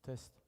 Test.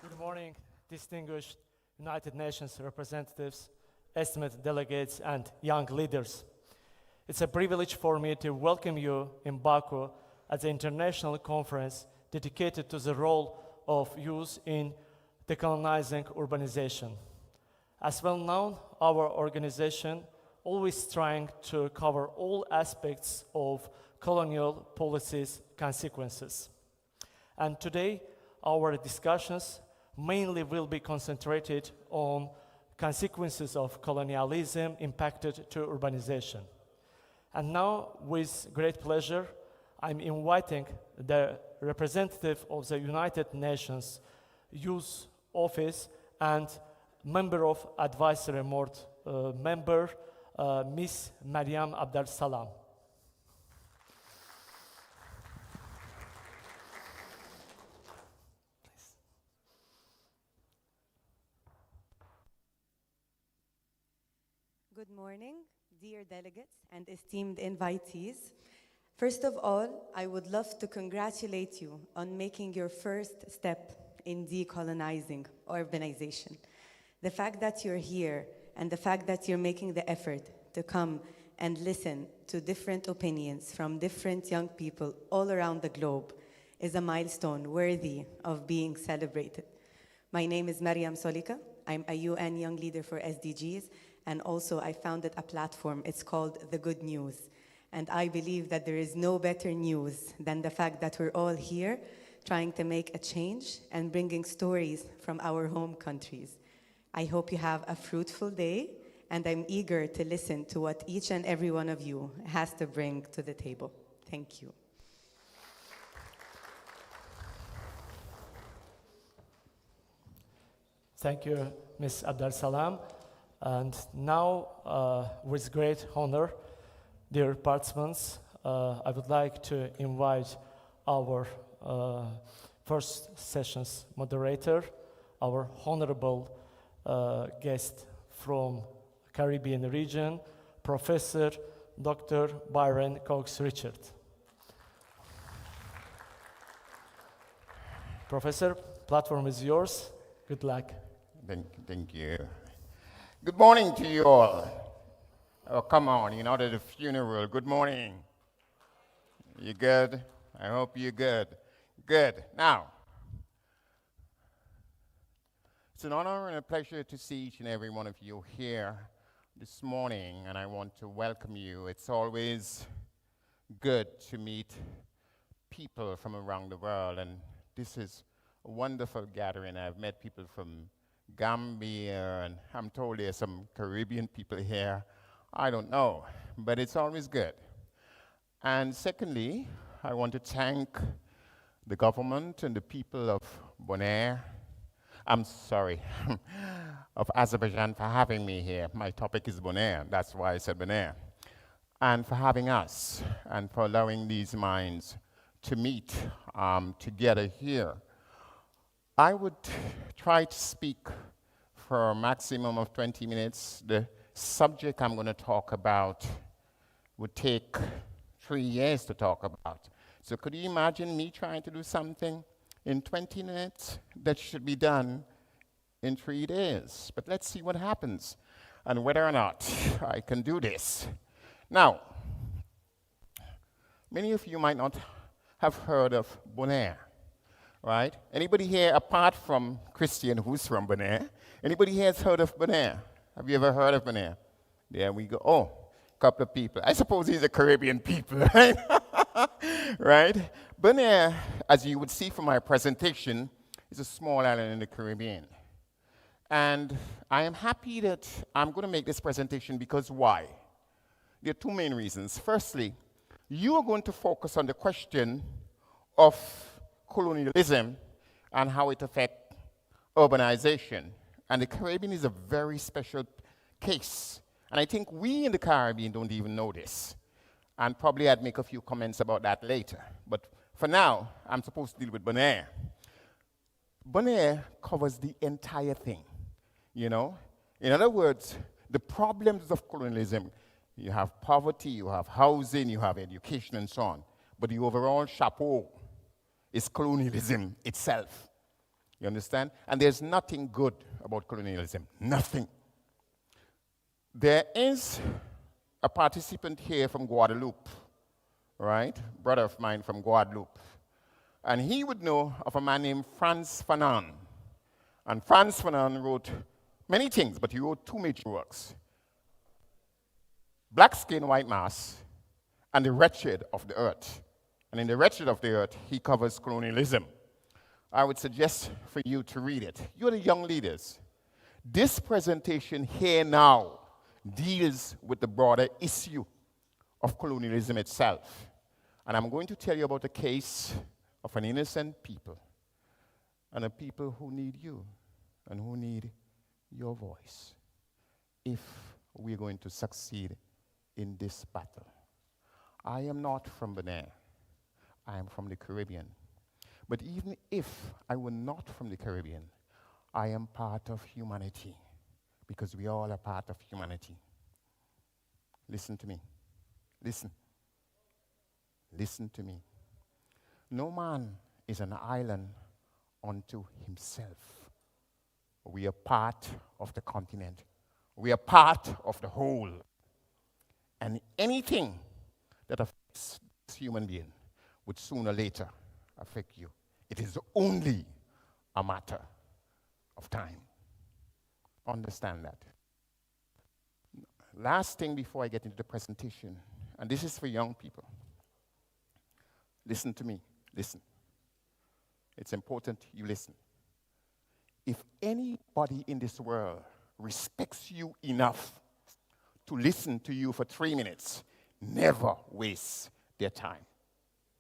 Good morning, distinguished United Nations representatives, esteemed delegates, and young leaders. It's a privilege for me to welcome you in Baku at the international conference dedicated to the role of youth in decolonizing urbanization. As well known, our organization always trying to cover all aspects of colonial policies consequences. And today, our discussions mainly will be concentrated on consequences of colonialism impacted to urbanization. And now, with great pleasure, I'm inviting the representative of the United Nations Youth Office and member of advisory board member, Miss Maryam Abdel Salam. Good morning, dear delegates and esteemed invitees. First of all, I would love to congratulate you on making your first step in decolonizing urbanization. The fact that you're here and the fact that you're making the effort to come and listen to different opinions from different young people all around the globe is a milestone worthy of being celebrated. My name is Mariam Solika. I'm a UN Young Leader for SDGs, and also I founded a platform. It's called The Good News. And I believe that there is no better news than the fact that we're all here trying to make a change and bringing stories from our home countries. I hope you have a fruitful day, and I'm eager to listen to what each and every one of you has to bring to the table. Thank you. Thank you, Ms. Abdel Salam. And now, with great honor, dear participants, I would like to invite our first session's moderator, our honorable guest from Caribbean region, Professor Dr. Byron Cox Richard. Professor, platform is yours. Good luck. Thank you. Good morning to you all. Oh, come on, you're not at a funeral. Good morning. You good? I hope you're good. Good. Now, it's an honor and a pleasure to see each and every one of you here this morning, and I want to welcome you. It's always good to meet people from around the world, and this is a wonderful gathering. I've met people from Gambia, and I'm told there's some Caribbean people here. I don't know, but it's always good. And secondly, I want to thank the government and the people of Bonaire, of Azerbaijan for having me here. My topic is Bonaire, that's why I said Bonaire. And for having us, and for allowing these minds to meet together here. I would try to speak for a maximum of 20 minutes. The subject I'm going to talk about would take 3 years to talk about. So could you imagine me trying to do something in 20 minutes that should be done in 3 days? But let's see what happens and whether or not I can do this. Now, many of you might not have heard of Bonaire. Right? Anybody here, apart from Christian, who's from Bonaire? Anybody here has heard of Bonaire? Have you ever heard of Bonaire? There we go. Oh, a couple of people. I suppose these are Caribbean people, right? Right? Bonaire, as you would see from my presentation, is a small island in the Caribbean. And I am happy that I'm going to make this presentation because why? There are two main reasons. Firstly, you are going to focus on the question of colonialism and how it affects urbanization. And the Caribbean is a very special case. And I think we in the Caribbean don't even know this. And probably I'd make a few comments about that later. But for now, I'm supposed to deal with Bonaire. Bonaire covers the entire thing, you know? In other words, the problems of colonialism, you have poverty, you have housing, you have education, and so on. But the overall chapeau is colonialism itself. You understand? And there's nothing good about colonialism. Nothing. There is a participant here from Guadeloupe, right? Brother of mine from Guadeloupe. And he would know of a man named Frantz Fanon. And Frantz Fanon wrote many things, but he wrote two major works. Black Skin, White Mass, and The Wretched of the Earth. And in The Wretched of the Earth, he covers colonialism. I would suggest for you to read it. You're the young leaders. This presentation here now deals with the broader issue of colonialism itself. And I'm going to tell you about a case of an innocent people and a people who need you and who need your voice if we're going to succeed in this battle. I am not from Bonaire. I am from the Caribbean. But even if I were not from the Caribbean, I am part of humanity because we all are part of humanity. Listen to me. Listen. Listen to me. No man is an island unto himself. We are part of the continent. We are part of the whole. And anything that affects this human being would sooner or later affect you. It is only a matter of time. Understand that. Last thing before I get into the presentation, and this is for young people. Listen to me. Listen. It's important you listen. If anybody in this world respects you enough to listen to you for 3 minutes, never waste their time.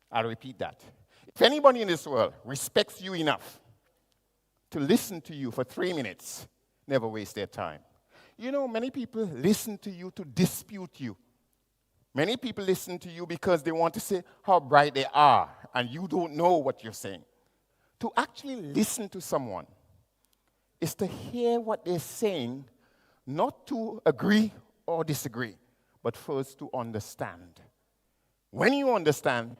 I'll repeat that. If anybody in this world respects you enough to listen to you for 3 minutes, never waste their time. You know, many people listen to you to dispute you. Many people listen to you because they want to say how bright they are, and you don't know what you're saying. To actually listen to someone is to hear what they're saying, not to agree or disagree, but first to understand. When you understand,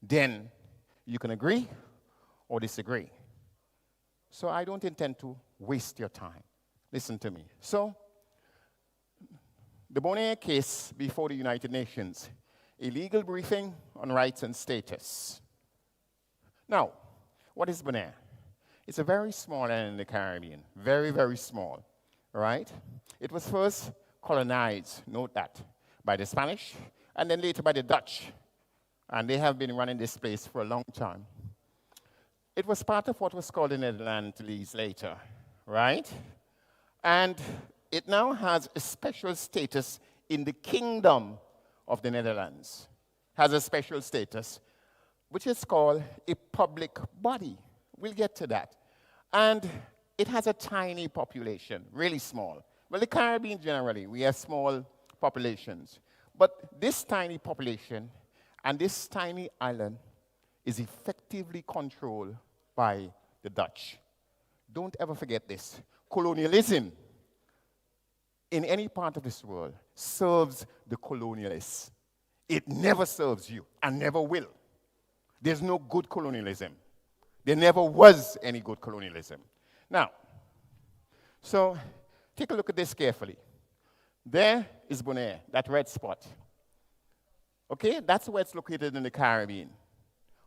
then you can agree or disagree. So I don't intend to waste your time. Listen to me. So, the Bonaire case before the United Nations, illegal briefing on rights and status. Now, what is Bonaire? It's a very small island in the Caribbean, very, very small, right? It was first colonized, note that, by the Spanish, and then later by the Dutch, and they have been running this place for a long time. It was part of what was called the Netherlands later, right? And it now has a special status in the Kingdom of the Netherlands. Has a special status, which is called a public body. We'll get to that. And it has a tiny population, really small. Well, the Caribbean generally, we have small populations. But this tiny population and this tiny island is effectively controlled by the Dutch. Don't ever forget this. Colonialism in any part of this world serves the colonialists. It never serves you and never will. There's no good colonialism. There never was any good colonialism. Now, so take a look at this carefully. There is Bonaire, that red spot. Okay, that's where it's located in the Caribbean.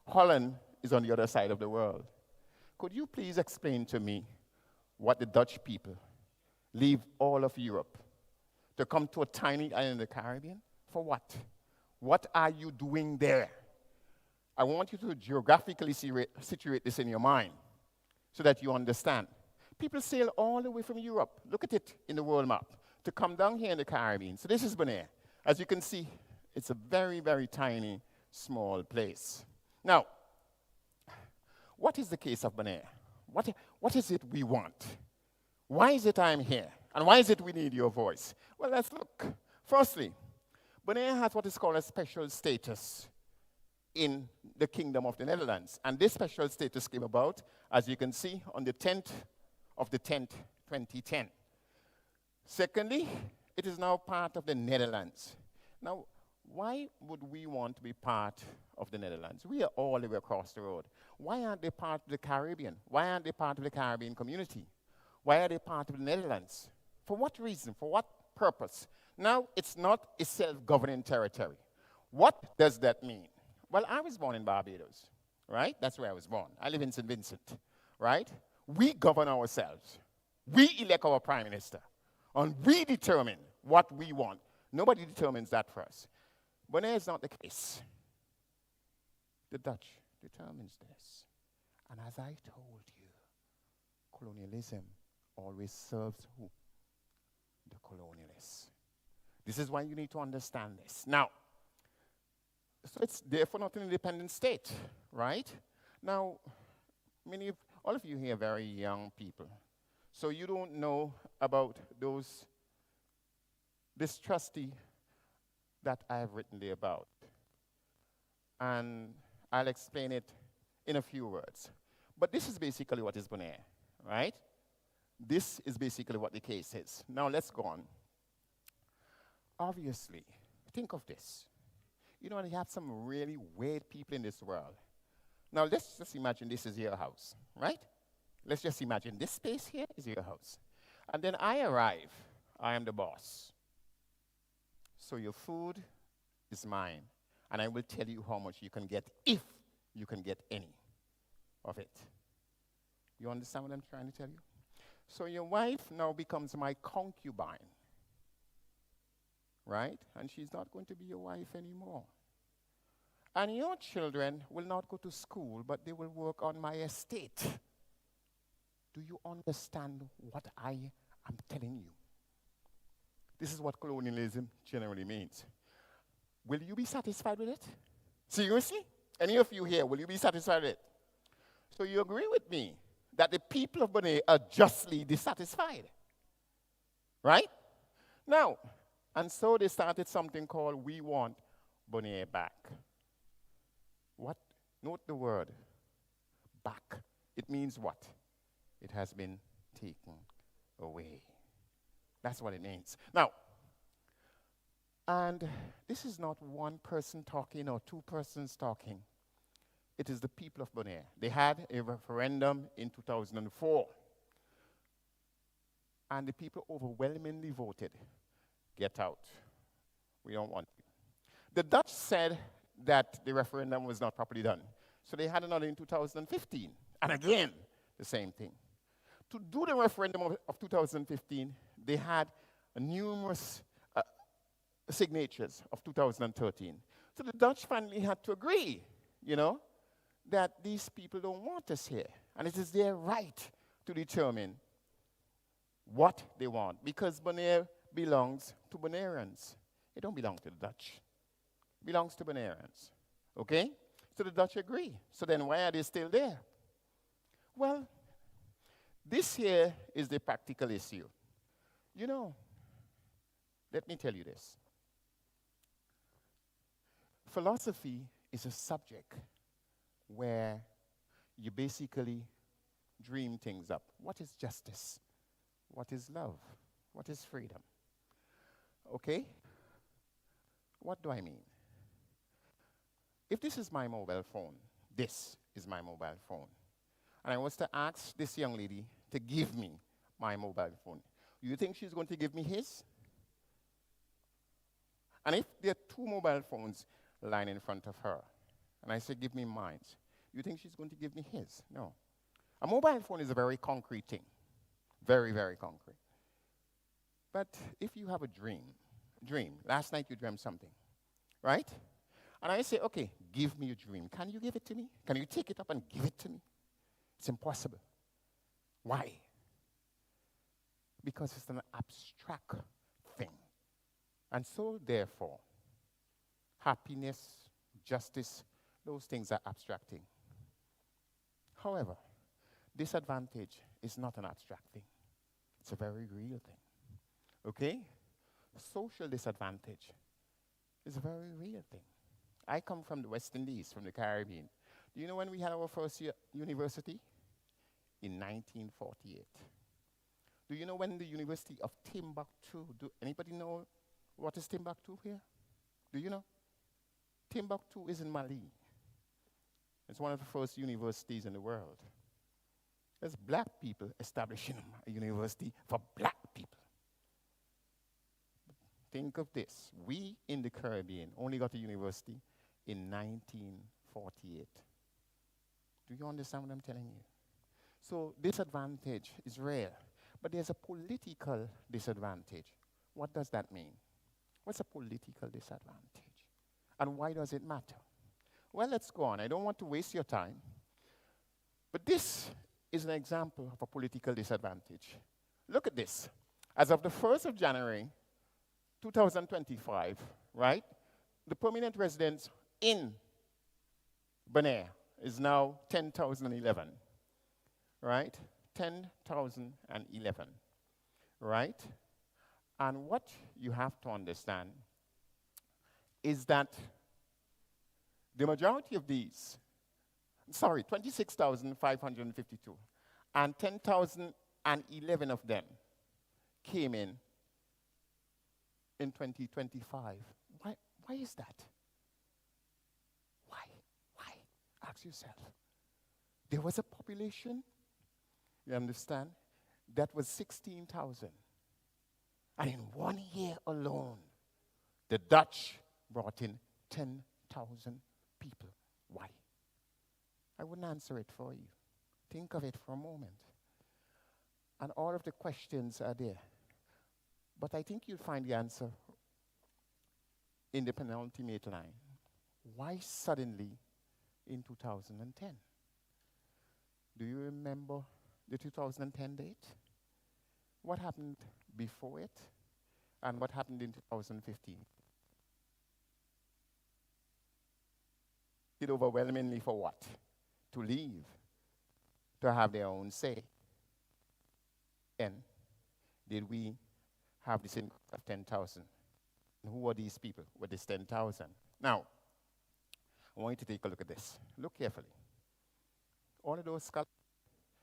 Holland is on the other side of the world. Could you please explain to me what the Dutch people leave all of Europe to come to a tiny island in the Caribbean? For what? What are you doing there? I want you to geographically situate this in your mind so that you understand. People sail all the way from Europe, look at it in the world map, to come down here in the Caribbean. So this is Bonaire. As you can see, it's a very, very tiny, small place. Now, what is the case of Bonaire? What is it we want? Why is it I'm here? And why is it we need your voice? Well, let's look. Firstly, Bonaire has what is called a special status in the Kingdom of the Netherlands. And this special status came about, as you can see, on the 10th of the 10th, 2010. Secondly, it is now part of the Netherlands. Now, why would we want to be part of the Netherlands? We are all the way across the road. Why aren't they part of the Caribbean? Why aren't they part of the Caribbean community? Why are they part of the Netherlands? For what reason? For what purpose? Now, it's not a self-governing territory. What does that mean? Well, I was born in Barbados, right? That's where I was born. I live in St. Vincent, right? We govern ourselves. We elect our prime minister. And we determine what we want. Nobody determines that for us. Bonaire is not the case. The Dutch determines this. And as I told you, colonialism always serves who? The colonialists. This is why you need to understand this. Now, so it's therefore not an independent state, right? Now, all of you here are very young people. So you don't know about this trustee that I have written there about. And I'll explain it in a few words. But this is basically what is Bonaire, right? This is basically what the case is. Now let's go on. Obviously, think of this. You know, you have some really weird people in this world. Now let's just imagine this is your house, right? Let's just imagine this space here is your house. And then I arrive. I am the boss. So your food is mine, and I will tell you how much you can get if you can get any of it. You understand what I'm trying to tell you? So your wife now becomes my concubine, right? And she's not going to be your wife anymore. And your children will not go to school, but they will work on my estate. Do you understand what I am telling you? This is what colonialism generally means. Will you be satisfied with it? Seriously? Any of you here, will you be satisfied with it? So you agree with me that the people of Bonaire are justly dissatisfied. Right? Now, and so they started something called We Want Bonaire Back. What? Note the word, back. It means what? It has been taken away. That's what it means. Now, and this is not one person talking or two persons talking. It is the people of Bonaire. They had a referendum in 2004. And the people overwhelmingly voted, get out. We don't want you. The Dutch said that the referendum was not properly done. So they had another in 2015. And again, the same thing. To do the referendum of 2015, they had numerous signatures of 2013. So the Dutch finally had to agree, that these people don't want us here. And it is their right to determine what they want. Because Bonaire belongs to Bonaireans. It don't belong to the Dutch. It belongs to Bonaireans. Okay? So the Dutch agree. So then why are they still there? Well, this here is the practical issue. Let me tell you this. Philosophy is a subject where you basically dream things up. What is justice? What is love? What is freedom? Okay? What do I mean? If this is my mobile phone, this is my mobile phone, and I was to ask this young lady to give me my mobile phone, you think she's going to give me his? And if there are two mobile phones lying in front of her, and I say, give me mine, you think she's going to give me his? No. A mobile phone is a very concrete thing. Very, very concrete. But if you have a dream, last night you dreamt something, right? And I say, okay, give me your dream. Can you give it to me? Can you take it up and give it to me? It's impossible. Why? Because it's an abstract thing. And so, therefore, happiness, justice, those things are abstracting. However, disadvantage is not an abstract thing. It's a very real thing. Okay? Social disadvantage is a very real thing. I come from the West Indies, from the Caribbean. Do you know when we had our first university? In 1948. Do you know when the University of Timbuktu, anybody know what is Timbuktu here? Do you know? Timbuktu is in Mali. It's one of the first universities in the world. There's black people establishing a university for black people. Think of this. We in the Caribbean only got a university in 1948. Do you understand what I'm telling you? So disadvantage is rare, but there's a political disadvantage. What does that mean? What's a political disadvantage? And why does it matter? Well, let's go on. I don't want to waste your time. But this is an example of a political disadvantage. Look at this. As of the 1st of January, 2025, right, the permanent residents in Bonaire is now 10,011, right? 10,011, right? And what you have to understand is that the majority of these, 26,552, and 10,011 of them came in 2025. Why is that? Why? Ask yourself. There was a population, you understand, that was 16,000. And in 1 year alone, The Dutch brought in 10,000 people. Why? I wouldn't answer it for you. Think of it for a moment. And all of the questions are there. But I think you'll find the answer in the penultimate line. Why suddenly in 2010? Do you remember the 2010 date? What happened before it? And what happened in 2015? It overwhelmingly for what? To leave, to have their own say. And did we have this increase of 10,000? Who are these people with this 10,000? Now, I want you to take a look at this. Look carefully. All of those scholars,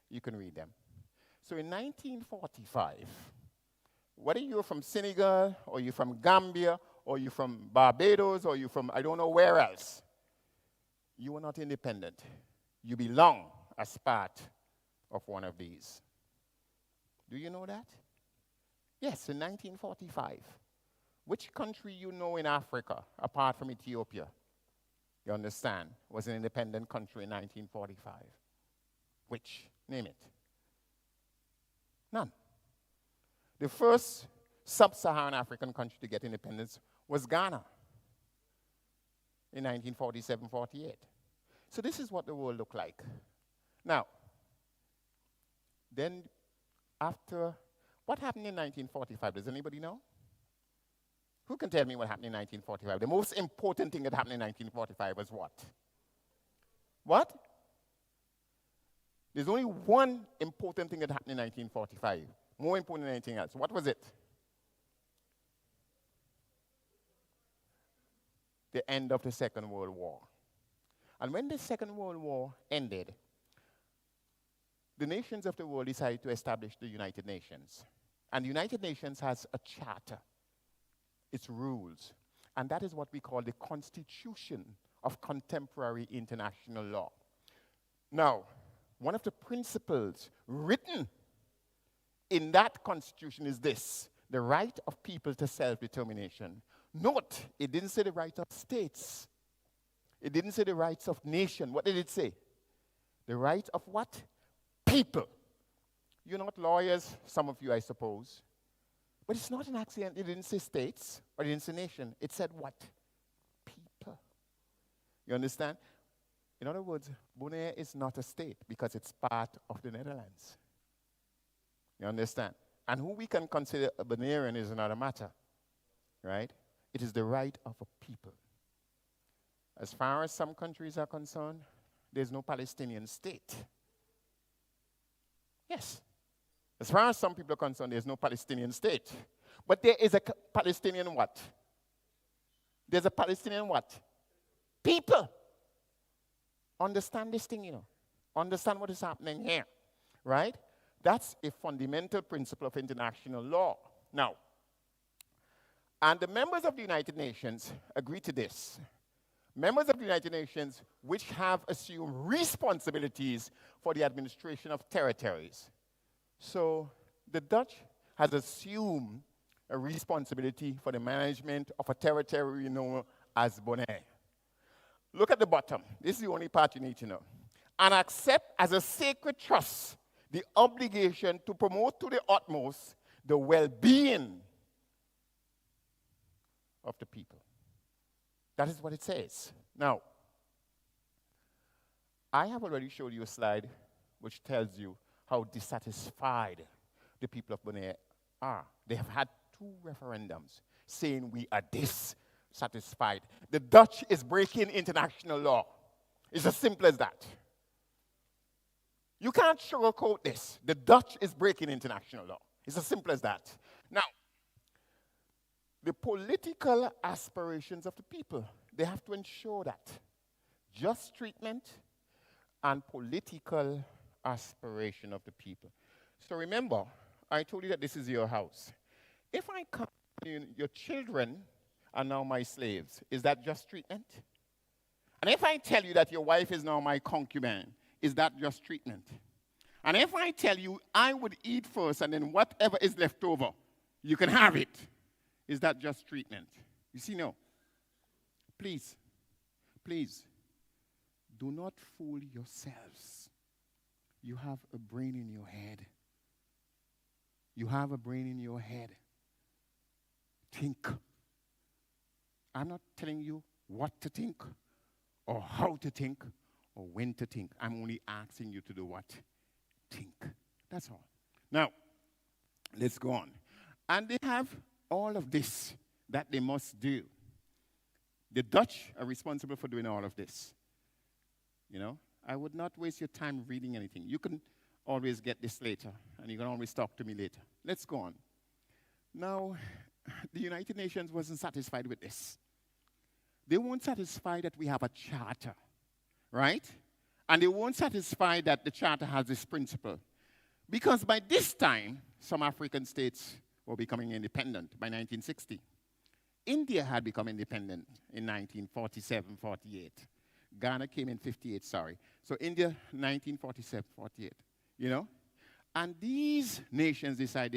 you can read them. So in 1945, whether you're from Senegal, or you're from Gambia, or you're from Barbados, or you're from I don't know where else, you are not independent. You belong as part of one of these. Do you know that? Yes, in 1945. Which country you know in Africa, apart from Ethiopia, you understand, was an independent country in 1945? Which? Name it. None. The first sub-Saharan African country to get independence was Ghana in 1947-48. So this is what the world looked like. Now, then after, what happened in 1945? Does anybody know? Who can tell me what happened in 1945? The most important thing that happened in 1945 was what? What? There's only one important thing that happened in 1945. More important than anything else. What was it? The end of the Second World War. And when the Second World War ended, the nations of the world decided to establish the United Nations. And the United Nations has a charter, its rules. And that is what we call the Constitution of Contemporary International Law. Now, one of the principles written in that Constitution is this: the right of people to self-determination. Note, it didn't say the right of states. It didn't say the rights of nation. What did it say? The right of what? People. You're not lawyers, some of you, I suppose. But it's not an accident. It didn't say states or it didn't say nation. It said what? People. You understand? In other words, Bonaire is not a state because it's part of the Netherlands. You understand? And who we can consider a Bonairean is another matter. Right? It is the right of a people. As far as some countries are concerned, there's no Palestinian state. Yes. As far as some people are concerned, there's no Palestinian state. But there is a Palestinian what? There's a Palestinian what? People. Understand this thing, you know. Understand what is happening here. Right? That's a fundamental principle of international law. Now, and the members of the United Nations agree to this. Members of the United Nations which have assumed responsibilities for the administration of territories. So the Dutch has assumed a responsibility for the management of a territory known as Bonaire. Look at the bottom. This is the only part you need to know. And accept as a sacred trust the obligation to promote to the utmost the well-being of the people. That is what it says. Now, I have already showed you a slide which tells you how dissatisfied the people of Bonaire are. They have had 2 referendums saying we are dissatisfied. The Dutch is breaking international law. It's as simple as that. You can't sugarcoat this. The Dutch is breaking international law. It's as simple as that. Now, the political aspirations of the people, they have to ensure that just treatment and political aspiration of the people. So remember, I told you that this is your house. If I come to you, your children are now my slaves, is that just treatment? And if I tell you that your wife is now my concubine, is that just treatment? And if I tell you I would eat first and then whatever is left over, you can have it, is that just treatment? You see, no. Please, please, do not fool yourselves. You have a brain in your head. You have a brain in your head. Think. I'm not telling you what to think or how to think or when to think. I'm only asking you to do what? Think. That's all. Now, let's go on. And they have all of this that they must do. The Dutch are responsible for doing all of this. You know, I would not waste your time reading anything. You can always get this later, and you can always talk to me later. Let's go on. Now, the United Nations wasn't satisfied with this. They weren't satisfied that we have a charter, right? And they weren't satisfied that the charter has this principle. Because by this time, some African states were becoming independent by 1960. India had become independent in 1947, 48. Ghana came in 58, sorry. So India, 1947, 48, you know? And these nations decide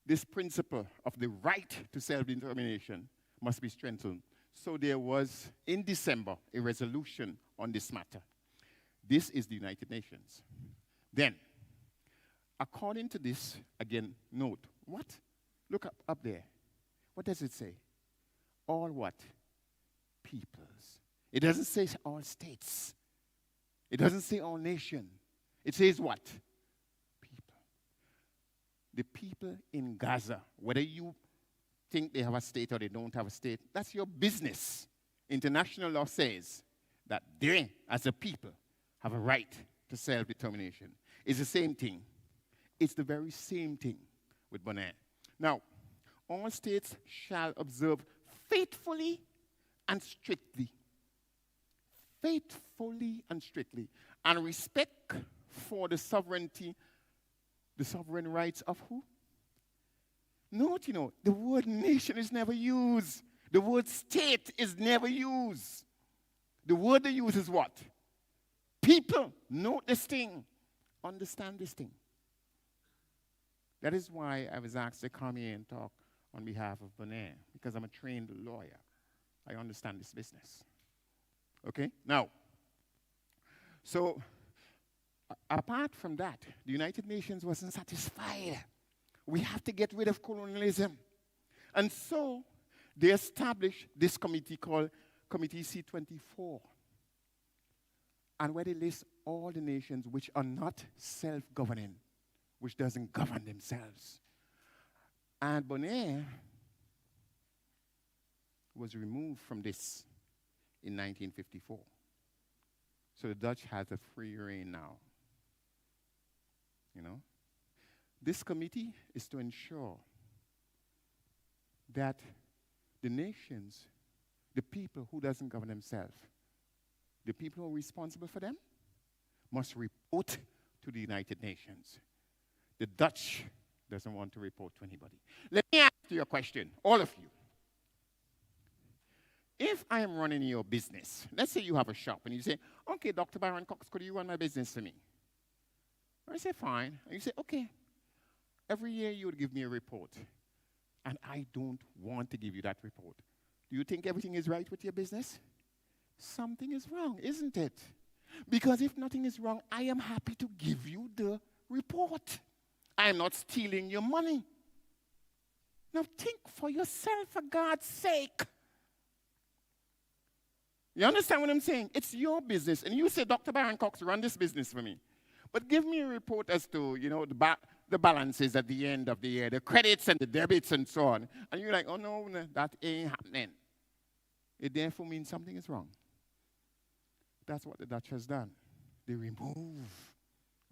this principle of the right to self-determination must be strengthened. So there was, in December, a resolution on this matter. This is the United Nations. Then, according to this, again, note, what? Look up there. What does it say? All what? Peoples. It doesn't say all states. It doesn't say all nations. It says what? People. The people in Gaza, whether you think they have a state or they don't have a state, that's your business. International law says that they, as a people, have a right to self-determination. It's the same thing. It's the very same thing with Bonaire. Now, all states shall observe faithfully and strictly, and respect for the sovereignty, the sovereign rights of who? Note, the word nation is never used. The word state is never used. The word they use is what? People. Note this thing. Understand this thing. That is why I was asked to come here and talk on behalf of Bonaire, because I'm a trained lawyer. I understand this business. Okay? Now, so apart from that, the United Nations wasn't satisfied. We have to get rid of colonialism. And so they established this committee called Committee C24, and where they list all the nations which are not self-governing, which doesn't govern themselves. And Bonaire was removed from this in 1954. So the Dutch has a free reign now. This committee is to ensure that the nations, the people who doesn't govern themselves, the people who are responsible for them, must report to the United Nations. The Dutch doesn't want to report to anybody. Let me ask you a question, all of you. If I am running your business, let's say you have a shop, and you say, okay, Dr. Baron Cox, could you run my business for me? I say, fine. And you say, okay. Every year you would give me a report, and I don't want to give you that report. Do you think everything is right with your business? Something is wrong, isn't it? Because if nothing is wrong, I am happy to give you the report. I am not stealing your money. Now think for yourself, for God's sake. You understand what I'm saying? It's your business. And you say, Dr. Baron Cox, run this business for me. But give me a report as to, the balances at the end of the year, the credits and the debits and so on. And you're like, oh, no, that ain't happening. It therefore means something is wrong. That's what the Dutch has done. They remove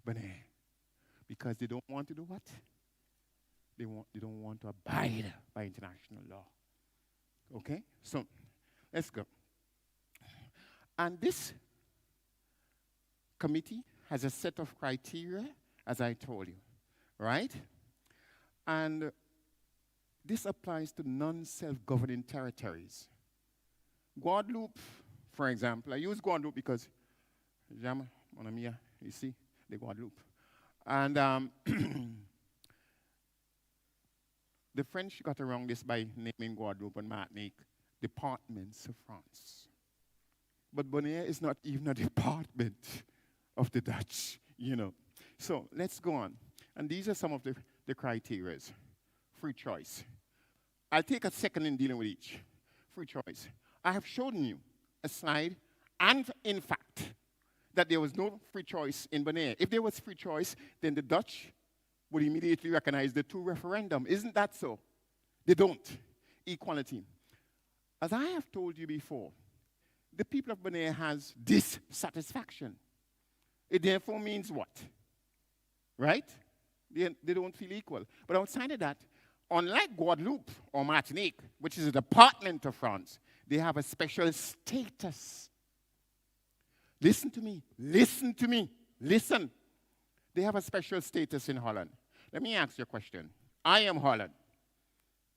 Bonaire because they don't want to do what? They don't want to abide by international law. Okay? So, let's go. And this committee has a set of criteria, as I told you, right? And this applies to non-self-governing territories. Guadeloupe, for example, I use Guadeloupe because, mon ami, you see, the Guadeloupe. And The French got around this by naming Guadeloupe and Martinique departments of France. But Bonaire is not even a department of the Dutch, you know. So let's go on. And these are some of the criteria. Free choice. I'll take a second in dealing with each. Free choice. I have shown you a slide, and in fact, that there was no free choice in Bonaire. If there was free choice, then the Dutch would immediately recognize the two referendum. Isn't that so? They don't. Equality. As I have told you before, the people of Bonaire has dissatisfaction. It therefore means what? Right? They don't feel equal. But outside of that, unlike Guadeloupe or Martinique, which is a department of France, they have a special status. Listen to me. Listen to me. Listen. They have a special status in Holland. Let me ask you a question. I am Holland,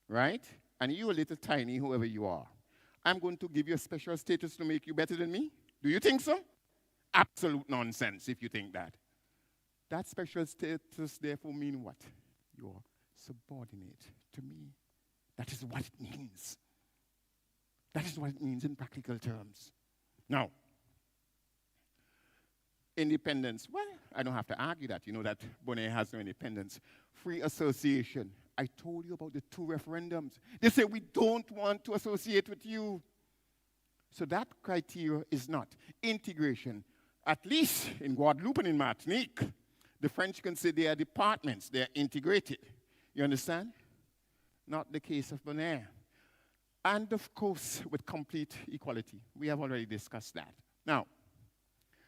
right? And you a little tiny, whoever you are. I'm going to give you a special status to make you better than me? Do you think so? Absolute nonsense if you think that. That special status therefore means what? You're subordinate to me. That is what it means. That is what it means in practical terms. Now, independence. Well, I don't have to argue that. You know that Bonaire has no independence. Free association. I told you about the two referendums. They say we don't want to associate with you. So that criteria is not. Integration. At least in Guadeloupe and in Martinique, the French can say they are departments. They are integrated. You understand? Not the case of Bonaire. And of course, with complete equality. We have already discussed that. Now,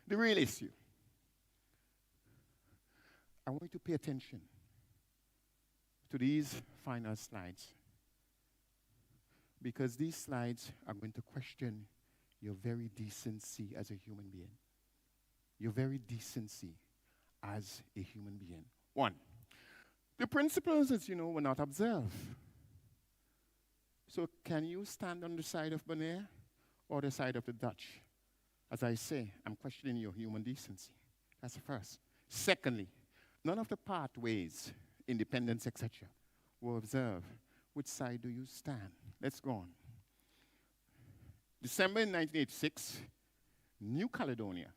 the real issue. I want you to pay attention to these final slides, because these slides are going to question your very decency as a human being. Your very decency as a human being. One, the principles, as you know, were not observed. So can you stand on the side of Bonaire or the side of the Dutch? As I say, I'm questioning your human decency. That's the first. Secondly, none of the pathways, independence, etc., were observed. Which side do you stand? Let's go on. December 1986, New Caledonia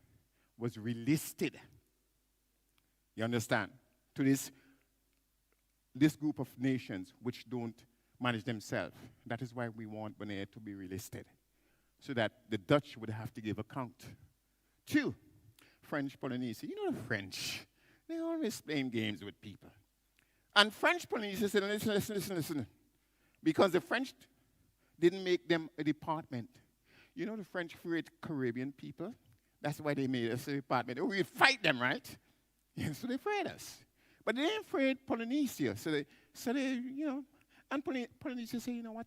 was relisted. You understand? To this group of nations which don't manage themselves. That is why we want Bonaire to be relisted, so that the Dutch would have to give account. Two, French Polynesia. You know the French. They always playing games with people. And French Polynesia said, listen. Because the French didn't make them a department. You know the French feared Caribbean people? That's why they made us a department. Oh, we'd fight them, right? Yeah, so they afraid us. But they didn't afraid Polynesia. So they, you know, and Polynesia said, you know what?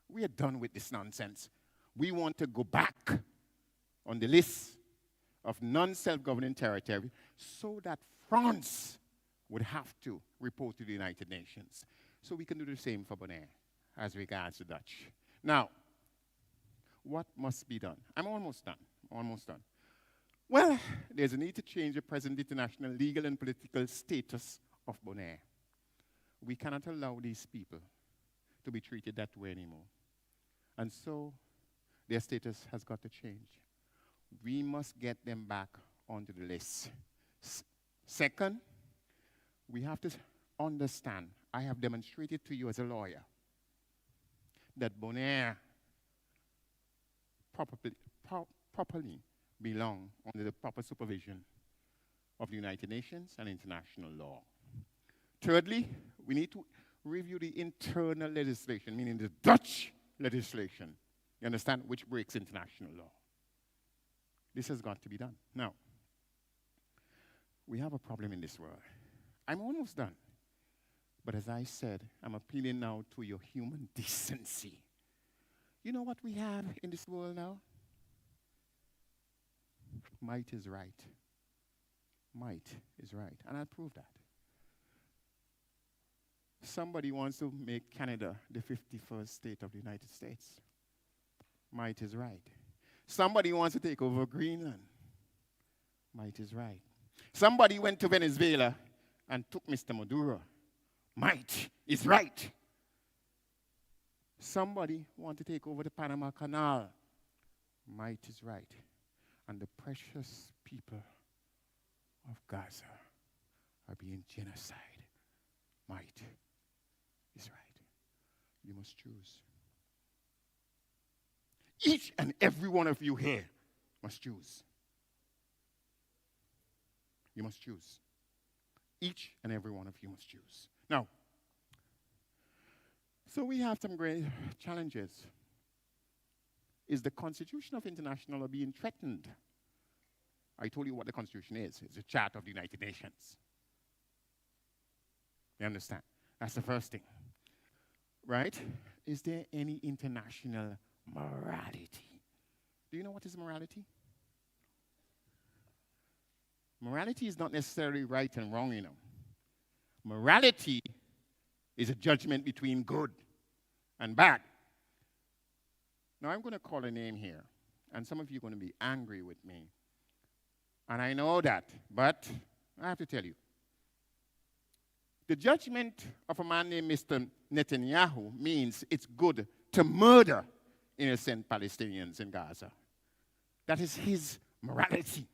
We are done with this nonsense. We want to go back on the list of non-self-governing territory so that France would have to report to the United Nations. So we can do the same for Bonaire as regards the Dutch. Now, what must be done? I'm almost done. Well, there's a need to change the present international legal and political status of Bonaire. We cannot allow these people to be treated that way anymore. And so their status has got to change. We must get them back onto the list. Second, we have to understand, I have demonstrated to you as a lawyer, that Bonaire properly belong under the proper supervision of the United Nations and international law. Thirdly, we need to review the internal legislation, meaning the Dutch legislation, you understand, which breaks international law. This has got to be done. Now, we have a problem in this world. I'm almost done. But as I said, I'm appealing now to your human decency. You know what we have in this world now? Might is right. Might is right. And I'll prove that. Somebody wants to make Canada the 51st state of the United States. Might is right. Somebody wants to take over Greenland. Might is right. Somebody went to Venezuela and took Mr. Maduro. Might is right. somebody want to take over the Panama Canal. Might is right. And the precious people of Gaza are being genocide. Might is right. You must choose. Each and every one of you here must choose. You must choose. Each and every one of you must choose. Now, so we have some great challenges. Is the Constitution of International Law being threatened? I told you what the Constitution is. It's a Charter of the United Nations. You understand? That's the first thing. Right? Is there any international morality? Do you know what is morality? Morality is not necessarily right and wrong, you know. Morality is a judgment between good and bad. Now, I'm going to call a name here, and some of you are going to be angry with me. And I know that, but I have to tell you. The judgment of a man named Mr. Netanyahu means it's good to murder innocent Palestinians in Gaza. That is his morality.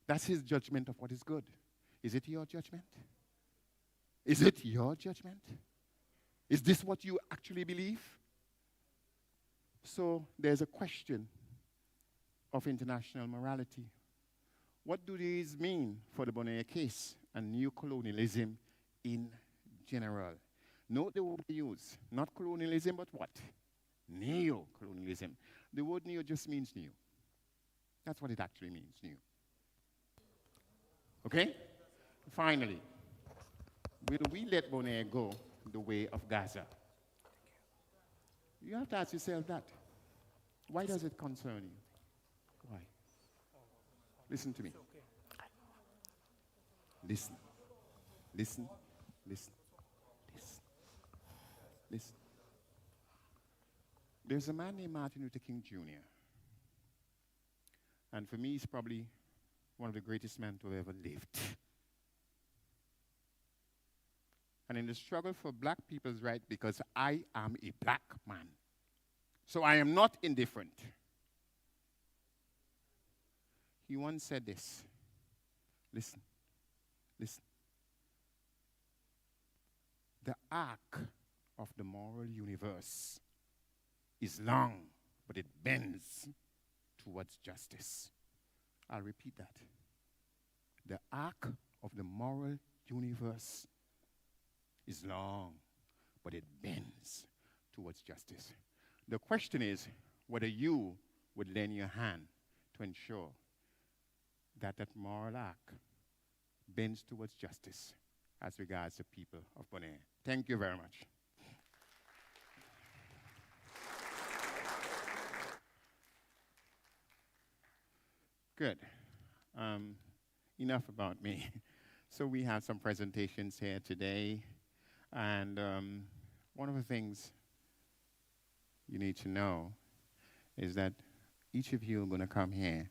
That's his judgment of what is good. Is it your judgment? Is it your judgment? Is this what you actually believe? So there's a question of international morality. What do these mean for the Bonaire case and new colonialism in general? Note the word we use, not colonialism, but what? Neo-colonialism. The word neo just means new. That's what it actually means, new. Okay? Finally, will we let Bonaire go the way of Gaza? You have to ask yourself that. Why does it concern you? Why? Listen to me. Listen. Listen. Listen. Listen. Listen. There's a man named Martin Luther King Jr. And for me, he's probably one of the greatest men to have ever lived. And in the struggle for black people's rights, because I am a black man, so I am not indifferent. He once said this. Listen. Listen. The arc of the moral universe is long, but it bends towards justice. I'll repeat that. The arc of the moral universe is long, but it bends towards justice. The question is whether you would lend your hand to ensure that that moral arc bends towards justice as regards the people of Bonaire. Thank you very much. Good. Enough about me. So we have some presentations here today. And one of the things you need to know is that each of you are going to come here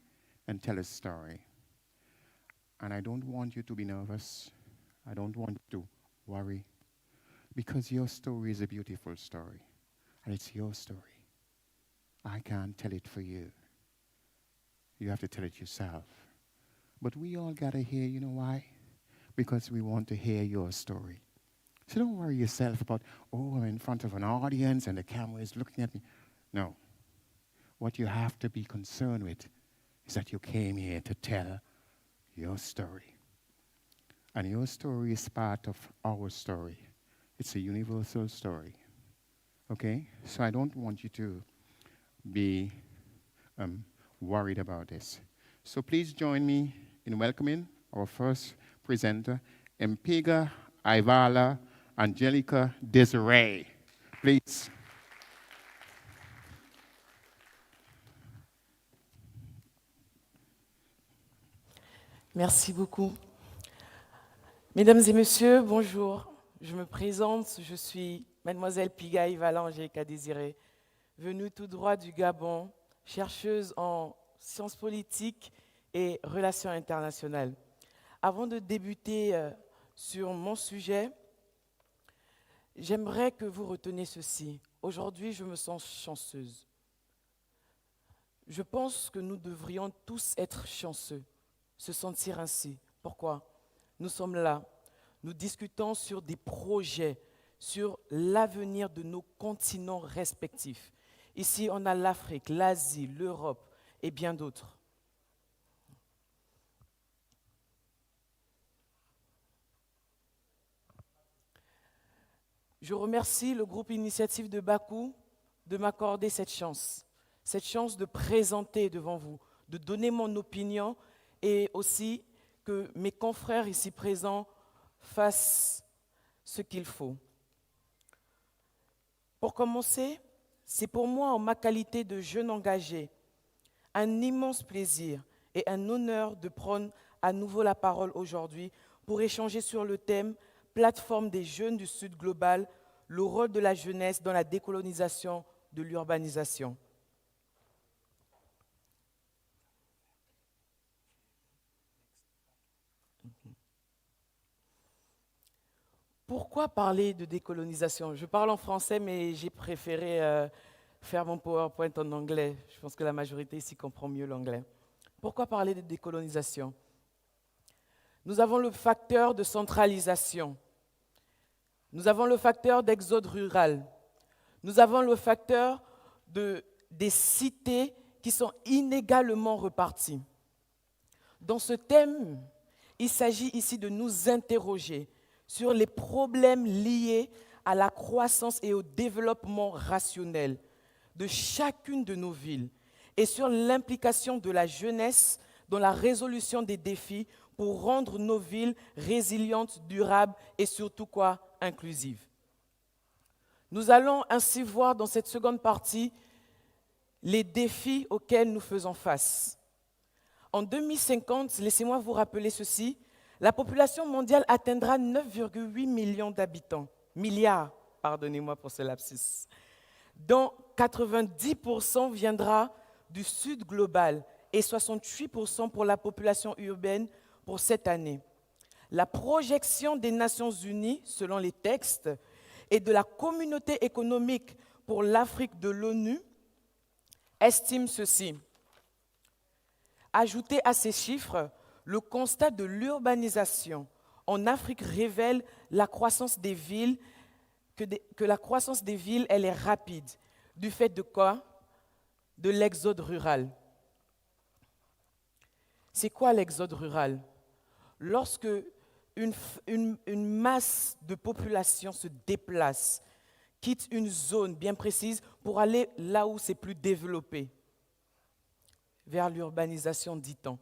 and tell a story. And I don't want you to be nervous. I don't want you to worry. Because your story is a beautiful story. And it's your story. I can't tell it for you. You have to tell it yourself. But we all got to hear, you know why? Because we want to hear your story. So don't worry yourself about, oh, I'm in front of an audience and the camera is looking at me. No. What you have to be concerned with is that you came here to tell your story. And your story is part of our story. It's a universal story. Okay? So I don't want you to be worried about this. So please join me in welcoming our first presenter, Mpega Ivala Angelica Desiree. Please. Merci beaucoup. Mesdames et messieurs, bonjour. Je me présente, je suis mademoiselle Piga Ivala Angelica Désirée, venue tout droit du Gabon, chercheuse en sciences politiques et relations internationales. Avant de débuter sur mon sujet, j'aimerais que vous reteniez ceci. Aujourd'hui, je me sens chanceuse. Je pense que nous devrions tous être chanceux, se sentir ainsi. Pourquoi? Nous sommes là, nous discutons sur des projets, sur l'avenir de nos continents respectifs. Ici, on a l'Afrique, l'Asie, l'Europe et bien d'autres. Je remercie le groupe Initiative de Baku de m'accorder cette chance de présenter devant vous, de donner mon opinion et aussi que mes confrères ici présents fassent ce qu'il faut. Pour commencer, c'est pour moi, en ma qualité de jeune engagé, un immense plaisir et un honneur de prendre à nouveau la parole aujourd'hui pour échanger sur le thème « Plateforme des jeunes du Sud global, le rôle de la jeunesse dans la décolonisation de l'urbanisation ». Pourquoi parler de décolonisation? Je parle en français, mais j'ai préféré faire mon PowerPoint en anglais. Je pense que la majorité ici comprend mieux l'anglais. Pourquoi parler de décolonisation? Nous avons le facteur de centralisation. Nous avons le facteur d'exode rural. Nous avons le facteur des cités qui sont inégalement reparties. Dans ce thème, il s'agit ici de nous interroger sur les problèmes liés à la croissance et au développement rationnel de chacune de nos villes et sur l'implication de la jeunesse dans la résolution des défis pour rendre nos villes résilientes, durables et surtout inclusives. Nous allons ainsi voir dans cette seconde partie les défis auxquels nous faisons face. En 2050, laissez-moi vous rappeler ceci, la population mondiale atteindra 9,8 millions d'habitants, milliards, pardonnez-moi pour ce lapsus, dont 90% viendra du Sud global et 68% pour la population urbaine pour cette année. La projection des Nations Unies, selon les textes, et de la Communauté économique pour l'Afrique de l'ONU estime ceci. Ajouté à ces chiffres, le constat de l'urbanisation en Afrique révèle la croissance des villes, que la croissance des villes, elle est rapide. Du fait de quoi? De l'exode rural. C'est quoi l'exode rural? Lorsque une masse de population se déplace, quitte une zone bien précise pour aller là où c'est plus développé, vers l'urbanisation, dit-on.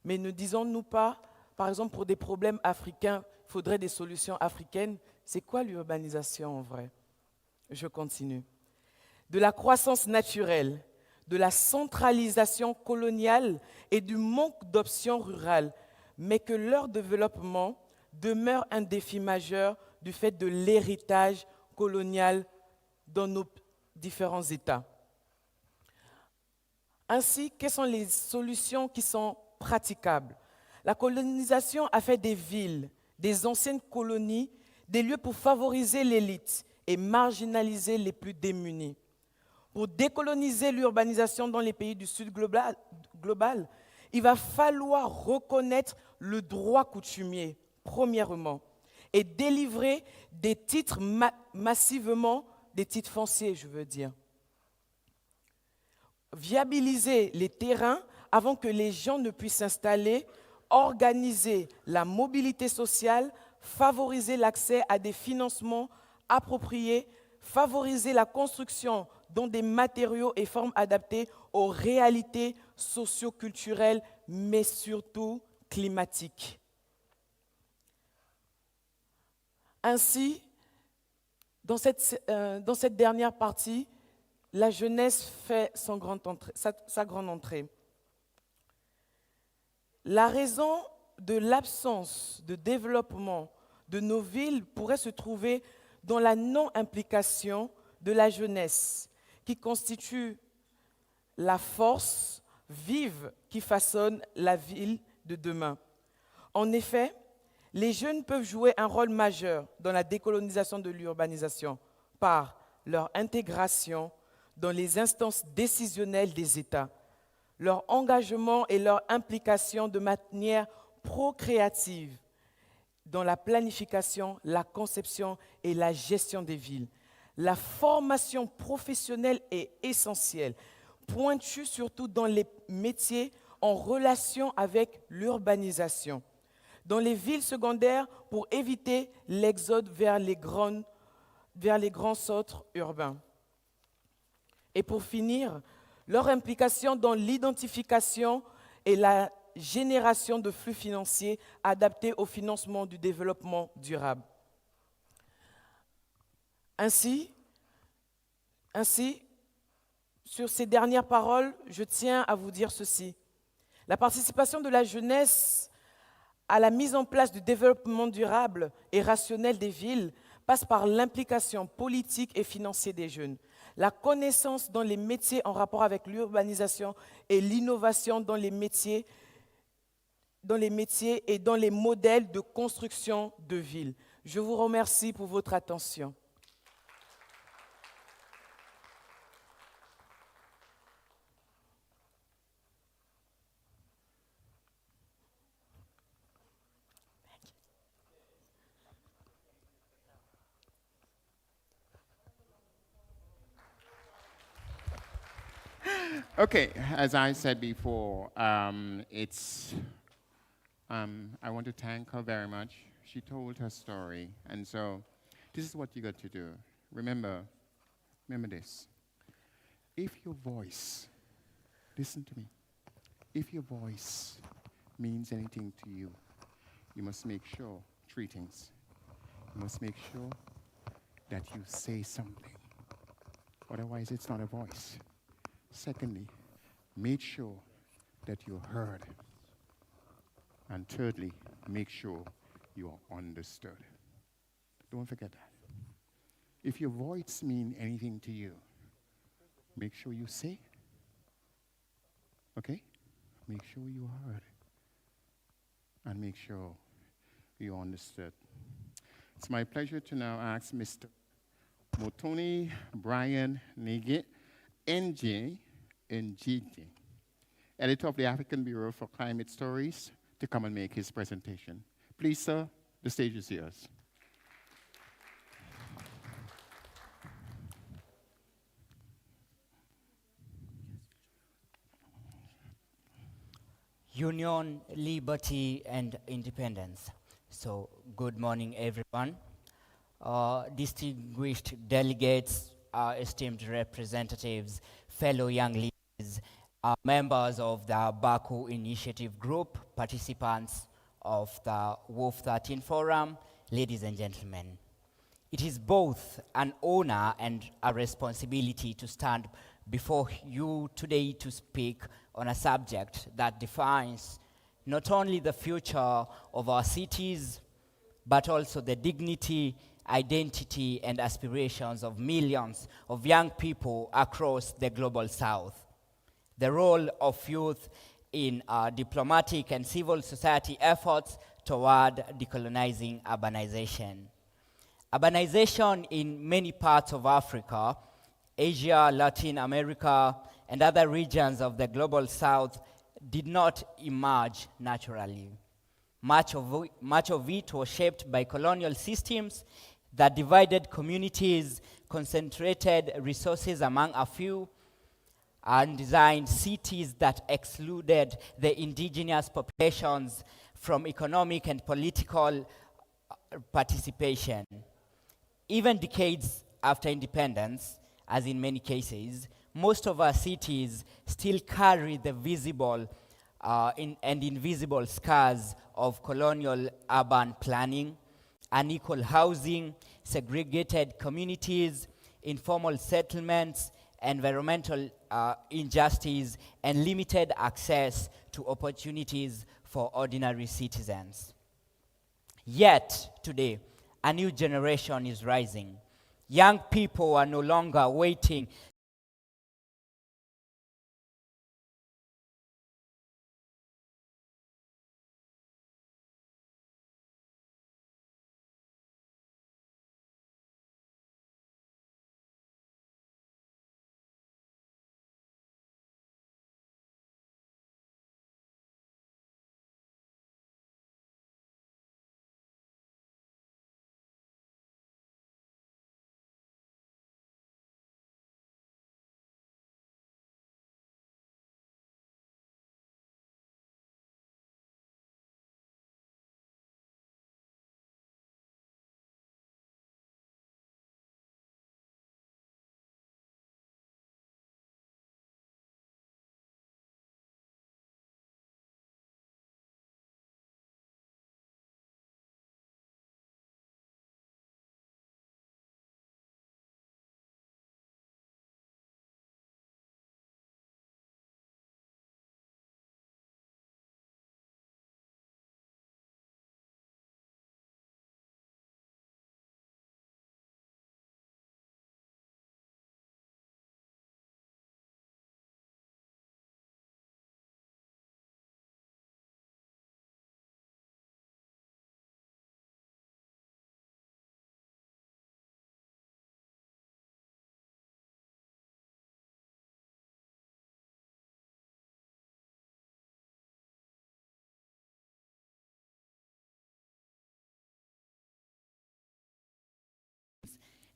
Mais ne disons-nous pas, par exemple, pour des problèmes africains, il faudrait des solutions africaines. C'est quoi l'urbanisation en vrai? Je continue. De la croissance naturelle, de la centralisation coloniale et du manque d'options rurales, mais que leur développement demeure un défi majeur du fait de l'héritage colonial dans nos différents États. Ainsi, quelles sont les solutions qui sont praticables? La colonisation a fait des villes, des anciennes colonies, des lieux pour favoriser l'élite et marginaliser les plus démunis. Pour décoloniser l'urbanisation dans les pays du Sud global, il va falloir reconnaître le droit coutumier, premièrement, et délivrer des titres massivement, des titres fonciers, je veux dire. Viabiliser les terrains avant que les gens ne puissent s'installer, organiser la mobilité sociale, favoriser l'accès à des financements appropriés, favoriser la construction dans des matériaux et formes adaptés aux réalités socio-culturelles, mais surtout climatiques. Ainsi, dans cette dernière partie, la jeunesse fait sa grande entrée. La raison de l'absence de développement de nos villes pourrait se trouver dans la non-implication de la jeunesse, qui constitue la force vive qui façonne la ville de demain. En effet, les jeunes peuvent jouer un rôle majeur dans la décolonisation de l'urbanisation par leur intégration dans les instances décisionnelles des États, leur engagement et leur implication de manière procréative dans la planification, la conception et la gestion des villes. La formation professionnelle est essentielle, pointue surtout dans les métiers en relation avec l'urbanisation, dans les villes secondaires pour éviter l'exode vers les grands centres urbains. Et pour finir, leur implication dans l'identification et la génération de flux financiers adaptés au financement du développement durable. Ainsi, sur ces dernières paroles, je tiens à vous dire ceci. La participation de la jeunesse à la mise en place du développement durable et rationnel des villes passe par l'implication politique et financière des jeunes, la connaissance dans les métiers en rapport avec l'urbanisation et l'innovation dans les métiers et dans les modèles de construction de villes. Je vous remercie pour votre attention. Okay, as I said before, I want to thank her very much. She told her story, and so this is what you got to do. Remember this. If your voice, listen to me, if your voice means anything to you, you must make sure three things. You must make sure that you say something. Otherwise, it's not a voice. Secondly, make sure that you're heard. And thirdly, make sure you are understood. Don't forget that. If your voice means anything to you, make sure you say it. Okay? Make sure you're heard. And make sure you're understood. It's my pleasure to now ask Mr. Motoni Brian Nigit, NJ, editor of the African Bureau for Climate Stories, to come and make his presentation. Please, sir, the stage is yours. Union, liberty, and independence. So, good morning, everyone. Distinguished delegates, esteemed representatives, fellow young leaders, members of the Baku Initiative Group, participants of the WOF 13 Forum, ladies and gentlemen. It is both an honor and a responsibility to stand before you today to speak on a subject that defines not only the future of our cities, but also the dignity, identity, and aspirations of millions of young people across the global south. The role of youth in diplomatic and civil society efforts toward decolonizing urbanization. Urbanization in many parts of Africa, Asia, Latin America, and other regions of the global south did not emerge naturally. Much of it was shaped by colonial systems that divided communities, concentrated resources among a few, and designed cities that excluded the indigenous populations from economic and political participation. Even decades after independence, as in many cases, most of our cities still carry the visible and invisible scars of colonial urban planning, unequal housing, segregated communities, informal settlements, environmental injustice, and limited access to opportunities for ordinary citizens. Yet, today, a new generation is rising. Young people are no longer waiting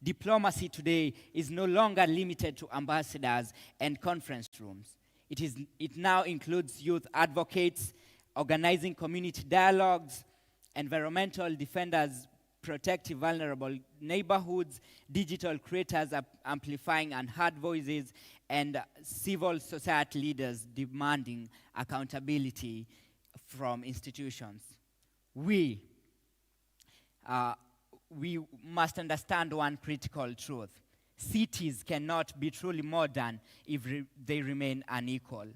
Diplomacy today is no longer limited to ambassadors and conference rooms. It now includes youth advocates, organizing community dialogues, environmental defenders protecting vulnerable neighborhoods, digital creators amplifying unheard voices, and civil society leaders demanding accountability from institutions. We must understand one critical truth. Cities cannot be truly modern if they remain unequal.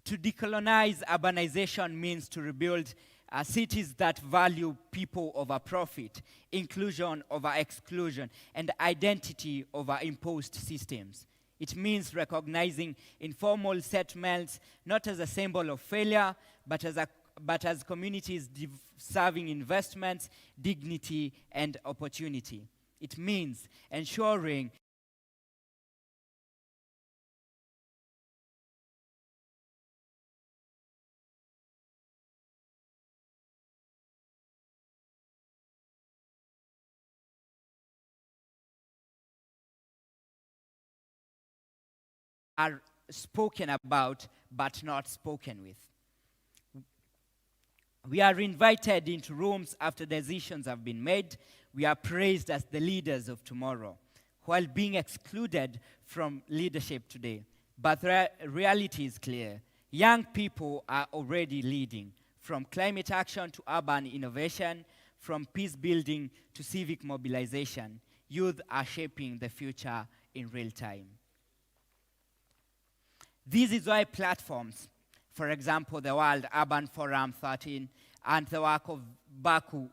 To decolonize urbanization means to rebuild cities that value people over profit, inclusion over exclusion, and identity over imposed systems. It means recognizing informal settlements not as a symbol of failure, but as communities serving investments, dignity, and opportunity. It means ensuring are spoken about but not spoken with. We are invited into rooms after decisions have been made. We are praised as the leaders of tomorrow, while being excluded from leadership today. But reality is clear. Young people are already leading, from climate action to urban innovation, from peace building to civic mobilization. Youth are shaping the future in real time. This is why platforms, for example, the World Urban Forum 13 and the work of Baku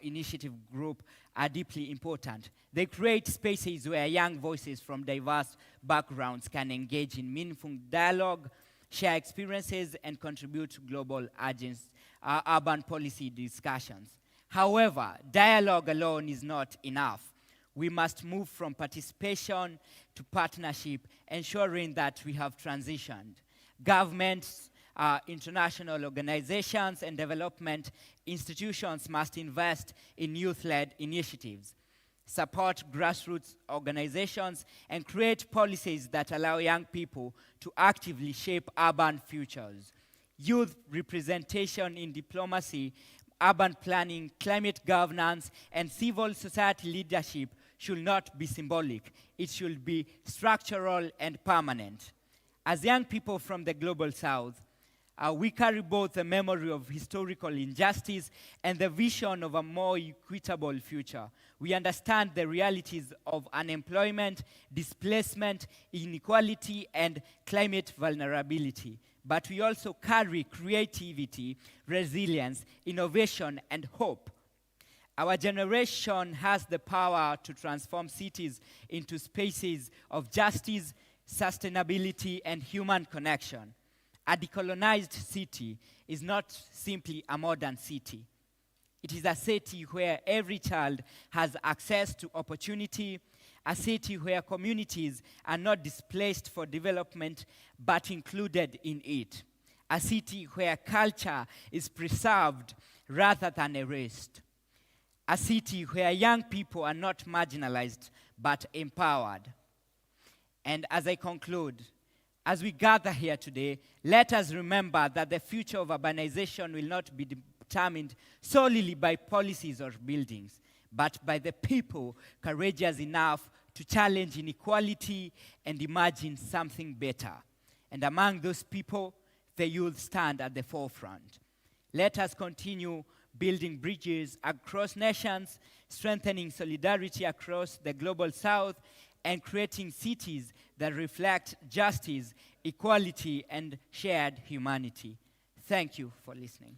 Initiative Group are deeply important. They create spaces where young voices from diverse backgrounds can engage in meaningful dialogue, share experiences, and contribute to global urban policy discussions. However, dialogue alone is not enough. We must move from participation to partnership, ensuring that we have transitioned. Governments, international organizations, and development institutions must invest in youth-led initiatives, support grassroots organizations, and create policies that allow young people to actively shape urban futures. Youth representation in diplomacy, urban planning, climate governance, and civil society leadership should not be symbolic. It should be structural and permanent. As young people from the global south, we carry both the memory of historical injustice and the vision of a more equitable future. We understand the realities of unemployment, displacement, inequality, and climate vulnerability. But we also carry creativity, resilience, innovation, and hope. Our generation has the power to transform cities into spaces of justice, sustainability, and human connection. A decolonized city is not simply a modern city. It is a city where every child has access to opportunity, a city where communities are not displaced for development but included in it, a city where culture is preserved rather than erased, a city where young people are not marginalized but empowered. And as I conclude, as we gather here today, let us remember that the future of urbanization will not be determined solely by policies or buildings, but by the people courageous enough to challenge inequality and imagine something better. And among those people, the youth stand at the forefront. Let us continue building bridges across nations, strengthening solidarity across the global south, and creating cities that reflect justice, equality, and shared humanity. Thank you for listening.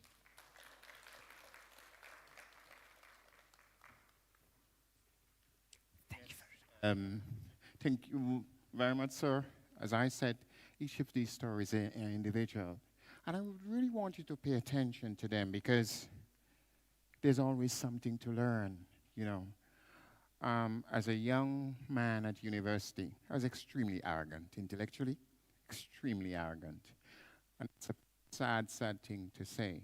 Thank you very much, sir. As I said, each of these stories are individual. And I would really want you to pay attention to them because there's always something to learn, you know. As a young man at university, I was extremely arrogant, intellectually, extremely arrogant. And it's a sad, sad thing to say,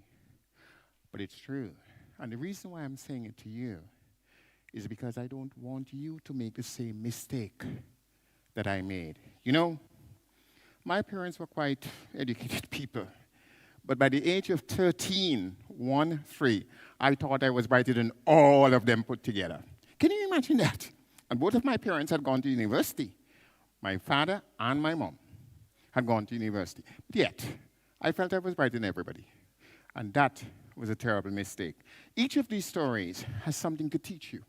but it's true. And the reason why I'm saying it to you is because I don't want you to make the same mistake that I made. You know, my parents were quite educated people. But by the age of 13, 3, I thought I was brighter than all of them put together. Can you imagine that? And both of my parents had gone to university. My father and my mom had gone to university. But yet, I felt I was brighter than everybody. And that was a terrible mistake. Each of these stories has something to teach you.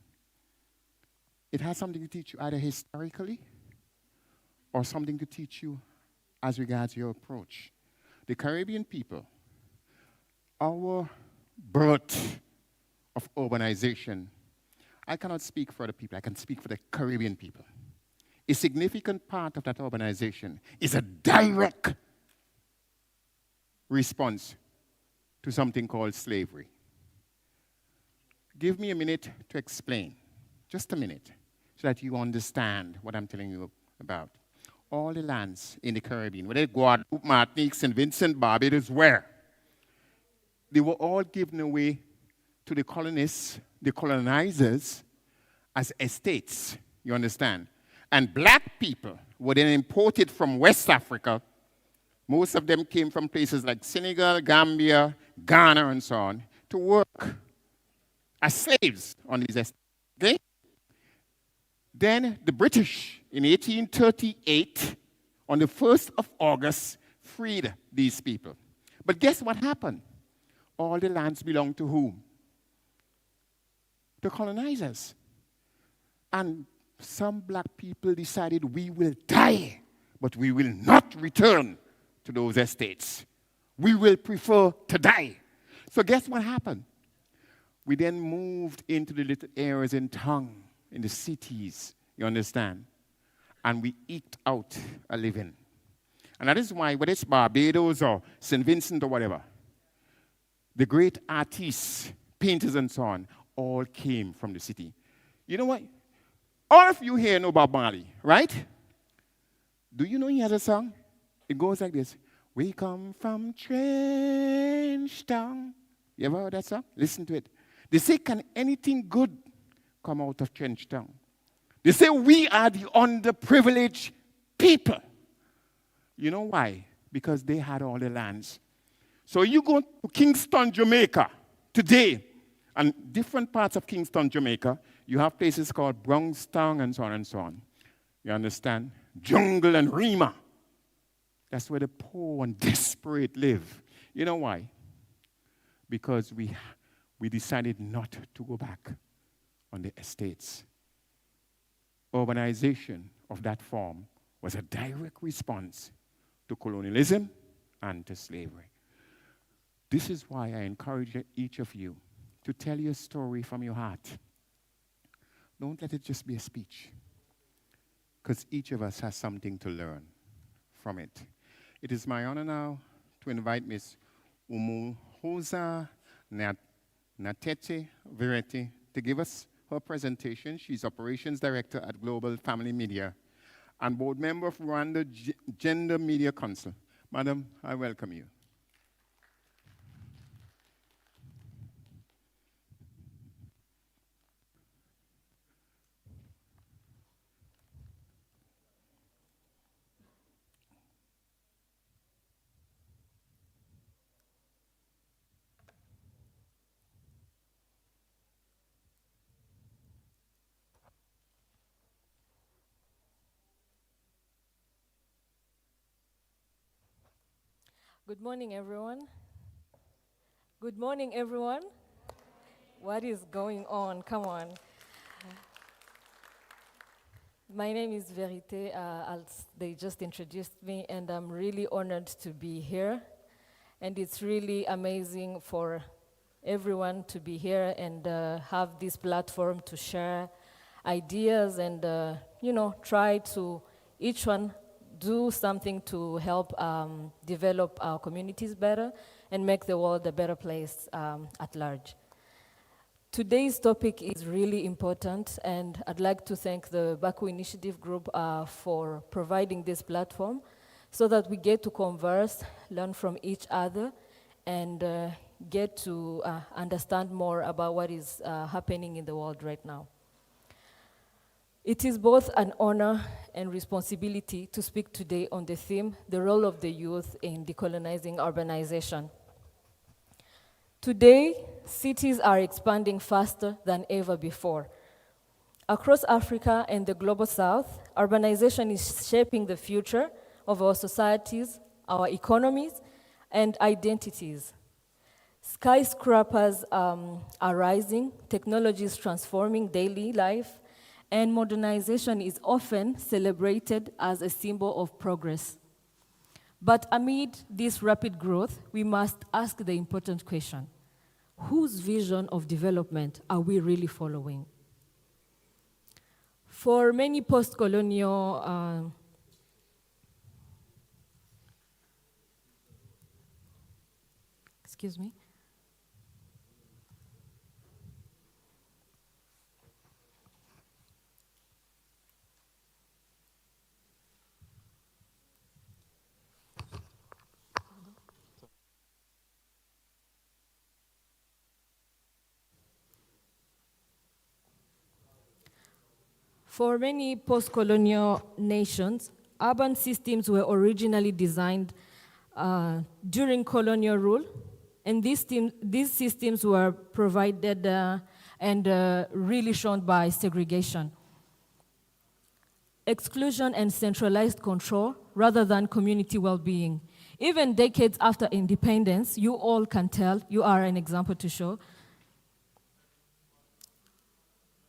It has something to teach you either historically or something to teach you as regards your approach. The Caribbean people, our birth of urbanization, I cannot speak for the people, I can speak for the Caribbean people. A significant part of that urbanization is a direct response to something called slavery. Give me a minute to explain, just a minute, so that you understand what I'm telling you about. All the lands in the Caribbean, whether Guadeloupe, Martinique, St. Vincent, Barbados, where? They were all given away to the colonists, the colonizers, as estates, you understand? And black people were then imported from West Africa. Most of them came from places like Senegal, Gambia, Ghana, and so on, to work as slaves on these estates. Okay? Then the British, in 1838, on the 1st of August, freed these people. But guess what happened? All the lands belonged to whom? The colonizers. And some black people decided we will die, but we will not return to those estates. We will prefer to die. So guess what happened? We then moved into the little areas in town, in the cities, you understand? And we eked out a living. And that is why, whether it's Barbados or St. Vincent or whatever, the great artists, painters and so on, all came from the city. You know what? All of you here know Bob Marley, right? Do you know he has a song? It goes like this. We come from Trenchtown. You ever heard that song? Listen to it. They say, can anything good come out of Trenchtown? They say, we are the underprivileged people. You know why? Because they had all the lands. So you go to Kingston, Jamaica today, and different parts of Kingston, Jamaica, you have places called Bronxtown and so on and so on. You understand? Jungle and Rima. That's where the poor and desperate live. You know why? Because we decided not to go back on the estates. Urbanization of that form was a direct response to colonialism and to slavery. This is why I encourage each of you to tell your story from your heart. Don't let it just be a speech, because each of us has something to learn from it. It is my honor now to invite Ms. Umuhoza Natete Verete to give us her presentation. She's Operations Director at Global Family Media and board member of Rwanda Gender Media Council. Madam, I welcome you. Good morning, everyone. Good morning, everyone. What is going on? Come on. My name is Verite. They just introduced me, and I'm really honored to be here. And it's really amazing for everyone to be here and have this platform to share ideas and, try to each one do something to help develop our communities better and make the world a better place at large. Today's topic is really important, and I'd like to thank the Baku Initiative Group for providing this platform so that we get to converse, learn from each other, and get to understand more about what is happening in the world right now. It is both an honor and responsibility to speak today on the theme, the role of the youth in decolonizing urbanization. Today, cities are expanding faster than ever before. Across Africa and the global south, urbanization is shaping the future of our societies, our economies, and identities. Skyscrapers are rising, technology is transforming daily life, and modernization is often celebrated as a symbol of progress. But amid this rapid growth, we must ask the important question: whose vision of development are we really following? For many post-colonial excuse me. For many post-colonial nations, urban systems were originally designed during colonial rule, and these systems were provided and really shown by segregation, exclusion, and centralized control rather than community well-being. Even decades after independence, you all can tell, you are an example to show,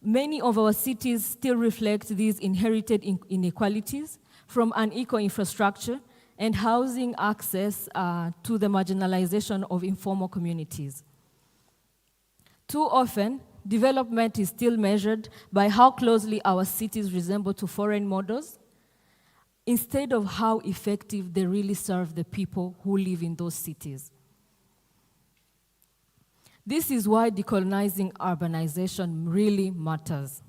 many of our cities still reflect these inherited inequalities, from unequal infrastructure and housing access to the marginalization of informal communities. Too often, development is still measured by how closely our cities resemble to foreign models, instead of how effective they really serve the people who live in those cities. This is why decolonizing urbanization really matters.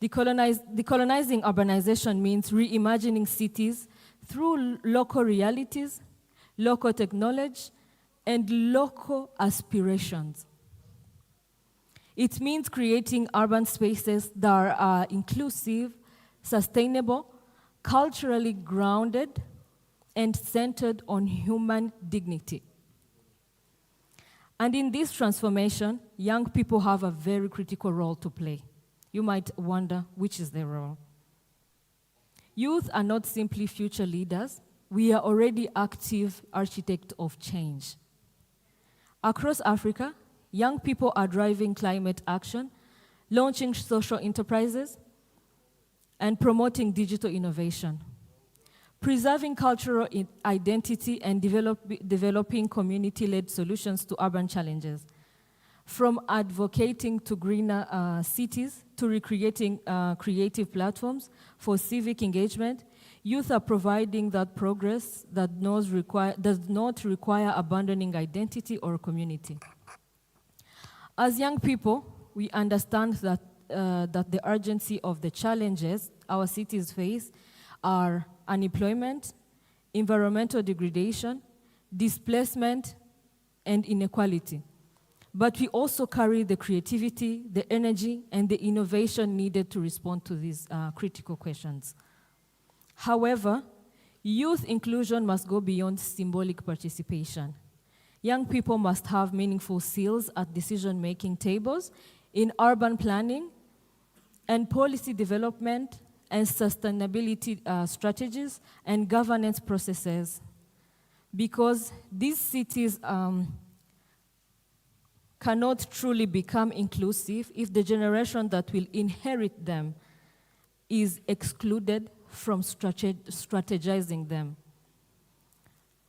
Decolonizing urbanization means reimagining cities through local realities, local technology, and local aspirations. It means creating urban spaces that are inclusive, sustainable, culturally grounded, and centered on human dignity. And in this transformation, young people have a very critical role to play. You might wonder, which is their role? Youth are not simply future leaders. We are already active architects of change. Across Africa, young people are driving climate action, launching social enterprises, and promoting digital innovation, preserving cultural identity and developing community-led solutions to urban challenges. From advocating to greener cities to recreating creative platforms for civic engagement, youth are providing that progress that does not require abandoning identity or community. As young people, we understand that the urgency of the challenges our cities face are unemployment, environmental degradation, displacement, and inequality. But we also carry the creativity, the energy, and the innovation needed to respond to these critical questions. However, youth inclusion must go beyond symbolic participation. Young people must have meaningful skills at decision-making tables in urban planning and policy development and sustainability strategies and governance processes, because these cities cannot truly become inclusive if the generation that will inherit them is excluded from strategizing them.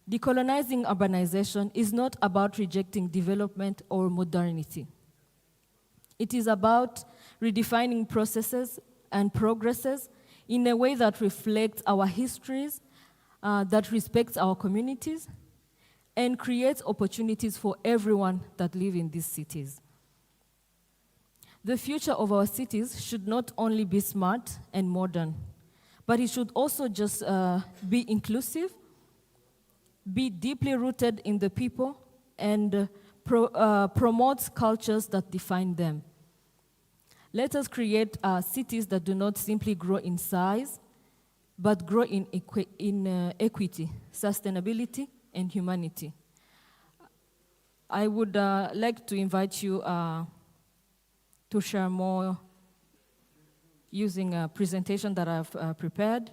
Decolonizing urbanization is not about rejecting development or modernity. It is about redefining processes and progresses in a way that reflects our histories, that respects our communities, and creates opportunities for everyone that live in these cities. The future of our cities should not only be smart and modern, but it should also just be inclusive, be deeply rooted in the people, and promote cultures that define them. Let us create cities that do not simply grow in size, but grow in equity, sustainability, and humanity. I would like to invite you to share more using a presentation that I've prepared,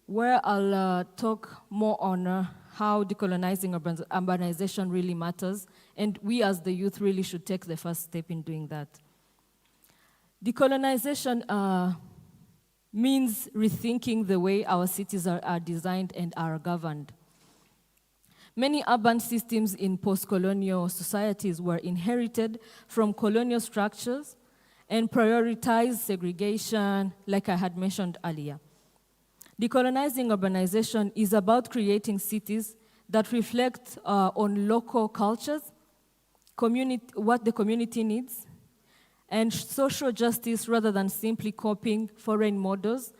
where I'll talk more on how decolonizing urbanization really matters, and we as the youth really should take the first step in doing that. Decolonization means rethinking the way our cities are designed and are governed. Many urban systems in post-colonial societies were inherited from colonial structures and prioritized segregation, like I had mentioned earlier. Decolonizing urbanization is about creating cities that reflect on local cultures, what the community needs, and social justice rather than simply copying foreign models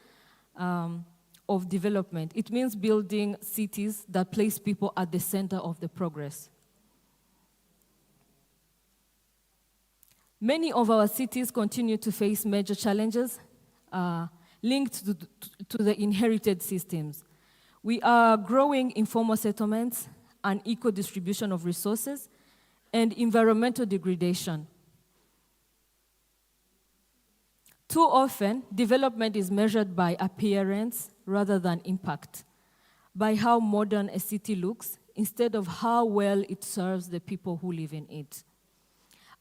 of development. It means building cities that place people at the center of the progress. Many of our cities continue to face major challenges linked to the inherited systems. We are growing informal settlements, unequal distribution of resources, and environmental degradation. Too often, development is measured by appearance rather than impact, by how modern a city looks instead of how well it serves the people who live in it.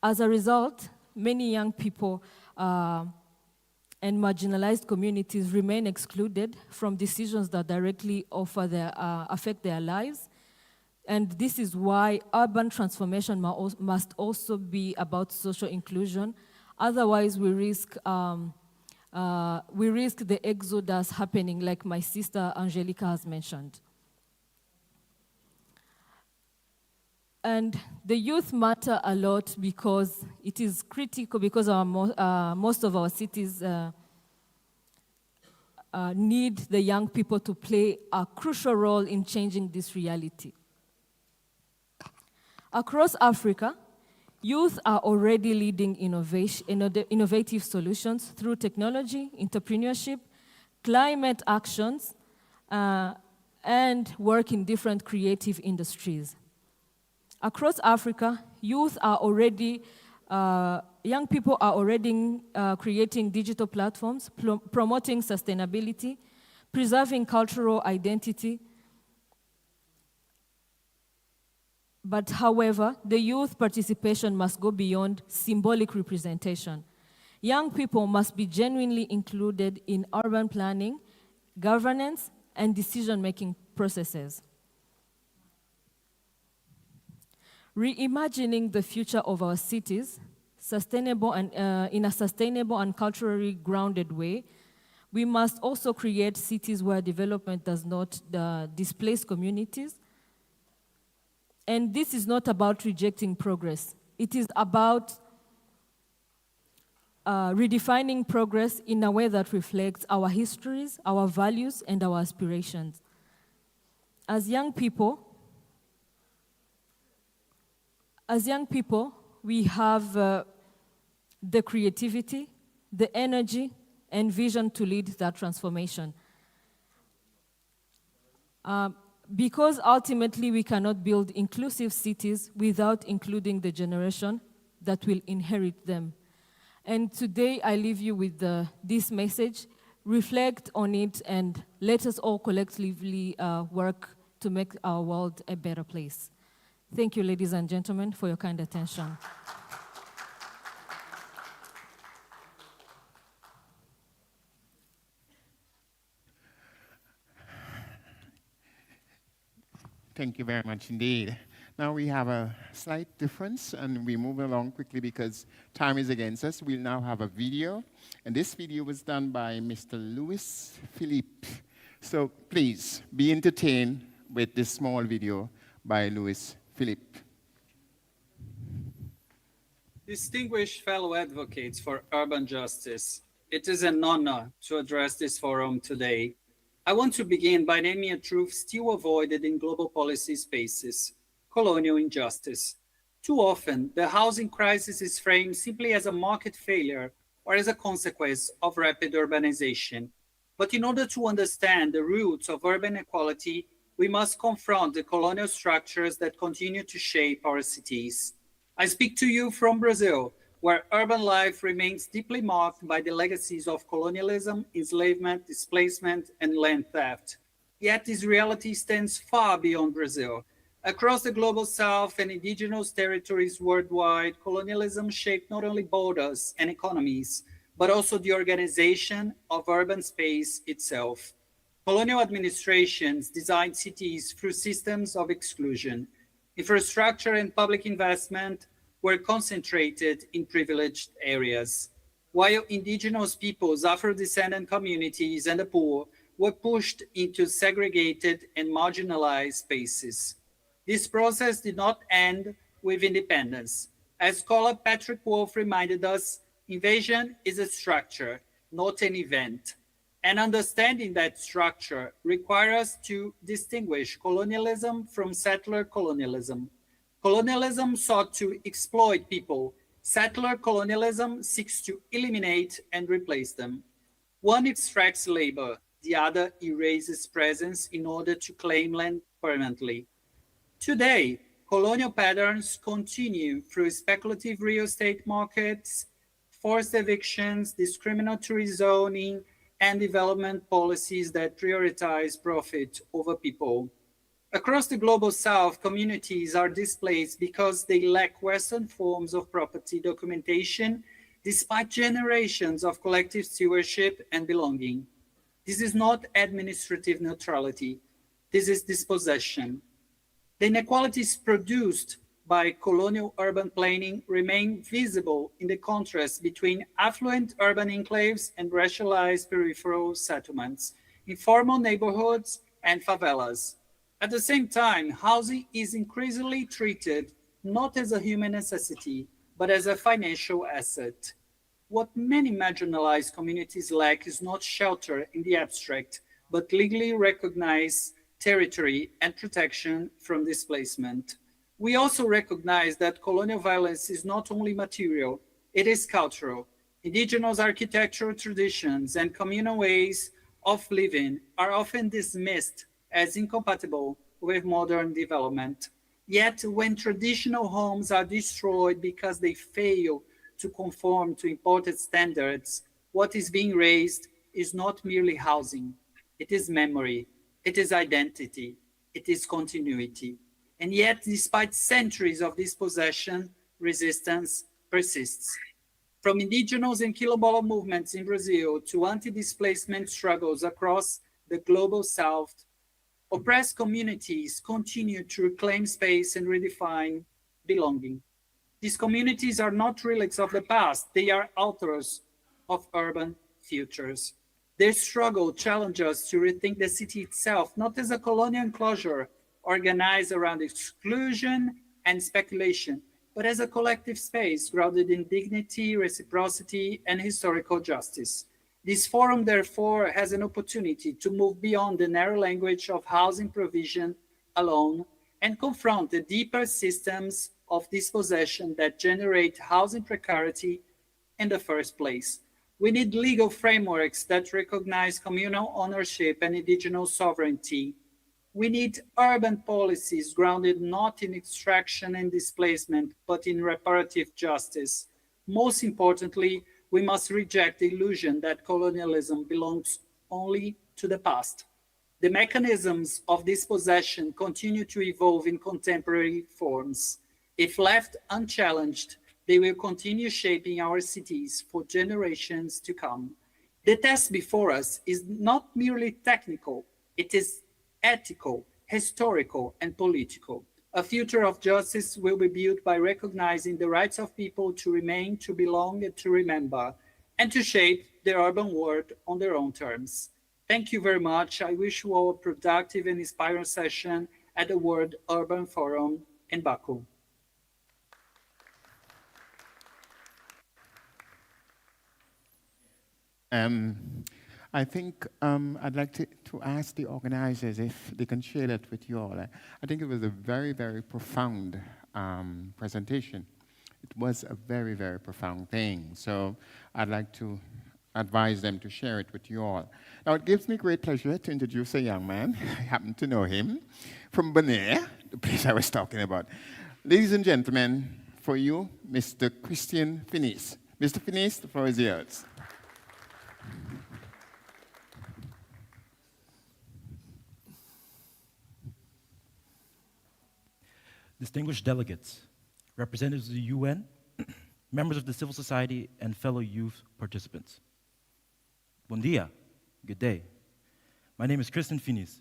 As a result, many young people and marginalized communities remain excluded from decisions that directly affect their lives. And this is why urban transformation must also be about social inclusion. Otherwise, we risk the exodus happening, like my sister Angelica has mentioned. And the youth matter a lot because it is critical, because most of our cities need the young people to play a crucial role in changing this reality. Across Africa, youth are already leading innovative solutions through technology, entrepreneurship, climate actions, and work in different creative industries. Across Africa, young people are already creating digital platforms, promoting sustainability, preserving cultural identity. But however, the youth participation must go beyond symbolic representation. Young people must be genuinely included in urban planning, governance, and decision-making processes. Reimagining the future of our cities, in a sustainable and culturally grounded way, we must also create cities where development does not displace communities. And this is not about rejecting progress. It is about redefining progress in a way that reflects our histories, our values, and our aspirations. As young people, we have the creativity, the energy, and vision to lead that transformation. Because ultimately we cannot build inclusive cities without including the generation that will inherit them. And today I leave you with this message. Reflect on it and let us all collectively work to make our world a better place. Thank you, ladies and gentlemen, for your kind attention. Thank you very much indeed. Now we have a slight difference and we move along quickly because time is against us. We'll now have a video, and this video was done by Mr. Louis Philippe. So please be entertained with this small video by Louis Philippe. Distinguished fellow advocates for urban justice, it is an honor to address this forum today. I want to begin by naming a truth still avoided in global policy spaces: colonial injustice. Too often, the housing crisis is framed simply as a market failure or as a consequence of rapid urbanization. But in order to understand the roots of urban inequality, we must confront the colonial structures that continue to shape our cities. I speak to you from Brazil, where urban life remains deeply marked by the legacies of colonialism, enslavement, displacement, and land theft. Yet this reality stands far beyond Brazil. Across the global south and indigenous territories worldwide, colonialism shaped not only borders and economies, but also the organization of urban space itself. Colonial administrations designed cities through systems of exclusion. Infrastructure and public investment were concentrated in privileged areas, while indigenous peoples, Afro-descendant communities, and the poor were pushed into segregated and marginalized spaces. This process did not end with independence. As scholar Patrick Wolf reminded us, invasion is a structure, not an event. And understanding that structure requires us to distinguish colonialism from settler colonialism. Colonialism sought to exploit people. Settler colonialism seeks to eliminate and replace them. One extracts labor, the other erases presence in order to claim land permanently. Today, colonial patterns continue through speculative real estate markets, forced evictions, discriminatory zoning, and development policies that prioritize profit over people. Across the global south, communities are displaced because they lack Western forms of property documentation, despite generations of collective stewardship and belonging. This is not administrative neutrality. This is dispossession. The inequalities produced by colonial urban planning remain visible in the contrast between affluent urban enclaves and racialized peripheral settlements, informal neighborhoods, and favelas. At the same time, housing is increasingly treated not as a human necessity, but as a financial asset. What many marginalized communities lack is not shelter in the abstract, but legally recognized territory and protection from displacement. We also recognize that colonial violence is not only material, it is cultural. Indigenous architectural traditions and communal ways of living are often dismissed as incompatible with modern development. Yet, when traditional homes are destroyed because they fail to conform to imported standards, what is being raised is not merely housing, it is memory, it is identity, it is continuity. And yet, despite centuries of dispossession, resistance persists. From indigenous and quilombola movements in Brazil to anti-displacement struggles across the global south, oppressed communities continue to reclaim space and redefine belonging. These communities are not relics of the past, they are authors of urban futures. Their struggle challenges us to rethink the city itself, not as a colonial enclosure organized around exclusion and speculation, but as a collective space grounded in dignity, reciprocity, and historical justice. This forum, therefore, has an opportunity to move beyond the narrow language of housing provision alone and confront the deeper systems of dispossession that generate housing precarity in the first place. We need legal frameworks that recognize communal ownership and indigenous sovereignty. We need urban policies grounded not in extraction and displacement, but in reparative justice. Most importantly, we must reject the illusion that colonialism belongs only to the past. The mechanisms of dispossession continue to evolve in contemporary forms. If left unchallenged, they will continue shaping our cities for generations to come. The task before us is not merely technical, it is ethical, historical, and political. A future of justice will be built by recognizing the rights of people to remain, to belong, and to remember, and to shape the urban world on their own terms. Thank you very much. I wish you all a productive and inspiring session at the World Urban Forum in Baku. I think I'd like to ask the organizers if they can share that with you all. I think it was a very, very profound presentation. It was a very, very profound thing. So I'd like to advise them to share it with you all. Now, it gives me great pleasure to introduce a young man. I happen to know him from Bonaire, the place I was talking about. Ladies and gentlemen, for you, Mr. Christian Finis. Mr. Finis, the floor is yours. Distinguished delegates, representatives of the UN, members of the civil society, and fellow youth participants. Bon dia, good day. My name is Christian Finis.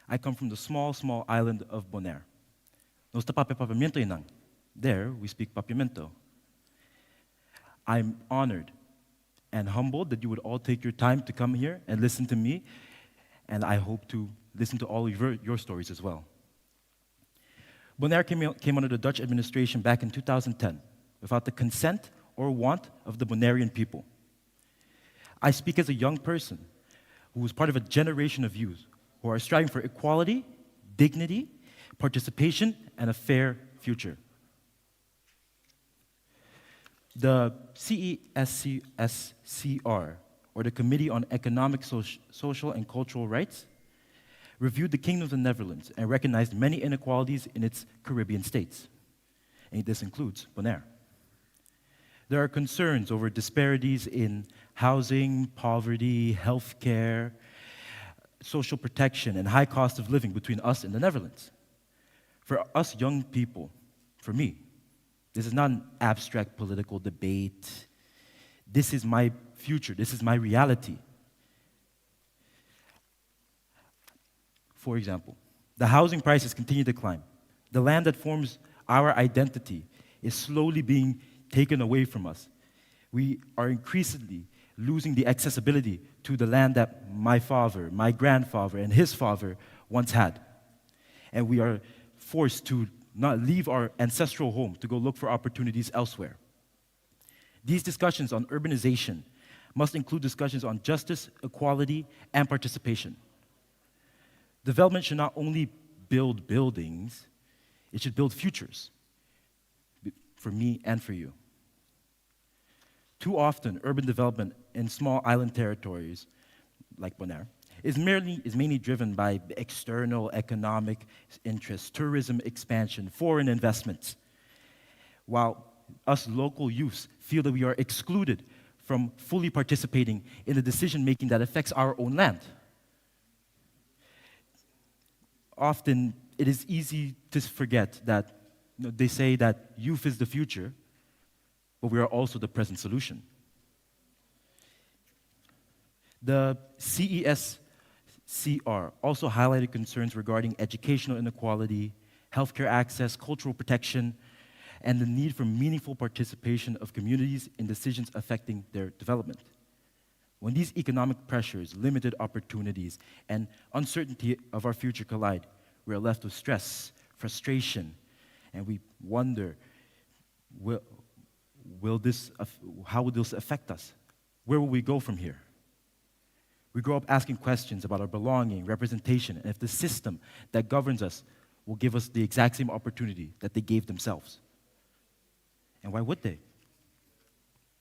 I come from the small, small island of Bonaire. Nos tapape papiamento inang. There, we speak papiamento. I'm honored and humbled that you would all take your time to come here and listen to me, and I hope to listen to all of your stories as well. Bonaire came under the Dutch administration back in 2010 without the consent or want of the Bonairean people. I speak as a young person who was part of a generation of youth who are striving for equality, dignity, participation, and a fair future. The CESCR, or the Committee on Economic, Social, and Cultural Rights, reviewed the Kingdom of the Netherlands and recognized many inequalities in its Caribbean states. And this includes Bonaire. There are concerns over disparities in housing, poverty, healthcare, social protection, and high cost of living between us and the Netherlands. For us young people, for me, this is not an abstract political debate. This is my future. This is my reality. For example, the housing prices continue to climb. The land that forms our identity is slowly being taken away from us. We are increasingly losing the accessibility to the land that my father, my grandfather, and his father once had. And we are forced to not leave our ancestral home to go look for opportunities elsewhere. These discussions on urbanization must include discussions on justice, equality, and participation. Development should not only build buildings, it should build futures for me and for you. Too often, urban development in small island territories, like Bonaire, is mainly driven by external economic interests, tourism expansion, foreign investments, while us local youths feel that we are excluded from fully participating in the decision-making that affects our own land. Often, it is easy to forget that they say that youth is the future, but we are also the present solution. The CESCR also highlighted concerns regarding educational inequality, healthcare access, cultural protection, and the need for meaningful participation of communities in decisions affecting their development. When these economic pressures, limited opportunities, and uncertainty of our future collide, we are left with stress, frustration, and we wonder, how will this affect us? Where will we go from here? We grow up asking questions about our belonging, representation, and if the system that governs us will give us the exact same opportunity that they gave themselves. And why would they?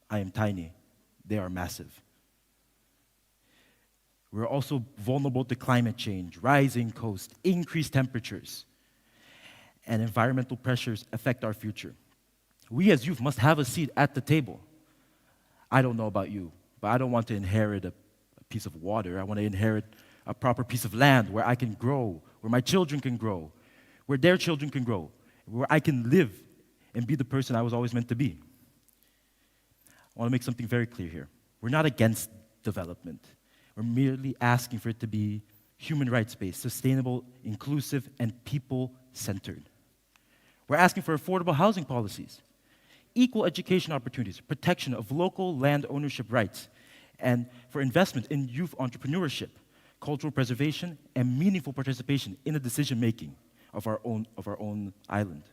I am tiny. They are massive. We're also vulnerable to climate change, rising coast, increased temperatures, and environmental pressures affect our future. We as youth must have a seat at the table. I don't know about you, but I don't want to inherit a piece of water. I want to inherit a proper piece of land where I can grow, where my children can grow, where their children can grow, where I can live and be the person I was always meant to be. I want to make something very clear here. We're not against development. We're merely asking for it to be human rights-based, sustainable, inclusive, and people-centered. We're asking for affordable housing policies, equal education opportunities, protection of local land ownership rights, and for investment in youth entrepreneurship, cultural preservation, and meaningful participation in the decision-making of our own island.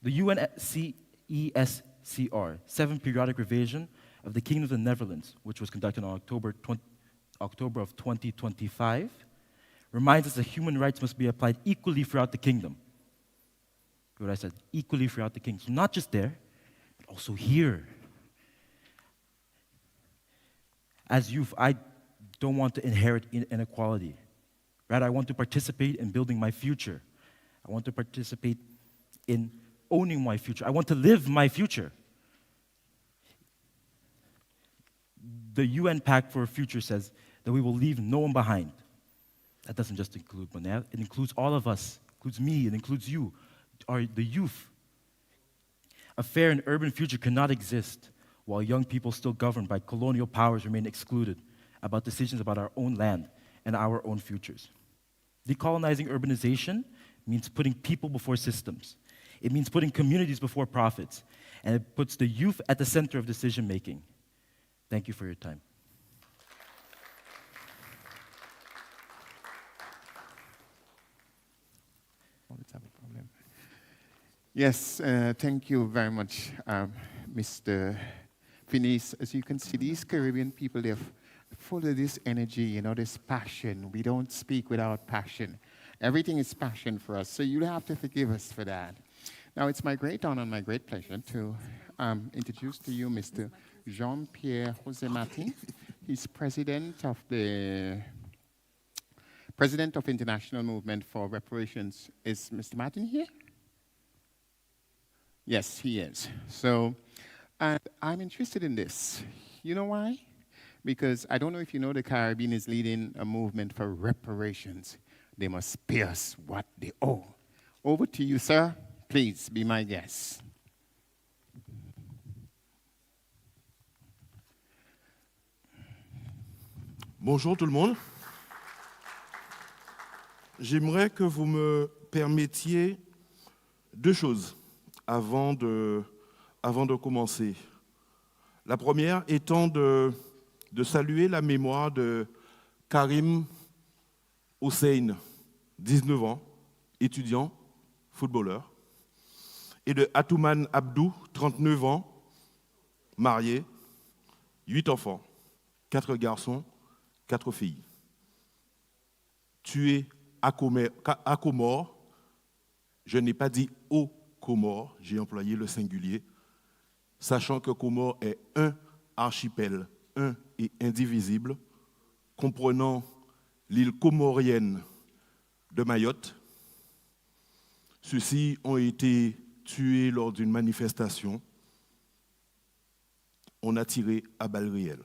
The UNCESCR 7th Periodic Revision of the Kingdom of the Netherlands, which was conducted on October of 2025, reminds us that human rights must be applied equally throughout the kingdom. What I said, equally throughout the kingdom. So not just there, but also here. As youth, I don't want to inherit inequality. Rather, I want to participate in building my future. I want to participate in owning my future. I want to live my future. The UN Pact for a Future says that we will leave no one behind. That doesn't just include Bonaire, it includes all of us, it includes me, it includes you, the youth. A fair and urban future cannot exist while young people still governed by colonial powers remain excluded about decisions about our own land and our own futures. Decolonizing urbanization means putting people before systems. It means putting communities before profits, and it puts the youth at the center of decision making. Thank you for your time. Yes, thank you very much, Mr. Finis. As you can see, these Caribbean people, they're full of this energy, you know, this passion. We don't speak without passion. Everything is passion for us, so you'll have to forgive us for that. Now, it's my great honor and my great pleasure to introduce to you Mr. Jean-Pierre José Martin. He's president of International Movement for Reparations. Is Mr. Martin here? Yes, he is. So, and I'm interested in this. You know why? Because I don't know if you know the Caribbean is leading a movement for reparations. They must pay us what they owe. Over to you, sir. Please be my guest. Bonjour tout le monde. J'aimerais que vous me permettiez deux choses avant de commencer. La première étant de saluer la mémoire de Karim Hossein, 19 ans, étudiant, footballeur, et de Atouman Abdou, 39 ans, marié, 8 enfants, 4 garçons, 4 filles. Tué à Comores, je n'ai pas dit au Comores, j'ai employé le singulier, sachant que Comores est un archipel, un et indivisible, comprenant l'île comorienne de Mayotte. Ceux-ci ont été tués lors d'une manifestation. On a tiré à balles réelles.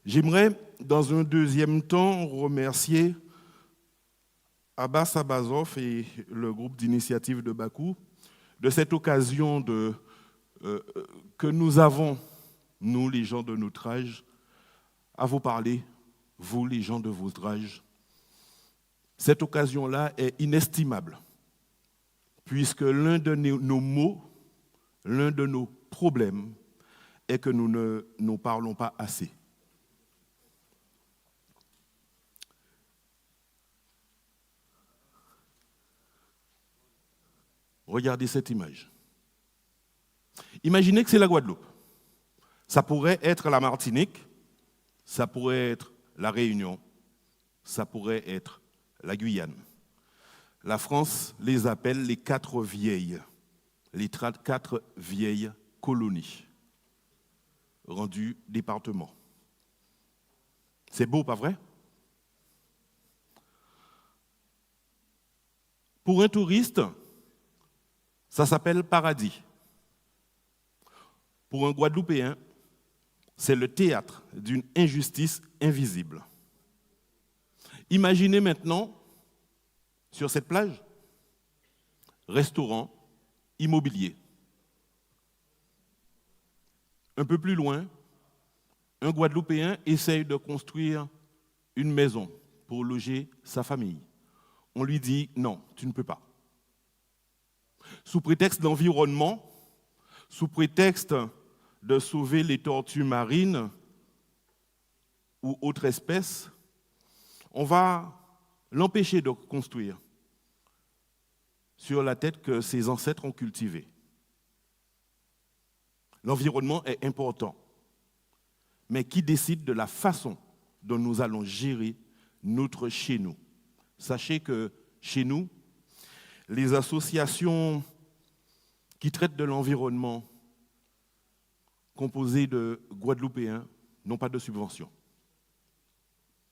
J'aimerais, dans un deuxième temps, remercier Abbas Abazov et le groupe d'initiative de Baku de cette occasion que nous avons, nous les gens de notre âge, à vous parler, vous les gens de votre âge. Cette occasion-là est inestimable, puisque l'un de nos maux, l'un de nos problèmes est que nous ne nous parlons pas assez. Regardez cette image. Imaginez que c'est la Guadeloupe. Ça pourrait être la Martinique, ça pourrait être la Réunion, ça pourrait être la Guyane. La France les appelle les 4 vieilles, les 4 vieilles colonies, rendues départements. C'est beau, pas vrai? Pour un touriste, ça s'appelle paradis. Pour un Guadeloupéen, c'est le théâtre d'une injustice invisible. Imaginez maintenant, sur cette plage, restaurant, immobilier. Un peu plus loin, un Guadeloupéen essaye de construire une maison pour loger sa famille. On lui dit « non, tu ne peux pas ». Sous prétexte d'environnement, sous prétexte de sauver les tortues marines ou autres espèces, on va l'empêcher de construire sur la tête que ses ancêtres ont cultivée. L'environnement est important. Mais qui décide de la façon dont nous allons gérer notre chez nous? Sachez que chez nous, les associations qui traitent de l'environnement composées de Guadeloupéens n'ont pas de subvention.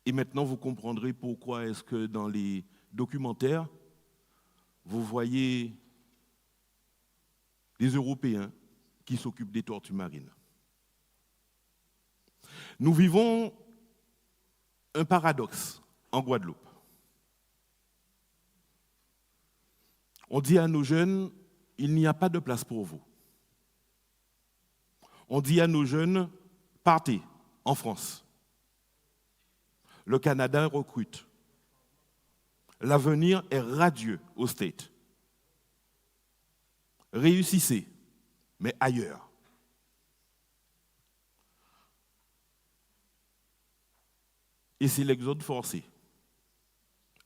Et maintenant, vous comprendrez pourquoi est-ce que dans les documentaires, vous voyez des Européens qui s'occupent des tortues marines. Nous vivons un paradoxe en Guadeloupe. On dit à nos jeunes, il n'y a pas de place pour vous. On dit à nos jeunes, partez en France. Le Canada recrute. L'avenir est radieux aux States. Réussissez, mais ailleurs. Et c'est l'exode forcé.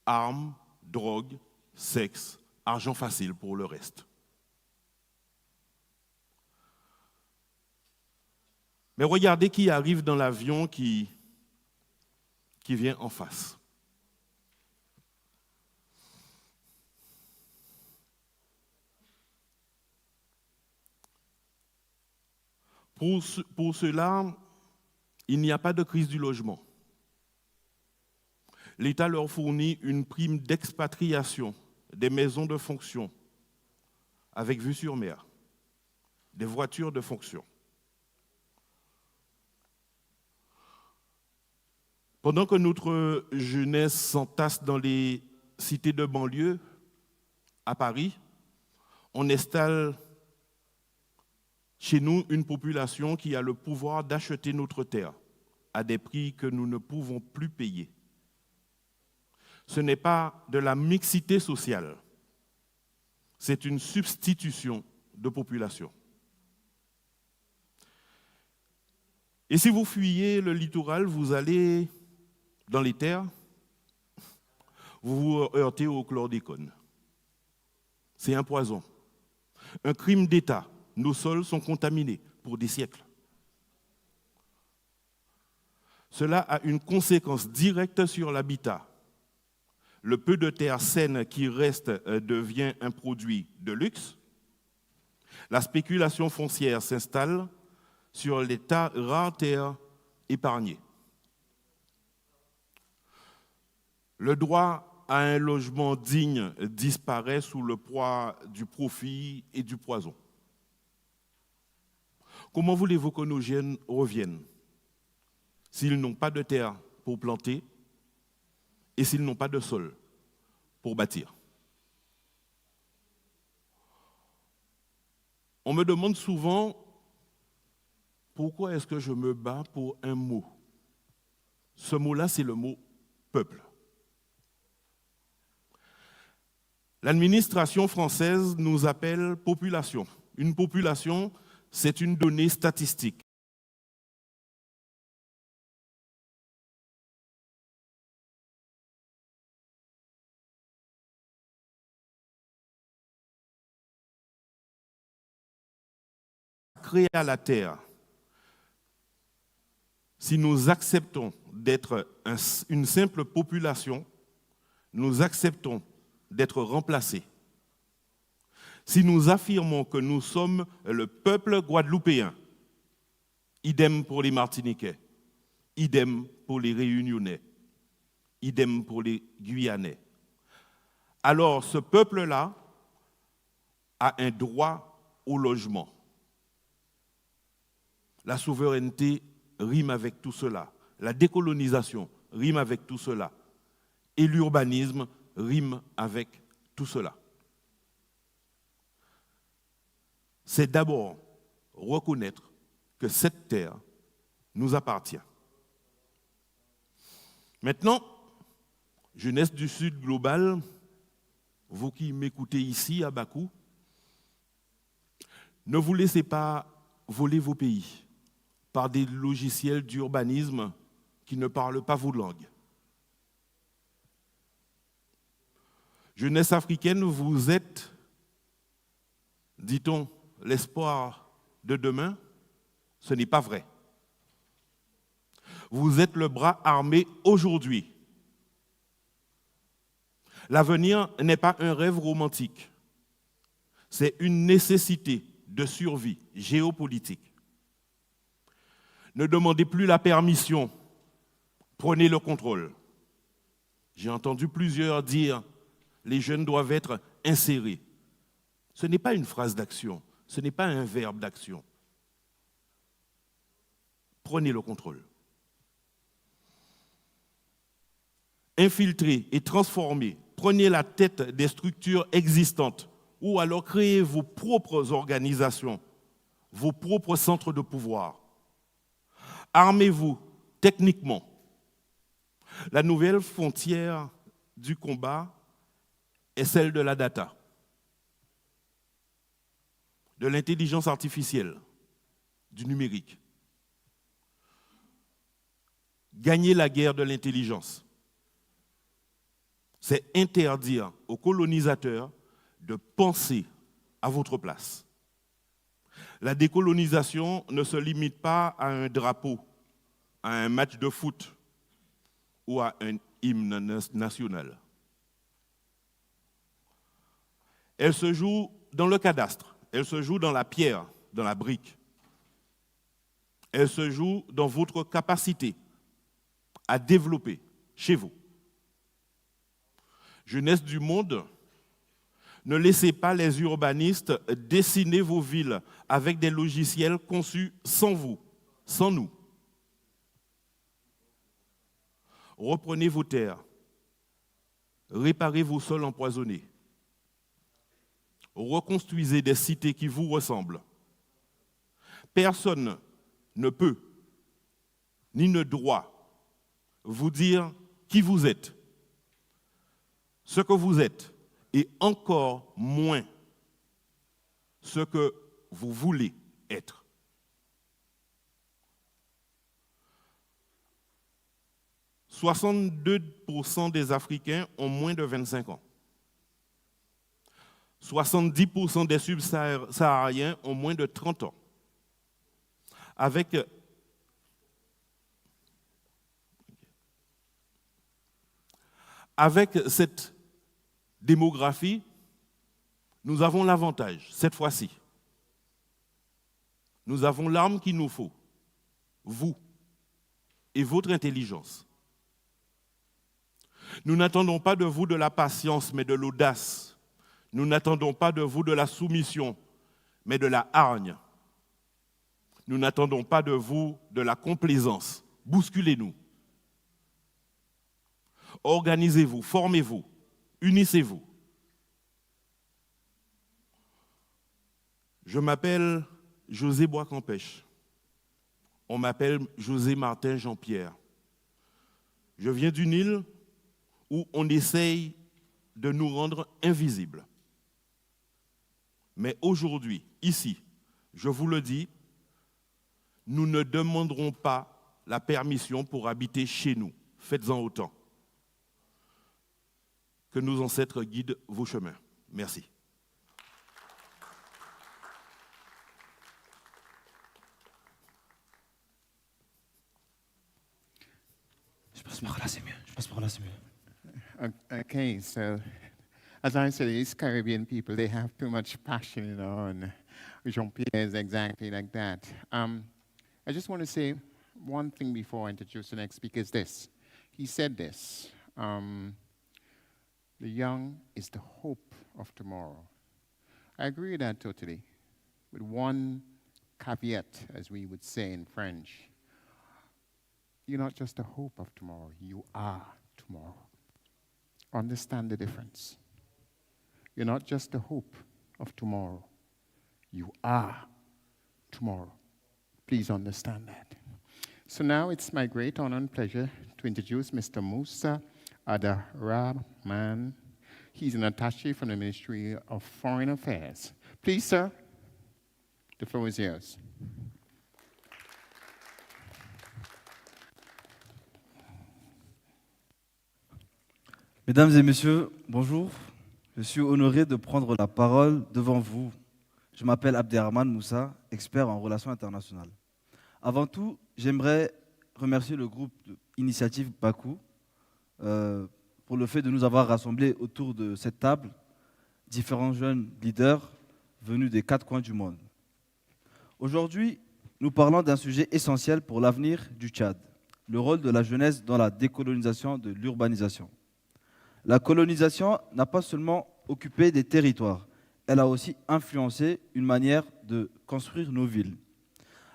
Armes, drogue, sexe, argent facile pour le reste. Mais regardez qui arrive dans l'avion qui vient en face. Pour cela, il n'y a pas de crise du logement. L'État leur fournit une prime d'expatriation, des maisons de fonction, avec vue sur mer, des voitures de fonction. Pendant que notre jeunesse s'entasse dans les cités de banlieue, à Paris, on installe chez nous une population qui a le pouvoir d'acheter notre terre à des prix que nous ne pouvons plus payer. Ce n'est pas de la mixité sociale, c'est une substitution de population. Et si vous fuyez le littoral, vous allez dans les terres, vous vous heurtez au chlordécone. C'est un poison, un crime d'État. Nos sols sont contaminés pour des siècles. Cela a une conséquence directe sur l'habitat. Le peu de terre saine qui reste devient un produit de luxe. La spéculation foncière s'installe sur les rares terres épargnées. Le droit à un logement digne disparaît sous le poids du profit et du poison. Comment voulez-vous que nos jeunes reviennent s'ils n'ont pas de terre pour planter et s'ils n'ont pas de sol pour bâtir? On me demande souvent pourquoi est-ce que je me bats pour un mot. Ce mot-là, c'est le mot peuple. L'administration française nous appelle population. Une population, c'est une donnée statistique. Créée à la terre. Si nous acceptons d'être une simple population, nous acceptons d'être remplacés. Si nous affirmons que nous sommes le peuple guadeloupéen, idem pour les Martiniquais, idem pour les Réunionnais, idem pour les Guyanais, alors ce peuple-là a un droit au logement. La souveraineté rime avec tout cela. La décolonisation rime avec tout cela. Et l'urbanisme rime avec tout cela. C'est d'abord reconnaître que cette terre nous appartient. Maintenant, jeunesse du Sud global, vous qui m'écoutez ici à Baku, ne vous laissez pas voler vos pays par des logiciels d'urbanisme qui ne parlent pas vos langues. Jeunesse africaine, vous êtes, dit-on, l'espoir de demain, Ce n'est pas vrai. Vous êtes le bras armé aujourd'hui. L'avenir n'est pas un rêve romantique. C'est une nécessité de survie géopolitique. Ne demandez plus la permission, prenez le contrôle. J'ai entendu plusieurs dire « les jeunes doivent être insérés ». Ce n'est pas une phrase d'action, ce n'est pas un verbe d'action. Prenez le contrôle. Infiltrez et transformez. Prenez la tête des structures existantes ou alors créez vos propres organisations, vos propres centres de pouvoir. Armez-vous techniquement. La nouvelle frontière du combat est celle de la data, de l'intelligence artificielle, du numérique. Gagner la guerre de l'intelligence, c'est interdire aux colonisateurs de penser à votre place. La décolonisation ne se limite pas à un drapeau, à un match de foot ou à un hymne national. Elle se joue dans le cadastre, elle se joue dans la pierre, dans la brique. Elle se joue dans votre capacité à développer chez vous. Jeunesse du monde, ne laissez pas les urbanistes dessiner vos villes avec des logiciels conçus sans vous, sans nous. Reprenez vos terres, réparez vos sols empoisonnés, reconstruisez des cités qui vous ressemblent. Personne ne peut ni ne doit vous dire qui vous êtes, ce que vous êtes, et encore moins ce que vous voulez être. « 62% des Africains ont moins de 25 ans. 70% des subsahariens ont moins de 30 ans. Avec cette démographie, nous avons l'avantage, cette fois-ci. Nous avons l'arme qu'il nous faut, vous et votre intelligence. Nous n'attendons pas de vous de la patience, mais de l'audace. Nous n'attendons pas de vous de la soumission, mais de la hargne. Nous n'attendons pas de vous de la complaisance. Bousculez-nous. Organisez-vous, formez-vous, unissez-vous. Je m'appelle José Bois-Campèche. On m'appelle José Martin Jean-Pierre. Je viens d'une île où on essaye de nous rendre invisibles. Mais aujourd'hui, ici, je vous le dis, nous ne demanderons pas la permission pour habiter chez nous. Faites-en autant. Que nos ancêtres guident vos chemins. Merci. Je passe par là, c'est mieux. Je passe par là, c'est mieux. Okay, so as I said, these Caribbean people, they have too much passion, you know, and Jean-Pierre is exactly like that. I just want to say one thing before I introduce the next speaker is this. He said this, the young is the hope of tomorrow. I agree with that totally, with one caveat, as we would say in French. You're not just the hope of tomorrow, you are tomorrow. Understand the difference. You're not just the hope of tomorrow, you are tomorrow. Please understand that. So now it's my great honor and pleasure to introduce Mr. Musa Adarahman. He's an attaché from the Ministry of Foreign Affairs. Please, sir, the floor is yours. Mesdames et messieurs, bonjour. Je suis honoré de prendre la parole devant vous. Je m'appelle Abderrahman Moussa, expert en relations internationales. Avant tout, j'aimerais remercier le groupe Initiative Baku pour le fait de nous avoir rassemblés autour de cette table, différents jeunes leaders venus des 4 coins du monde. Aujourd'hui, nous parlons d'un sujet essentiel pour l'avenir du Tchad, le rôle de la jeunesse dans la décolonisation de l'urbanisation. La colonisation n'a pas seulement occupé des territoires, elle a aussi influencé une manière de construire nos villes.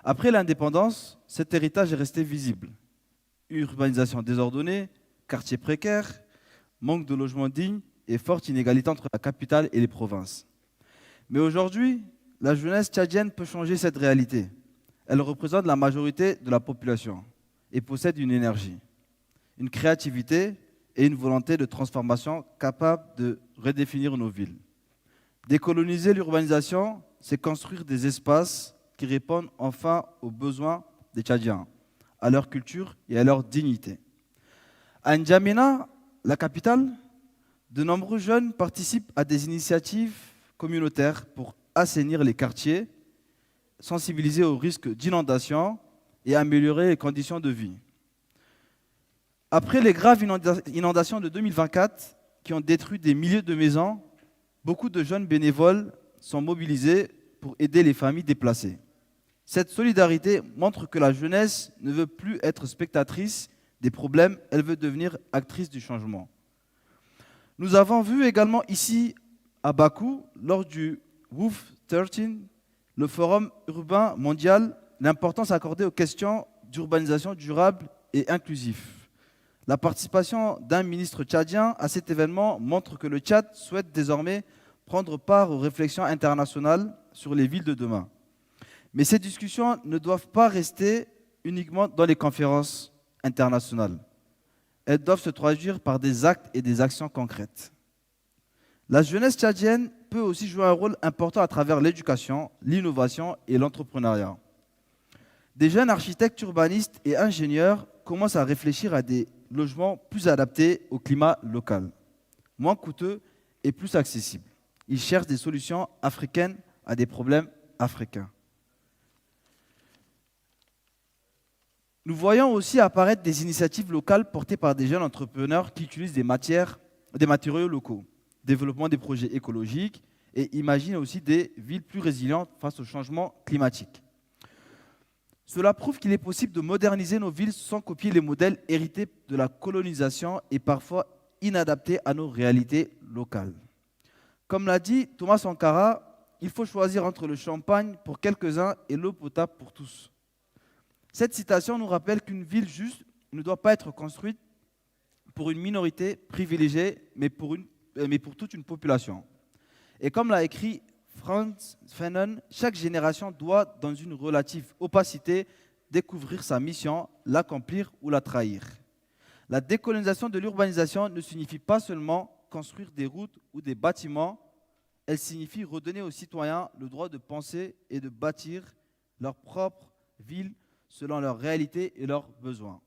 Après l'indépendance, cet héritage est resté visible. Urbanisation désordonnée, quartiers précaires, manque de logements dignes et forte inégalité entre la capitale et les provinces. Mais aujourd'hui, la jeunesse tchadienne peut changer cette réalité. Elle représente la majorité de la population et possède une énergie, une créativité et une volonté de transformation capable de redéfinir nos villes. Décoloniser l'urbanisation, c'est construire des espaces qui répondent enfin aux besoins des Tchadiens, à leur culture et à leur dignité. À N'Djamena, la capitale, de nombreux jeunes participent à des initiatives communautaires pour assainir les quartiers, sensibiliser aux risques d'inondation et améliorer les conditions de vie. Après les graves inondations de 2024 qui ont détruit des milliers de maisons, beaucoup de jeunes bénévoles sont mobilisés pour aider les familles déplacées. Cette solidarité montre que la jeunesse ne veut plus être spectatrice des problèmes, elle veut devenir actrice du changement. Nous avons vu également ici à Baku, lors du WOOF 13, le Forum urbain mondial, l'importance accordée aux questions d'urbanisation durable et inclusive. La participation d'un ministre tchadien à cet événement montre que le Tchad souhaite désormais prendre part aux réflexions internationales sur les villes de demain. Mais ces discussions ne doivent pas rester uniquement dans les conférences internationales. Elles doivent se traduire par des actes et des actions concrètes. La jeunesse tchadienne peut aussi jouer un rôle important à travers l'éducation, l'innovation et l'entrepreneuriat. Des jeunes architectes urbanistes et ingénieurs commencent à réfléchir à des logements plus adaptés au climat local, moins coûteux et plus accessibles. Ils cherchent des solutions africaines à des problèmes africains. Nous voyons aussi apparaître des initiatives locales portées par des jeunes entrepreneurs qui utilisent des matériaux locaux, développement des projets écologiques et imaginent aussi des villes plus résilientes face au changement climatique. Cela prouve qu'il est possible de moderniser nos villes sans copier les modèles hérités de la colonisation et parfois inadaptés à nos réalités locales. Comme l'a dit Thomas Sankara, il faut choisir entre le champagne pour quelques-uns et l'eau potable pour tous. Cette citation nous rappelle qu'une ville juste ne doit pas être construite pour une minorité privilégiée, mais pour toute une population. Et comme l'a écrit Franz Fanon, chaque génération doit, dans une relative opacité, découvrir sa mission, l'accomplir ou la trahir. La décolonisation de l'urbanisation ne signifie pas seulement construire des routes ou des bâtiments, elle signifie redonner aux citoyens le droit de penser et de bâtir leur propre ville selon leurs réalités et leurs besoins.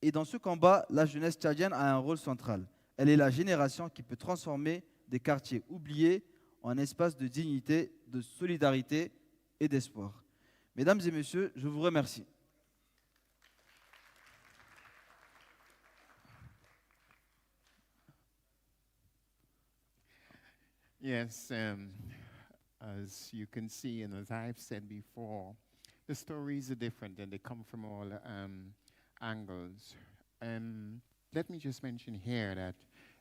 Et dans ce combat, la jeunesse tchadienne a un rôle central. Elle est la génération qui peut transformer des quartiers oubliés en espaces de dignité, de solidarité et d'espoir. Mesdames et messieurs, je vous remercie. Yes, as you can see, and as I've said before, the stories are different and they come from all angles. Let me just mention here that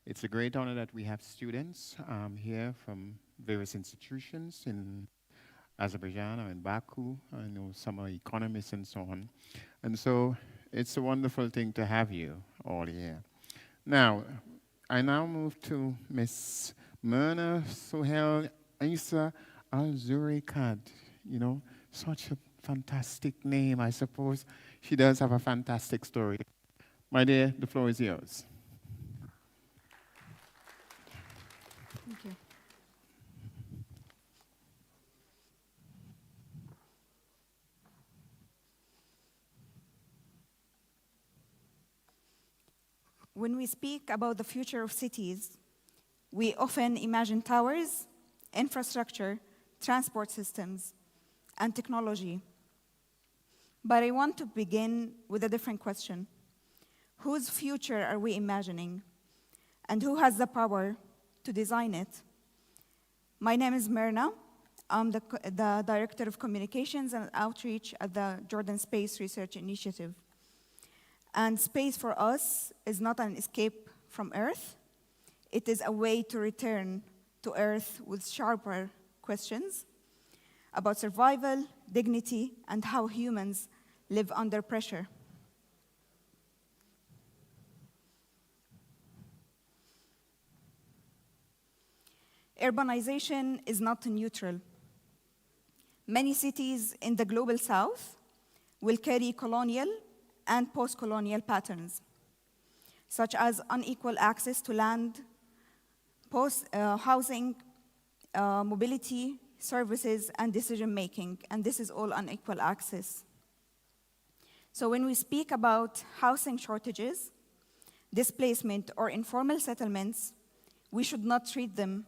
it's a great honor that we have students here from various institutions in Azerbaijan or in Baku. I know some are economists and so on. And so it's a wonderful thing to have you all here. Now, I now move to Miss Myrna Sohel Isa Al-Zurikad. You know, such a fantastic name. I suppose she does have a fantastic story. My dear, the floor is yours. Thank you. When we speak about the future of cities, we often imagine towers, infrastructure, transport systems, and technology. But I want to begin with a different question. Whose future are we imagining? And who has the power to design it? My name is Myrna. I'm the Director of Communications and Outreach at the Jordan Space Research Initiative. And space for us is not an escape from Earth. It is a way to return to Earth with sharper questions about survival, dignity, and how humans live under pressure. Urbanization is not neutral. Many cities in the global south will carry colonial and post-colonial patterns, such as unequal access to land, housing, mobility, services, and decision-making, and this is all unequal access. So when we speak about housing shortages, displacement, or informal settlements, we should not treat them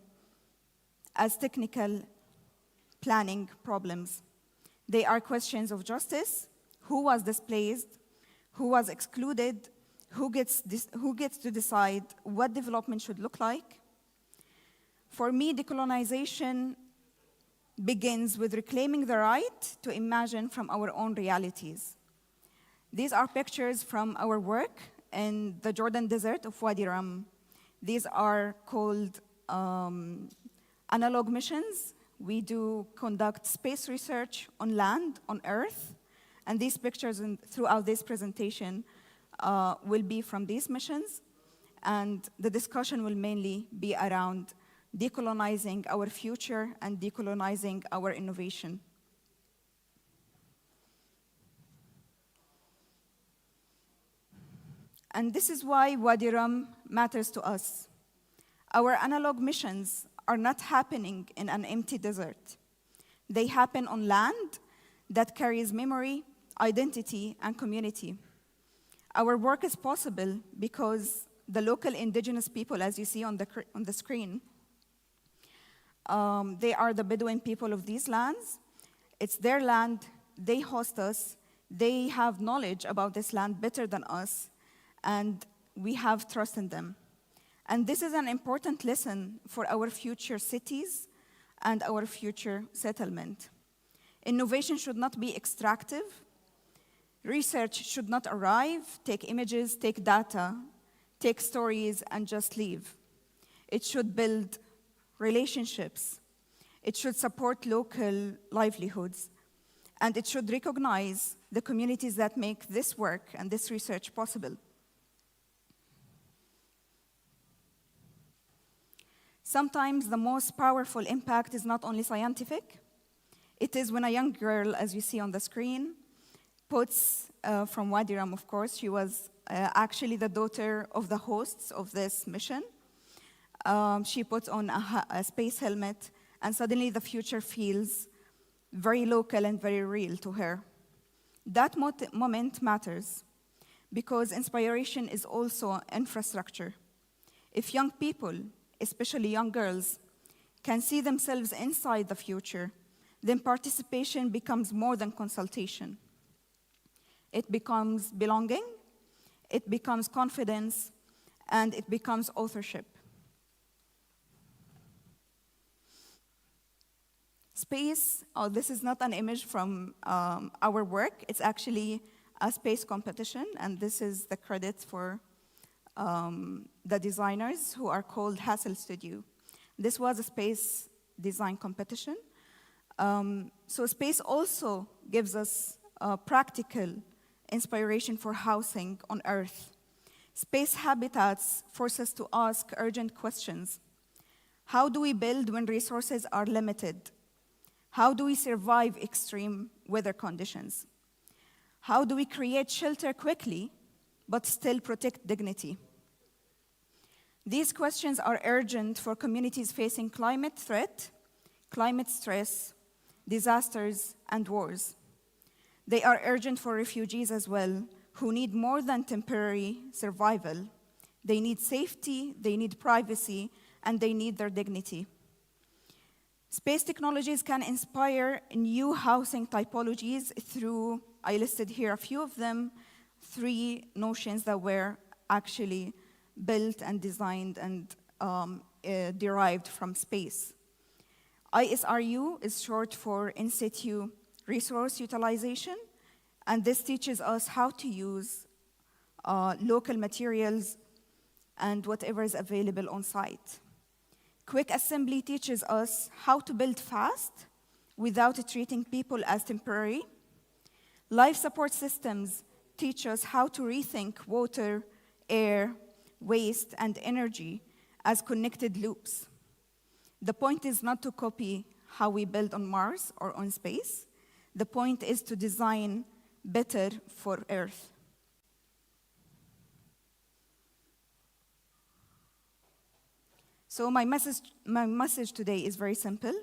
as technical planning problems. They are questions of justice: who was displaced, who was excluded, who gets to decide what development should look like. For me, decolonization begins with reclaiming the right to imagine from our own realities. These are pictures from our work in the Jordan Desert of Wadi Rum. These are called analog missions. We do conduct space research on land, on Earth, and these pictures throughout this presentation will be from these missions, and the discussion will mainly be around decolonizing our future and decolonizing our innovation. And this is why Wadi Rum matters to us. Our analog missions are not happening in an empty desert. They happen on land that carries memory, identity, and community. Our work is possible because the local indigenous people, as you see on the screen, they are the Bedouin people of these lands. It's their land, they host us, they have knowledge about this land better than us, and we have trust in them. And this is an important lesson for our future cities and our future settlement. Innovation should not be extractive. Research should not arrive, take images, take data, take stories, and just leave. It should build relationships. It should support local livelihoods. And it should recognize the communities that make this work and this research possible. Sometimes the most powerful impact is not only scientific. It is when a young girl, as you see on the screen, puts, from Wadi Rum, of course, she was actually the daughter of the hosts of this mission. She puts on a space helmet, and suddenly the future feels very local and very real to her. That moment matters because inspiration is also infrastructure. If young people, especially young girls, can see themselves inside the future, then participation becomes more than consultation. It becomes belonging, it becomes confidence, and it becomes authorship. Space, this is not an image from our work. It's actually a space competition, and this is the credit for the designers who are called Hassel Studio. This was a space design competition. So space also gives us practical inspiration for housing on Earth. Space habitats force us to ask urgent questions. How do we build when resources are limited? How do we survive extreme weather conditions? How do we create shelter quickly, but still protect dignity? These questions are urgent for communities facing climate threat, climate stress, disasters, and wars. They are urgent for refugees as well, who need more than temporary survival. They need safety, they need privacy, and they need their dignity. Space technologies can inspire new housing typologies through I listed here a few of them, 3 notions that were actually built and designed and derived from space. ISRU is short for In Situ Resource Utilization, and this teaches us how to use local materials and whatever is available on site. Quick Assembly teaches us how to build fast without treating people as temporary. Life support systems teach us how to rethink water, air, waste, and energy as connected loops. The point is not to copy how we build on Mars or on space. The point is to design better for Earth. So my message today is very simple.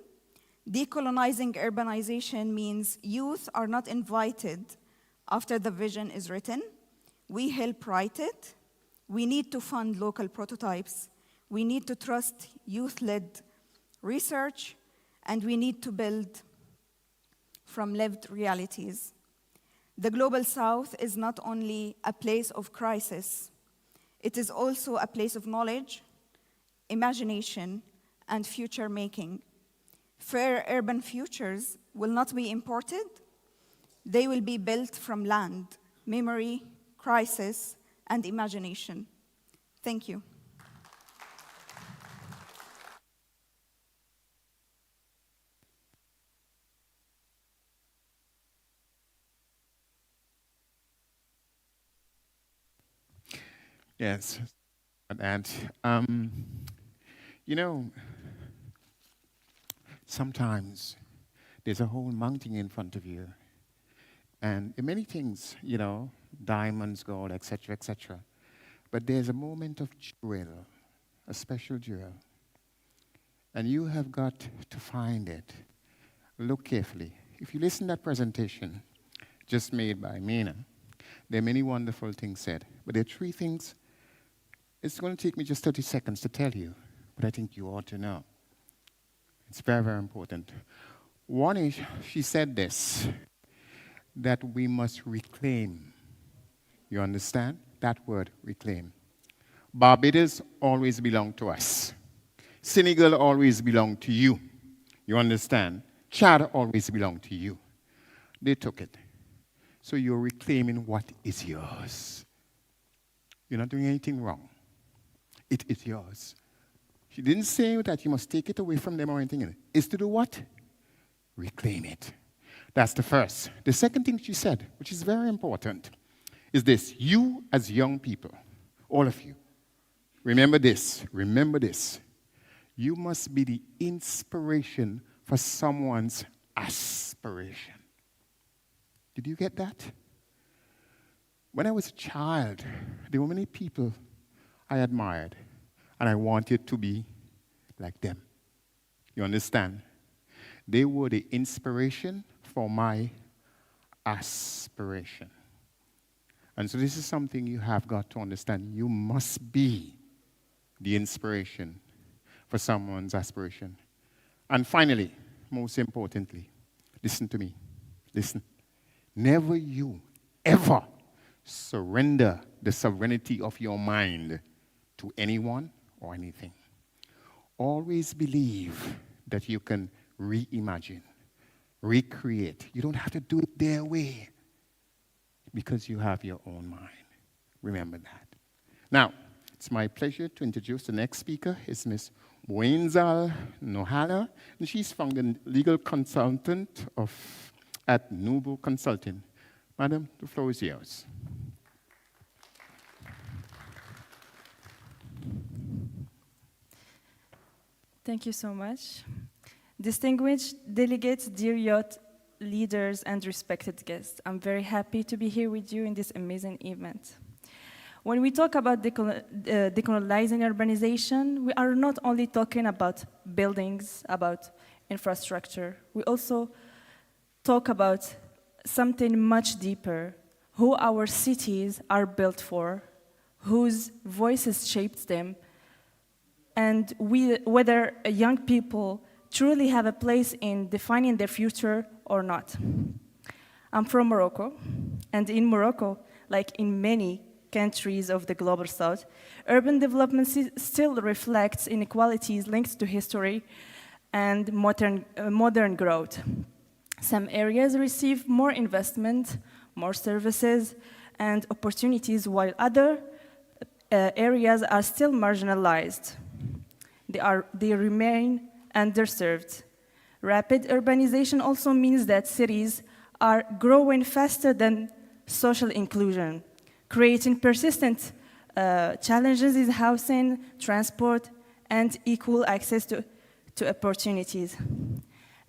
Decolonizing urbanization means youth are not invited after the vision is written. We help write it. We need to fund local prototypes. We need to trust youth-led research, and we need to build from lived realities. The Global South is not only a place of crisis, it is also a place of knowledge, imagination, and future making. Fair urban futures will not be imported. They will be built from land, memory, crisis, and imagination. Thank you. Yes, and you know, sometimes there's a whole mountain in front of you, and many things, you know, diamonds, gold, etc., etc. But there's a moment of jewel, a special jewel, and you have got to find it. Look carefully. If you listen to that presentation just made by Mina, there are many wonderful things said, but there are 3 things. It's going to take me just 30 seconds to tell you, but I think you ought to know. It's very, very important. One is, she said this, that we must reclaim. You understand? That word, reclaim. Barbados always belonged to us. Senegal always belonged to you. You understand? Chad always belonged to you. They took it. So you're reclaiming what is yours. You're not doing anything wrong. It is yours. She didn't say that you must take it away from them or anything. It's to do what? Reclaim it. That's the first. The second thing she said, which is very important, is this. You as young people, all of you, remember this. Remember this. You must be the inspiration for someone's aspiration. Did you get that? When I was a child, there were many people I admired, and I wanted to be like them. You understand? They were the inspiration for my aspiration. And so this is something you have got to understand. You must be the inspiration for someone's aspiration. And finally, most importantly, listen to me. Listen. Never you ever surrender the sovereignty of your mind to anyone or anything. Always believe that you can reimagine, recreate. You don't have to do it their way because you have your own mind. Remember that. Now, it's my pleasure to introduce the next speaker. It's Ms. Boenzal Nohala, and she's from the legal consultant at Nubu Consulting. Madam, the floor is yours. Thank you so much. Distinguished delegates, dear youth leaders, and respected guests, I'm very happy to be here with you in this amazing event. When we talk about decolonizing urbanization, we are not only talking about buildings, about infrastructure. We also talk about something much deeper, who our cities are built for, whose voices shaped them, and whether young people truly have a place in defining their future or not. I'm from Morocco, and in Morocco, like in many countries of the global south, urban development still reflects inequalities linked to history and modern growth. Some areas receive more investment, more services, and opportunities, while other areas are still marginalized. They remain underserved. Rapid urbanization also means that cities are growing faster than social inclusion, creating persistent challenges in housing, transport, and equal access to opportunities.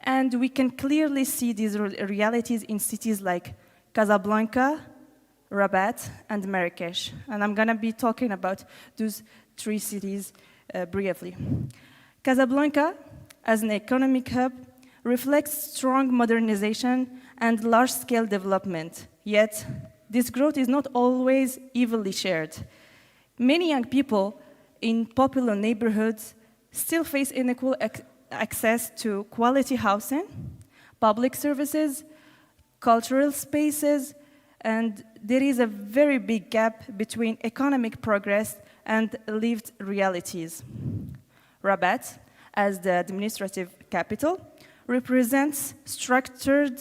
And we can clearly see these realities in cities like Casablanca, Rabat, and Marrakesh. And I'm gonna be talking about those three cities briefly. Casablanca, as an economic hub, reflects strong modernization and large-scale development. Yet, this growth is not always evenly shared. Many young people in popular neighborhoods still face unequal access to quality housing, public services, cultural spaces, and there is a very big gap between economic progress and lived realities. Rabat, as the administrative capital, represents structured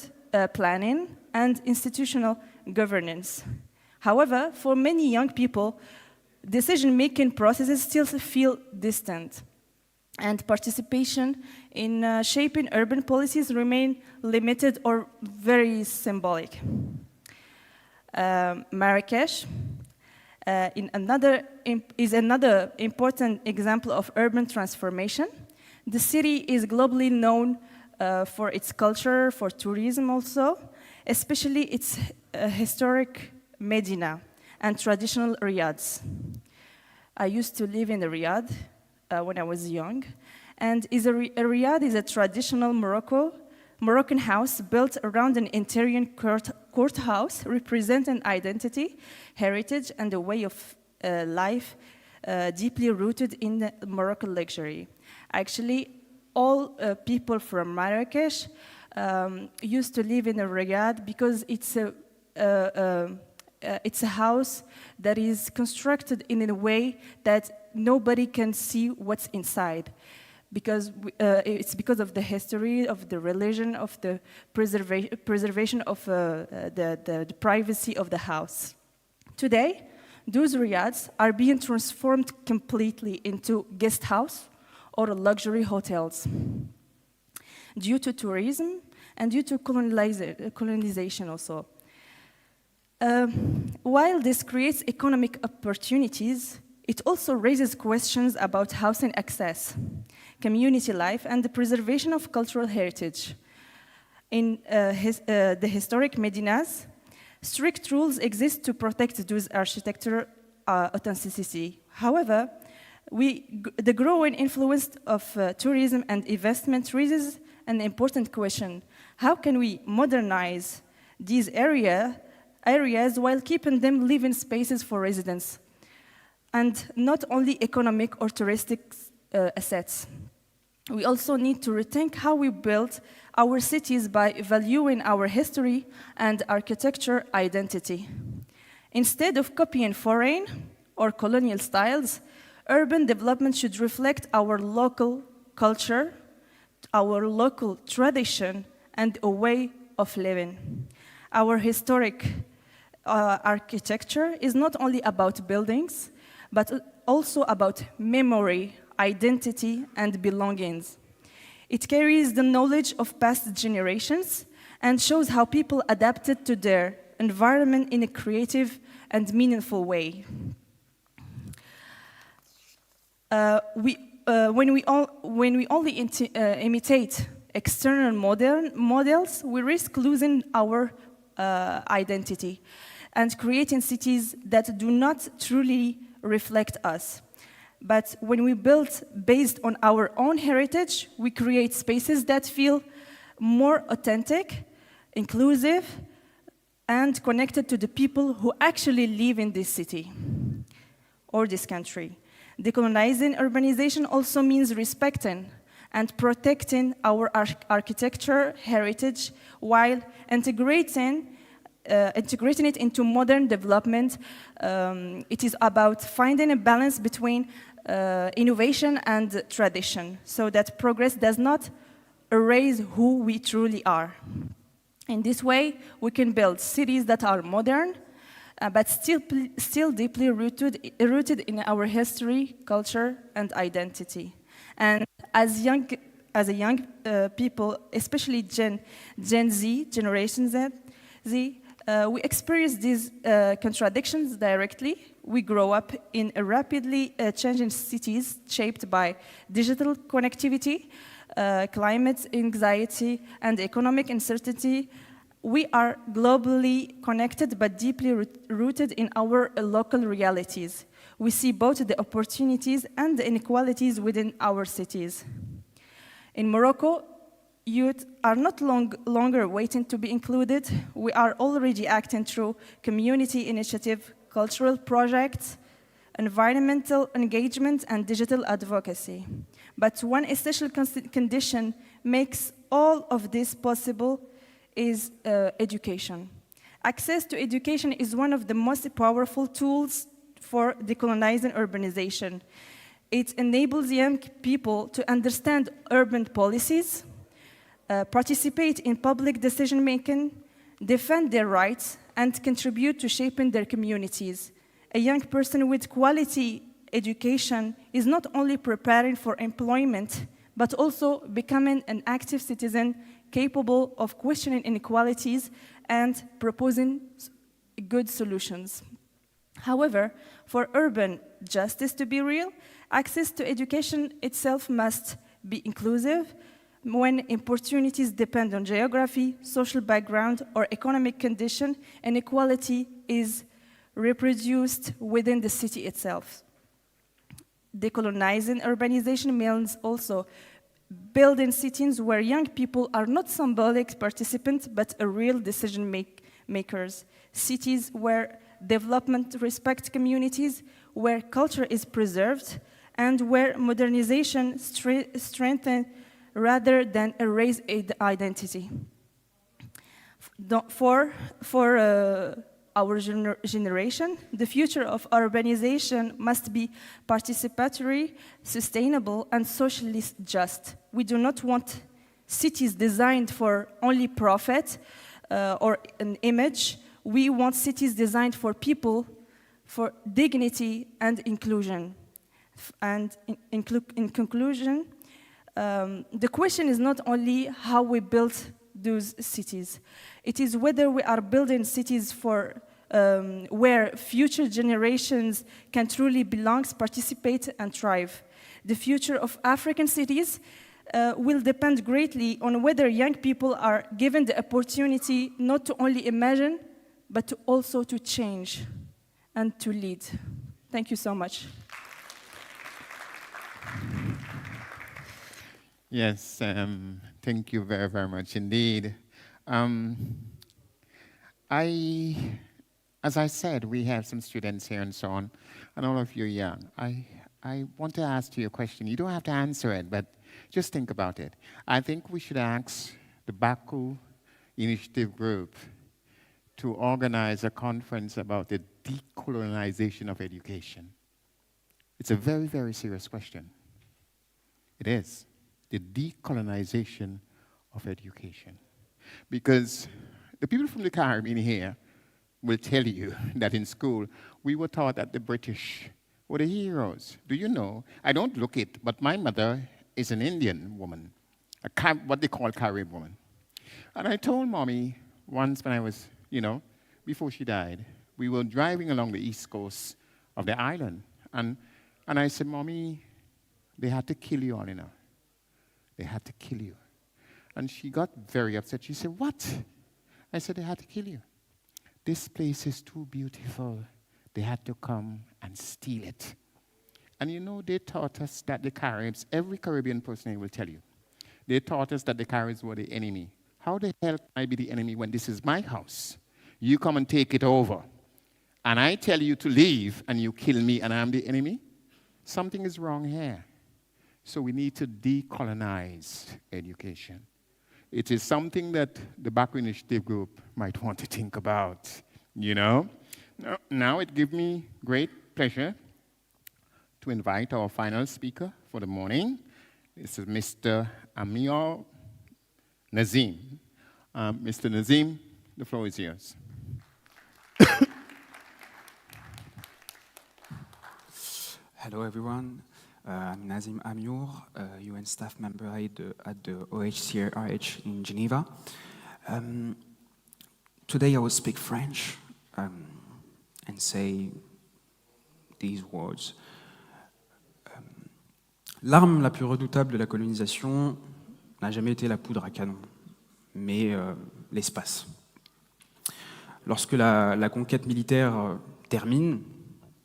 planning and institutional governance. However, for many young people, decision-making processes still feel distant, and participation in shaping urban policies remain limited or very symbolic. Marrakesh is another important example of urban transformation. The city is globally known for its culture, for tourism also, especially its historic Medina and traditional riads. I used to live in the Riyadh when I was young, and a riad is a traditional Moroccan house built around an interior courthouse representing identity, heritage, and a way of life deeply rooted in the Moroccan luxury. Actually, all people from Marrakesh used to live in a riad because it's a house that is constructed in a way that nobody can see what's inside. Because it's because of the history, of the religion, of the preservation of the privacy of the house. Today, those riads are being transformed completely into guest house or luxury hotels due to tourism and due to colonization also. While this creates economic opportunities, it also raises questions about housing access, community life, and the preservation of cultural heritage. In the historic Medinas, strict rules exist to protect those architectural authenticity. However, the growing influence of tourism and investment raises an important question. How can we modernize these areas while keeping them living spaces for residents, and not only economic or touristic assets? We also need to rethink how we build our cities by valuing our history and architecture identity. Instead of copying foreign or colonial styles, urban development should reflect our local culture, our local tradition, and a way of living. Our historic architecture is not only about buildings, but also about memory, identity, and belongings. It carries the knowledge of past generations and shows how people adapted to their environment in a creative and meaningful way. When we only imitate external models, we risk losing our identity and creating cities that do not truly reflect us. But when we build based on our own heritage, we create spaces that feel more authentic, inclusive, and connected to the people who actually live in this city or this country. Decolonizing urbanization also means respecting and protecting our architecture heritage while integrating integrating it into modern development. It is about finding a balance between innovation and tradition, so that progress does not erase who we truly are. In this way, we can build cities that are modern, but still deeply rooted in our history, culture, and identity. And as a young people, especially Gen Z, Generation Z, we experience these contradictions directly. We grow up in a rapidly changing cities shaped by digital connectivity, climate anxiety, and economic uncertainty. We are globally connected but deeply rooted in our local realities. We see both the opportunities and the inequalities within our cities. In Morocco, youth are not longer waiting to be included. We are already acting through community initiative, cultural projects, environmental engagement, and digital advocacy. But one essential condition makes all of this possible is education. Access to education is one of the most powerful tools for decolonizing urbanization. It enables young people to understand urban policies, participate in public decision-making, defend their rights, and contribute to shaping their communities. A young person with quality education is not only preparing for employment, but also becoming an active citizen capable of questioning inequalities and proposing good solutions. However, for urban justice to be real, access to education itself must be inclusive. When opportunities depend on geography, social background, or economic condition, inequality is reproduced within the city itself. Decolonizing urbanization means also building cities where young people are not symbolic participants, but a real decision makers. Cities where development respects communities, where culture is preserved, and where modernization strengthens rather than erase identity. For our generation, the future of urbanization must be participatory, sustainable, and socially just. We do not want cities designed for only profit or an image. We want cities designed for people, for dignity and inclusion. And in conclusion, the question is not only how we build those cities. It is whether we are building cities for where future generations can truly belong, participate, and thrive. The future of African cities will depend greatly on whether young people are given the opportunity not to only imagine, but to also to change and to lead. Thank you so much. Yes, thank you very, very much indeed. As I said, we have some students here and so on, and all of you young. I want to ask you a question. You don't have to answer it, but just think about it. I think we should ask the Baku Initiative Group to organize a conference about the decolonization of education. It's a very, very serious question. It is. The decolonization of education. Because the people from the Caribbean here will tell you that in school, we were taught that the British were the heroes. Do you know? I don't look it, but my mother is an Indian woman, what they call Caribbean woman. And I told Mommy once when I was, before she died, we were driving along the east coast of the island. And I said, Mommy, they had to kill you all, They had to kill you. And she got very upset. She said, what? I said, they had to kill you. This place is too beautiful. They had to come and steal it. And they taught us that the Caribs, every Caribbean person will tell you, they taught us that the Caribs were the enemy. How the hell can I be the enemy when this is my house? You come and take it over. And I tell you to leave and you kill me and I'm the enemy? Something is wrong here. So we need to decolonize education. it is something that the Baku Initiative Group might want to think about, you know? Now it gives me great pleasure to invite our final speaker for the morning. This is Mr. Amir Nazim. Mr. Nazim, the floor is yours. Hello, everyone. I'm Nazim Amir, UN staff member at the OHCRH in Geneva. Today I will speak French and say these words. L'arme la plus redoutable de la colonisation n'a jamais été la poudre à canon, mais l'espace. Lorsque la conquête militaire termine,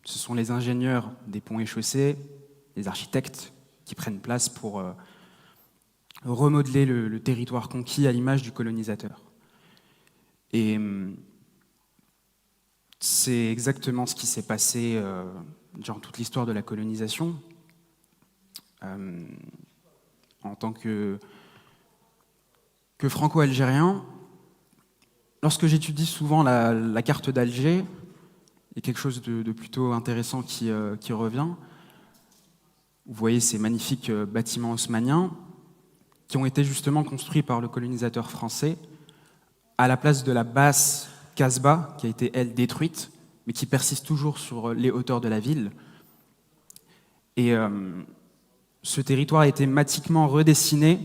ce sont les ingénieurs des ponts et chaussées, les architectes qui prennent place pour remodeler le territoire conquis à l'image du colonisateur. Et c'est exactement ce qui s'est passé durant toute l'histoire de la colonisation. En tant que franco-algérien, lorsque j'étudie souvent la carte d'Alger, il y a quelque chose de plutôt intéressant qui revient. Vous voyez ces magnifiques bâtiments haussmanniens qui ont été justement construits par le colonisateur français à la place de la basse Casbah, qui a été, elle, détruite, mais qui persiste toujours sur les hauteurs de la ville. Et ce territoire a été mathématiquement redessiné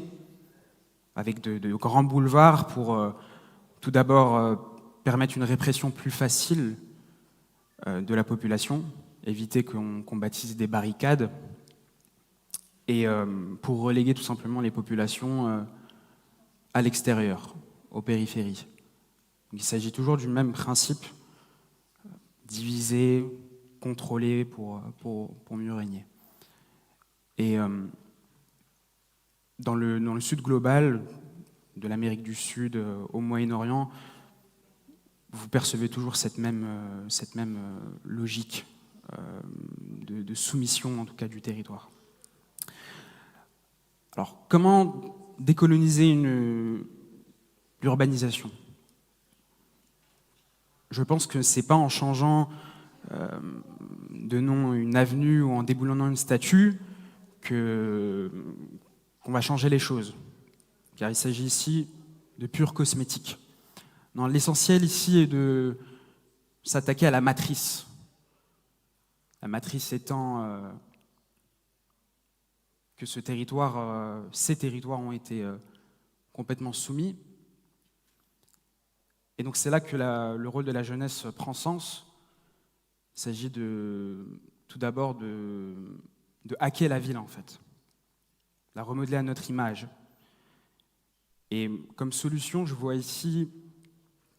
avec de grands boulevards pour tout d'abord permettre une répression plus facile de la population, éviter qu'on bâtisse des barricades, et pour reléguer tout simplement les populations à l'extérieur, aux périphéries. Donc, il s'agit toujours du même principe, diviser, contrôler pour mieux régner. Et dans le sud global, de l'Amérique du Sud au Moyen-Orient, vous percevez toujours cette même logique de soumission, en tout cas, du territoire. Alors, comment décoloniser l'urbanisation ? Je pense que ce n'est pas en changeant de nom une avenue ou en déboulonnant une statue qu'on va changer les choses, car il s'agit ici de pure cosmétique. Non, l'essentiel ici est de s'attaquer à la matrice. La matrice étant que ces territoires ont été complètement soumis. Et donc c'est là que le rôle de la jeunesse prend sens. Il s'agit tout d'abord de hacker la ville, en fait, la remodeler à notre image. Et comme solution, je vois ici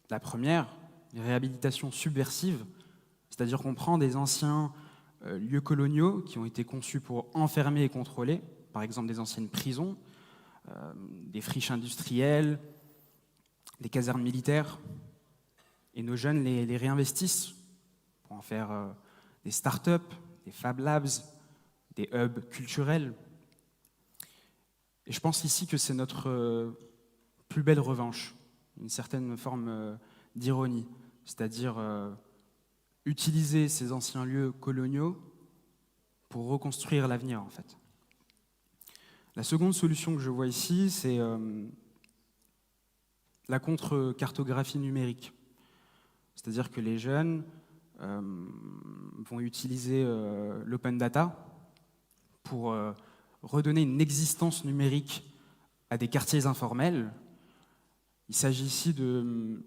la première, une réhabilitation subversive, c'est-à-dire qu'on prend des anciens lieux coloniaux qui ont été conçus pour enfermer et contrôler, par exemple des anciennes prisons, des friches industrielles, des casernes militaires, et nos jeunes les réinvestissent pour en faire des start-up, des Fab Labs, des hubs culturels. Et je pense ici que c'est notre plus belle revanche, une certaine forme d'ironie, c'est-à-dire utiliser ces anciens lieux coloniaux pour reconstruire l'avenir, en fait. La seconde solution que je vois ici, c'est la contre-cartographie numérique. C'est-à-dire que les jeunes vont utiliser l'open data pour redonner une existence numérique à des quartiers informels. Il s'agit ici de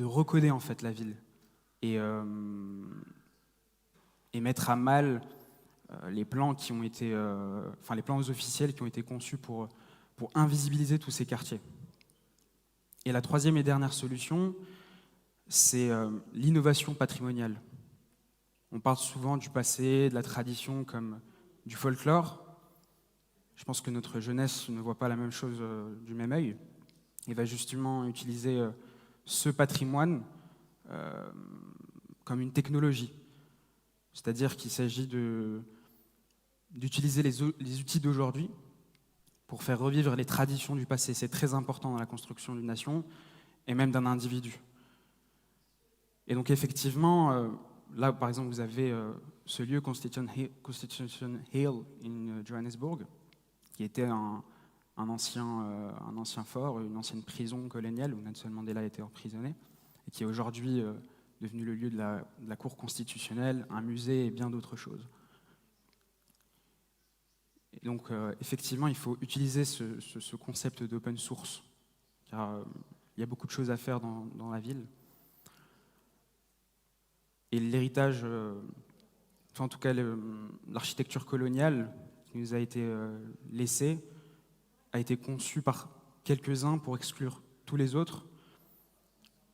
recoder, en fait, la ville et mettre à mal les plans qui ont été, les plans officiels qui ont été conçus pour invisibiliser tous ces quartiers. Et la troisième et dernière solution, c'est l'innovation patrimoniale. On parle souvent du passé, de la tradition comme du folklore. Je pense que notre jeunesse ne voit pas la même chose du même œil et va justement utiliser ce patrimoine comme une technologie. C'est-à-dire qu'il s'agit d'utiliser les outils d'aujourd'hui pour faire revivre les traditions du passé. C'est très important dans la construction d'une nation et même d'un individu. Et donc effectivement, là par exemple vous avez ce lieu Constitution Hill in Johannesburg, qui était un ancien fort, une ancienne prison coloniale où Nelson Mandela a été emprisonné, et qui est aujourd'hui devenu le lieu de la Cour constitutionnelle, un musée et bien d'autres choses. Et donc effectivement, il faut utiliser ce concept d'open source, car il y a beaucoup de choses à faire dans la ville. Et l'héritage, enfin en tout cas l'architecture coloniale qui nous a été laissée, a été conçue par quelques-uns pour exclure tous les autres.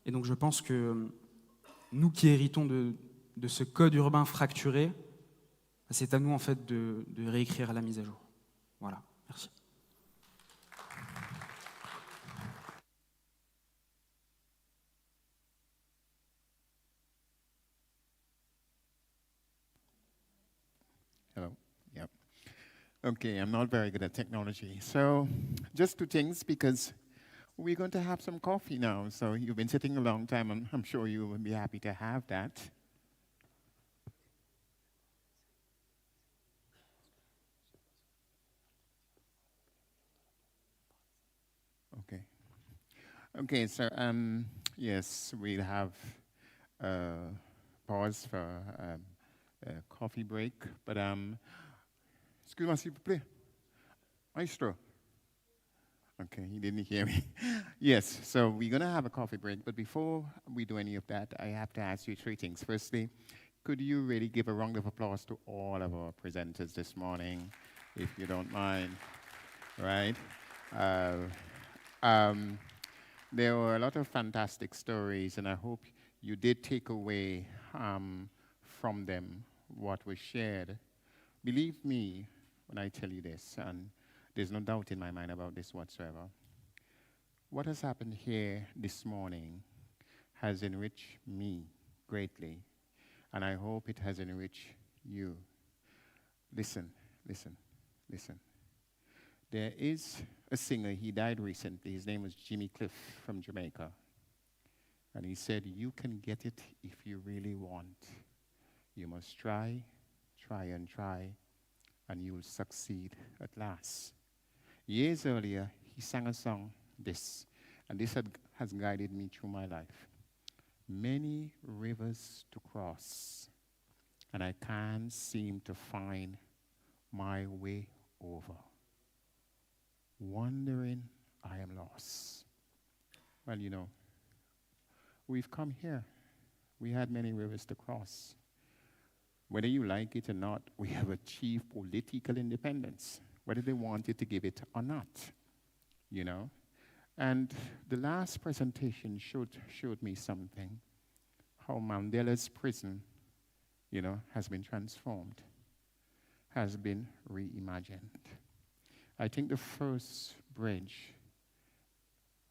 Et donc je pense que nous qui héritons de ce code urbain fracturé, c'est à nous en fait de réécrire la mise à jour. Voilà, merci. Hello. Yep. Okay, I'm not very good at technology. So just two things, because we're going to have some coffee now. So you've been sitting a long time, and I'm sure you will be happy to have that. Okay. Okay, so yes, we'll have pause for a coffee break, but excuse-moi s'il vous plaît. Maestro. Okay, he didn't hear me. Yes, so we're going to have a coffee break, but before we do any of that, I have to ask you three things. Firstly, could you really give a round of applause to all of our presenters this morning, if you don't mind, right? There were a lot of fantastic stories, and I hope you did take away from them what was shared. Believe me when I tell you this, and there's no doubt in my mind about this whatsoever. What has happened here this morning has enriched me greatly, and I hope it has enriched you. Listen, listen, listen. There is a singer, he died recently, his name was Jimmy Cliff from Jamaica. And he said, you can get it if you really want. You must try, try and try, and you will succeed at last. Years earlier, he sang a song, this, and this has guided me through my life. Many rivers to cross, and I can't seem to find my way over. Wondering I am lost. Well, you know, we've come here. We had many rivers to cross. Whether you like it or not, we have achieved political independence, whether they wanted to give it or not, you know. And the last presentation showed me something, how Mandela's prison, you know, has been transformed, has been reimagined. I think the first bridge,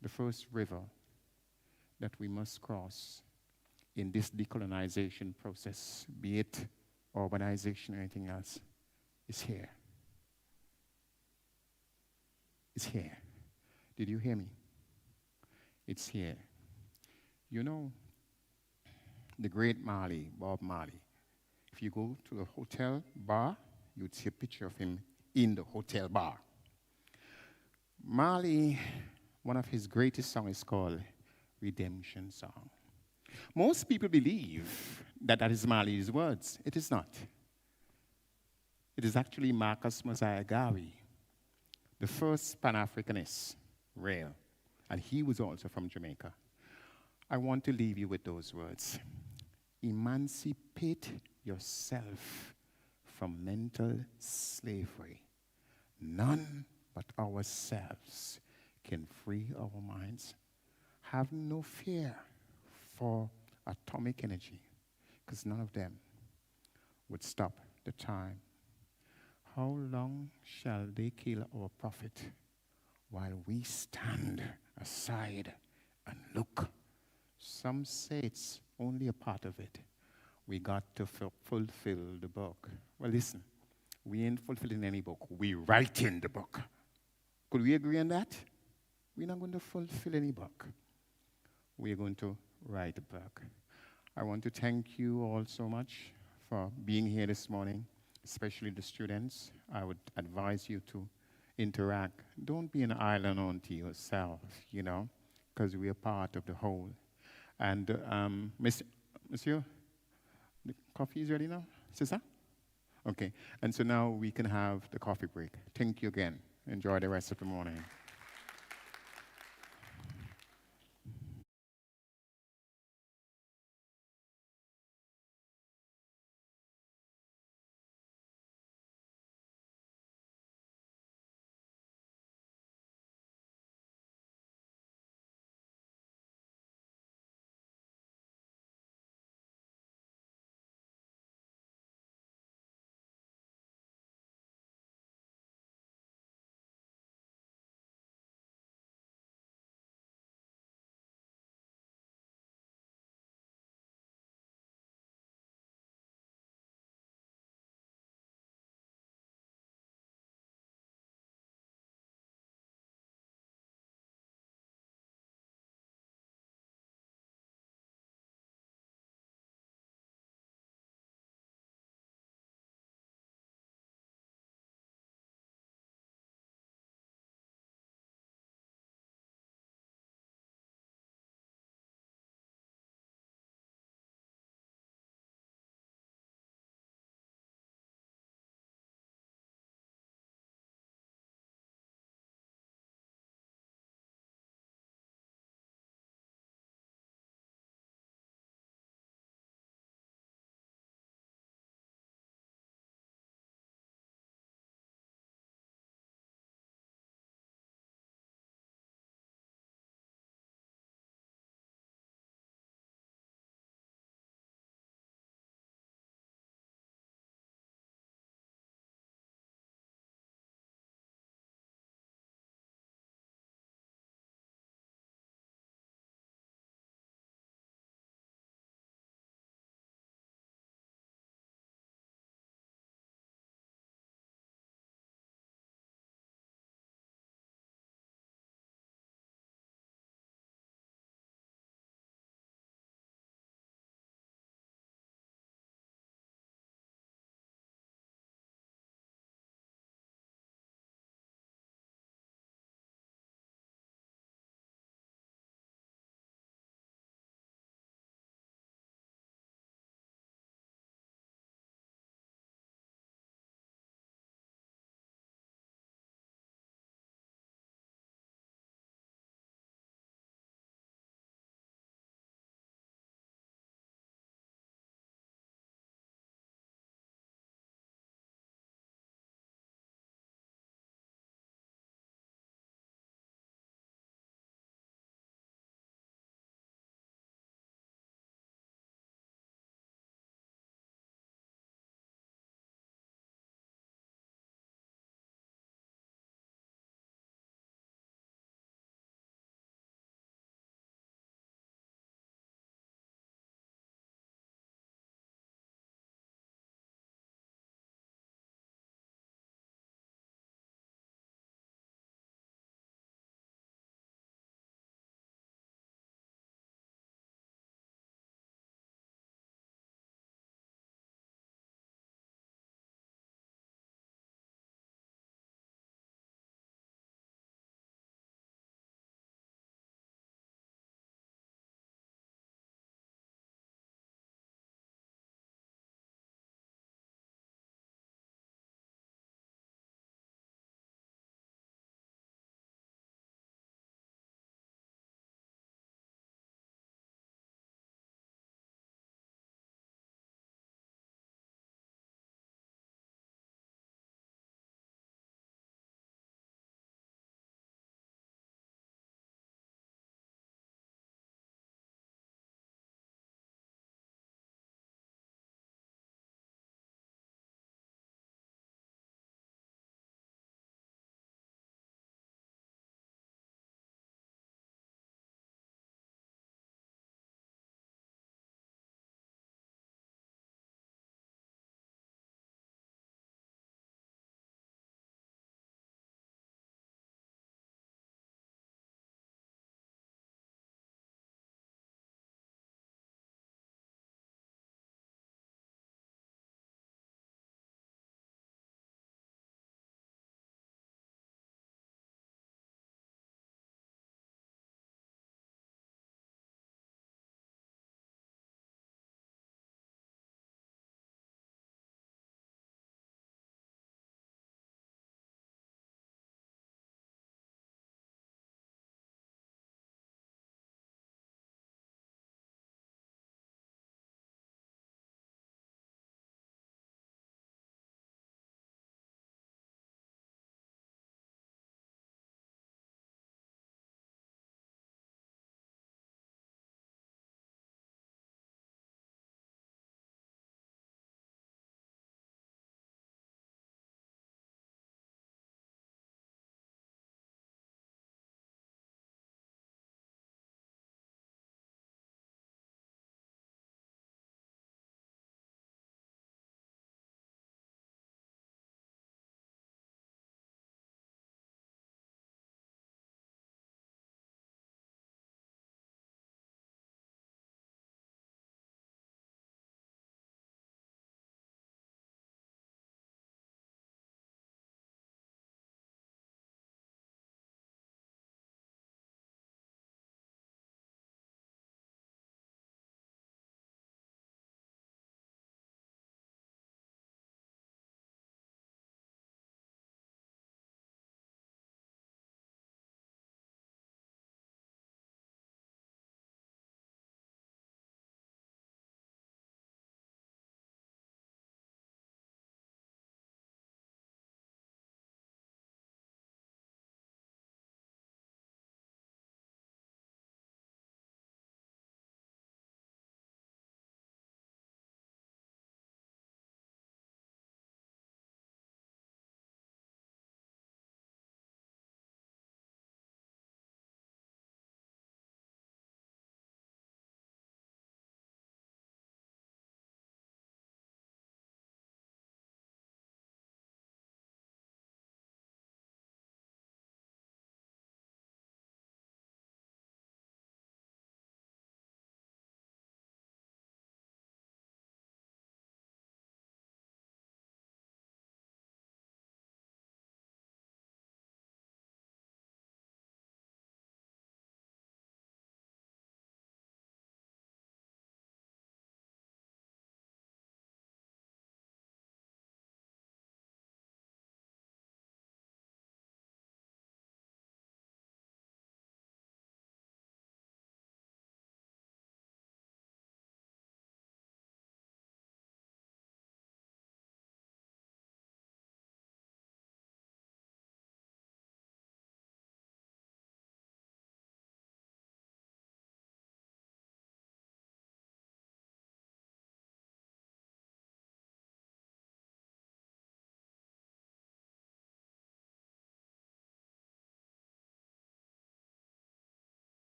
the first river that we must cross in this decolonization process, be it urbanization or anything else, is here. It's here. Did you hear me? It's here. You know, the great Marley, Bob Marley, if you go to a hotel bar, you'd see a picture of him in the hotel bar. Marley, one of his greatest songs is called Redemption Song. Most people believe that that is Marley's words. It is not. It is actually Marcus Mosiah Garvey, the first Pan-Africanist, real, and he was also from Jamaica. I want to leave you with those words. Emancipate yourself from mental slavery. None but ourselves can free our minds. Have no fear for atomic energy, because none of them would stop the time. How long shall they kill our prophet while we stand aside and look? Some say it's only a part of it. We got to fulfill the book. Well, listen, we ain't fulfilling any book. We writing the book. Could we agree on that? We're not going to fulfill any book. We're going to write a book. I want to thank you all so much for being here this morning, especially the students. I would advise you to interact. Don't be an island unto yourself, you know, because we are part of the whole. And Monsieur, the coffee is ready now? Sister? Okay, and so now we can have the coffee break. Thank you again. Enjoy the rest of the morning.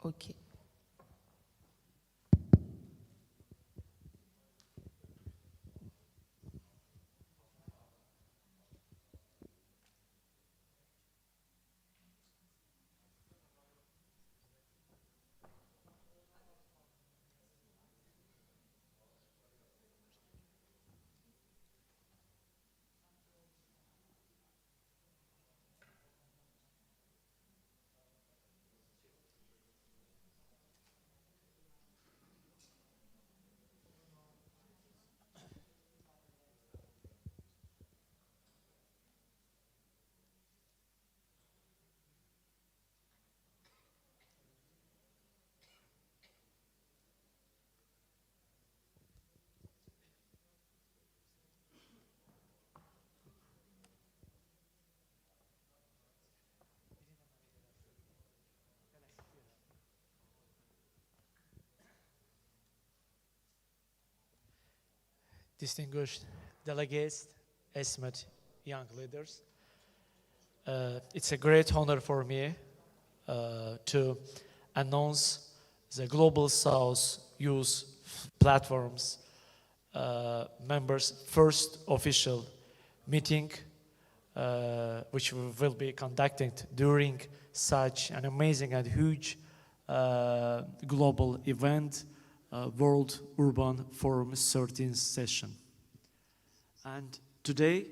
OK. Distinguished delegates, esteemed young leaders, it's a great honor for me to announce the Global South Youth Platform's members' first official meeting, which we will be conducting during such an amazing and huge global event, World Urban Forum's 13th session. And today,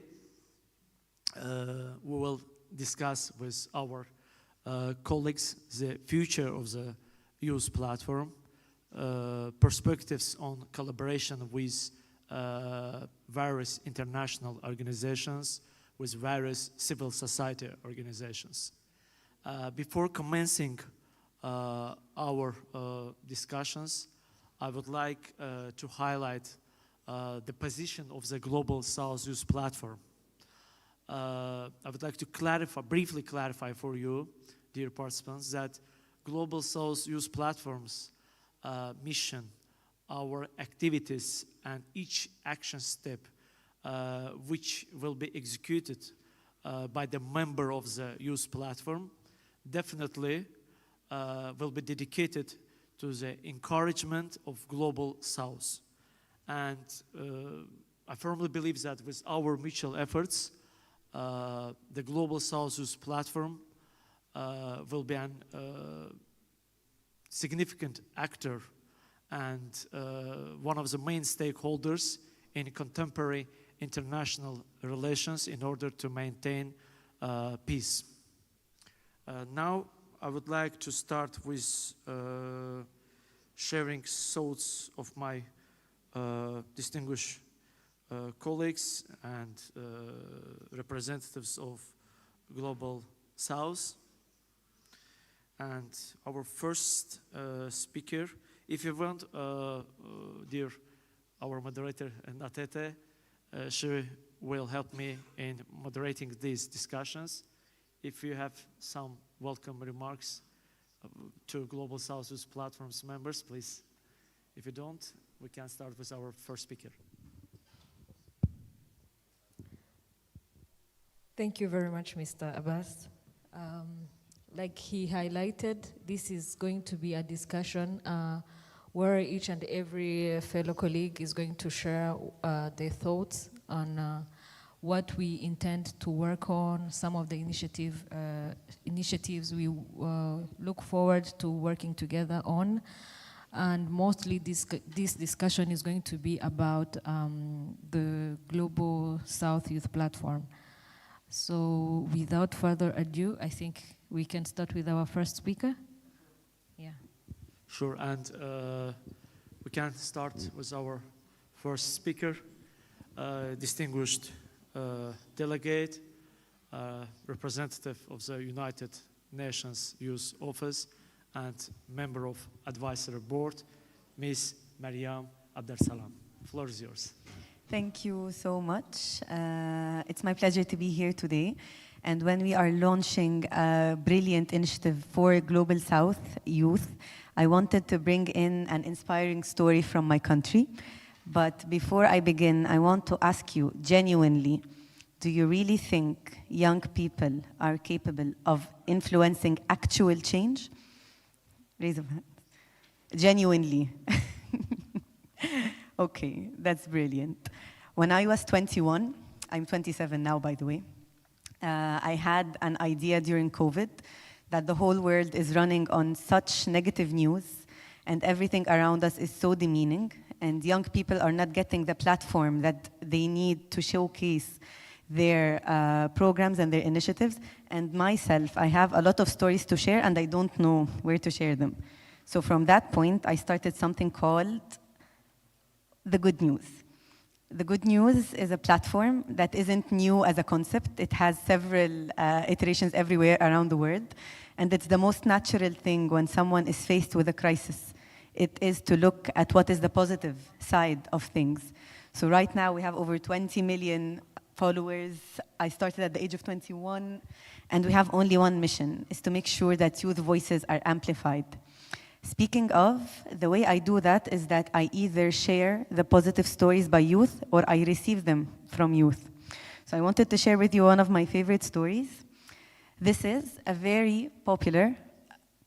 we will discuss with our colleagues the future of the youth platform, perspectives on collaboration with various international organizations, with various civil society organizations. Before commencing our discussions, I would like to highlight the position of the Global South Youth Platform. I would like to briefly clarify for you, dear participants, that Global South Youth Platform's mission, our activities, and each action step which will be executed by the member of the youth platform definitely will be dedicated to the encouragement of Global South. And I firmly believe that with our mutual efforts, the Global South Youth Platform will be a significant actor and one of the main stakeholders in contemporary international relations in order to maintain peace. Now, I would like to start with sharing thoughts of my distinguished colleagues and representatives of Global South. And our first speaker, if you want, dear our moderator Natete, she will help me in moderating these discussions. If you have some welcome remarks to Global South Youth Platform's members, please. If you don't, we can start with our first speaker. Thank you very much, Mr. Abbas. Like he highlighted, this is going to be a discussion where each and every fellow colleague is going to share their thoughts on what we intend to work on, some of the initiatives we look forward to working together on. And mostly this discussion is going to be about the Global South Youth Platform. So without further ado, I think we can start with our first speaker. Yeah. Sure, and we can start with our first speaker, distinguished delegate, representative of the United Nations Youth Office and member of Advisory Board, Ms. Mariam Abdersalam. The floor is yours. Thank you so much. It's my pleasure to be here today. And when we are launching a brilliant initiative for Global South youth, I wanted to bring in an inspiring story from my country. But before I begin, I want to ask you genuinely, do you really think young people are capable of influencing actual change? Raise of hands. Genuinely. Okay, that's brilliant. When I was 21, I'm 27 now, by the way, I had an idea during COVID that the whole world is running on such negative news and everything around us is so demeaning, and young people are not getting the platform that they need to showcase their programs and their initiatives. And myself, I have a lot of stories to share and I don't know where to share them. So from that point, I started something called The Good News. The Good News is a platform that isn't new as a concept. It has several iterations everywhere around the world. And it's the most natural thing when someone is faced with a crisis. It is to look at what is the positive side of things. So right now we have over 20 million followers. I started at the age of 21, and we have only one mission, is to make sure that youth voices are amplified. Speaking of, the way I do that is that I either share the positive stories by youth or I receive them from youth. So I wanted to share with you one of my favorite stories. This is a very popular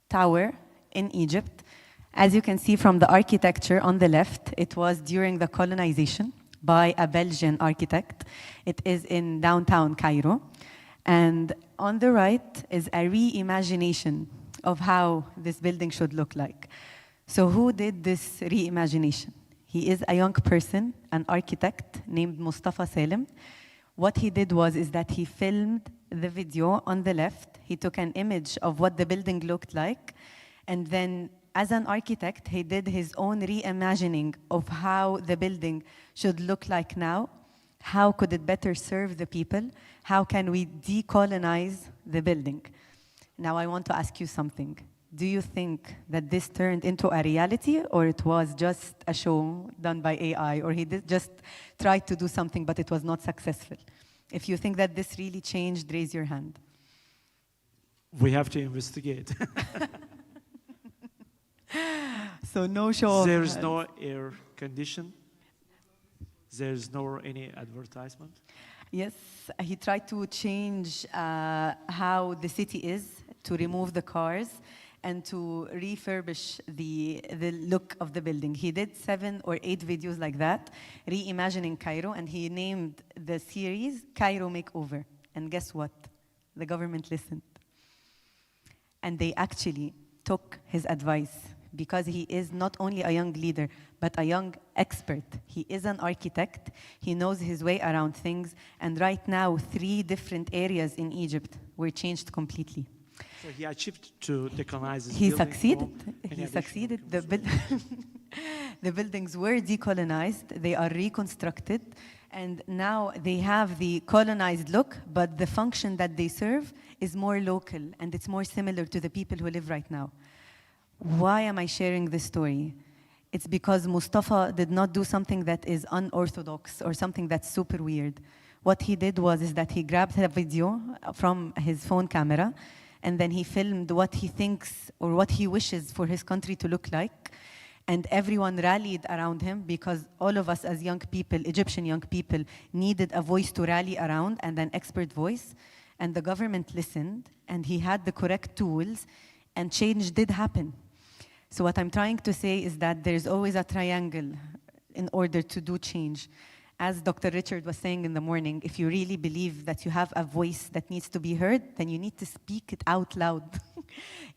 tower in Egypt. As you can see from the architecture on the left, it was during the colonization by a Belgian architect. It is in downtown Cairo. And on the right is a reimagination of how this building should look like. So who did this reimagination? He is a young person, an architect named Mustafa Salim. What he did is that he filmed the video on the left. He took an image of what the building looked like, and then as an architect, he did his own reimagining of how the building should look like now. How could it better serve the people? How can we decolonize the building? Now I want to ask you something. Do you think that this turned into a reality, or it was just a show done by AI, or he just tried to do something but it was not successful? If you think that this really changed, raise your hand. We have to investigate. So no show. There is no air condition. There is no any advertisement. Yes, he tried to change how the city is, to remove the cars and to refurbish the look of the building. He did 7 or 8 videos like that, reimagining Cairo, and he named the series Cairo Makeover. And guess what? The government listened. And they actually took his advice, because he is not only a young leader, but a young expert. He is an architect. He knows his way around things. And right now, 3 different areas in Egypt were changed completely. So he achieved to decolonize this He building. succeeded. He succeeded. The buildings were decolonized. They are reconstructed. And now they have the colonized look, but the function that they serve is more local, and it's more similar to the people who live right now. Why am I sharing this story? It's because Mustafa did not do something that is unorthodox or something that's super weird. What he did is that he grabbed a video from his phone camera, and then he filmed what he thinks or what he wishes for his country to look like. And everyone rallied around him, because all of us as young people, Egyptian young people, needed a voice to rally around, and an expert voice. And the government listened, and he had the correct tools, and change did happen. So what I'm trying to say is that there's always a triangle in order to do change. As Dr. Richard was saying in the morning, if you really believe that you have a voice that needs to be heard, then you need to speak it out loud.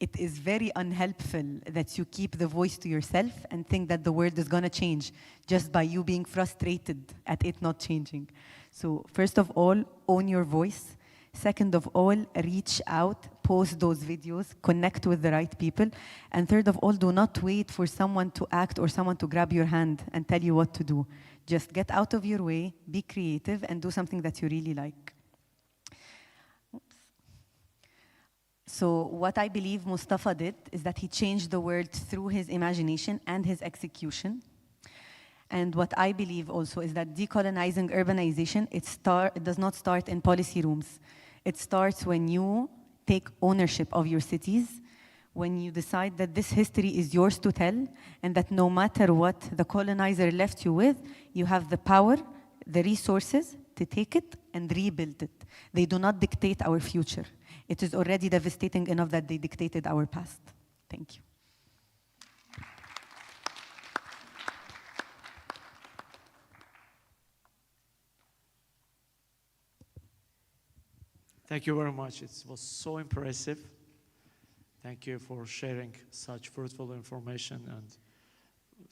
It is very unhelpful that you keep the voice to yourself and think that the world is going to change just by you being frustrated at it not changing. So first of all, own your voice. Second of all, reach out, post those videos, connect with the right people. And third of all, do not wait for someone to act or someone to grab your hand and tell you what to do. Just get out of your way, be creative, and do something that you really like. Oops. So what I believe Mustafa did is that he changed the world through his imagination and his execution. And what I believe also is that decolonizing urbanization, it does not start in policy rooms. It starts when you take ownership of your cities, when you decide that this history is yours to tell, and that no matter what the colonizer left you with, you have the power, the resources to take it and rebuild it. They do not dictate our future. It is already devastating enough that they dictated our past. Thank you. Thank you very much. It was so impressive. Thank you for sharing such fruitful information, and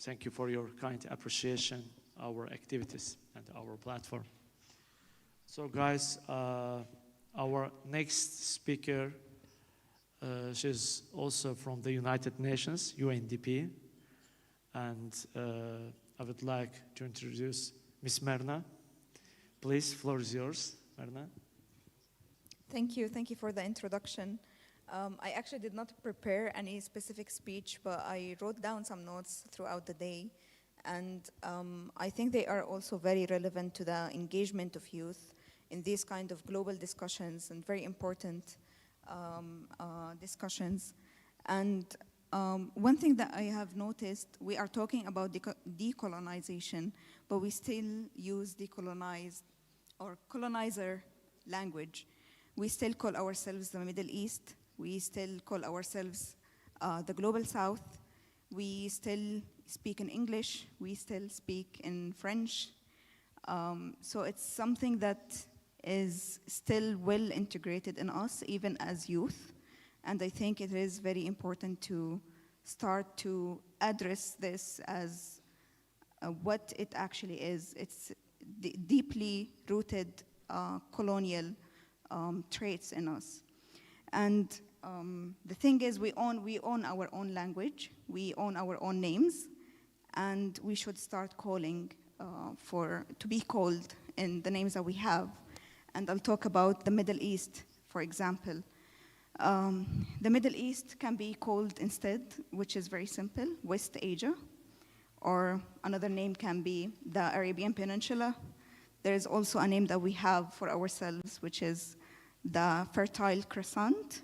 thank you for your kind appreciation our activities and our platform. So guys, our next speaker, she's also from the United Nations, UNDP, and I would like to introduce Ms. Merna. Please, floor is yours, Merna. Thank you for the introduction. I actually did not prepare any specific speech, but I wrote down some notes throughout the day. And I think they are also very relevant to the engagement of youth in these kind of global discussions and very important discussions. And one thing that I have noticed, we are talking about decolonization, but we still use decolonized or colonizer language. We still call ourselves the Middle East. We still call ourselves the Global South. We still speak in English. We still speak in French. So it's something that is still well integrated in us, even as youth. And I think it is very important to start to address this as what it actually is. It's deeply rooted colonial traits in us. And the thing is, we own our own language, we own our own names, and we should start calling to be called in the names that we have. And I'll talk about the Middle East, for example. The Middle East can be called instead, which is very simple, West Asia, or another name can be the Arabian Peninsula. There is also a name that we have for ourselves, which is the Fertile Crescent,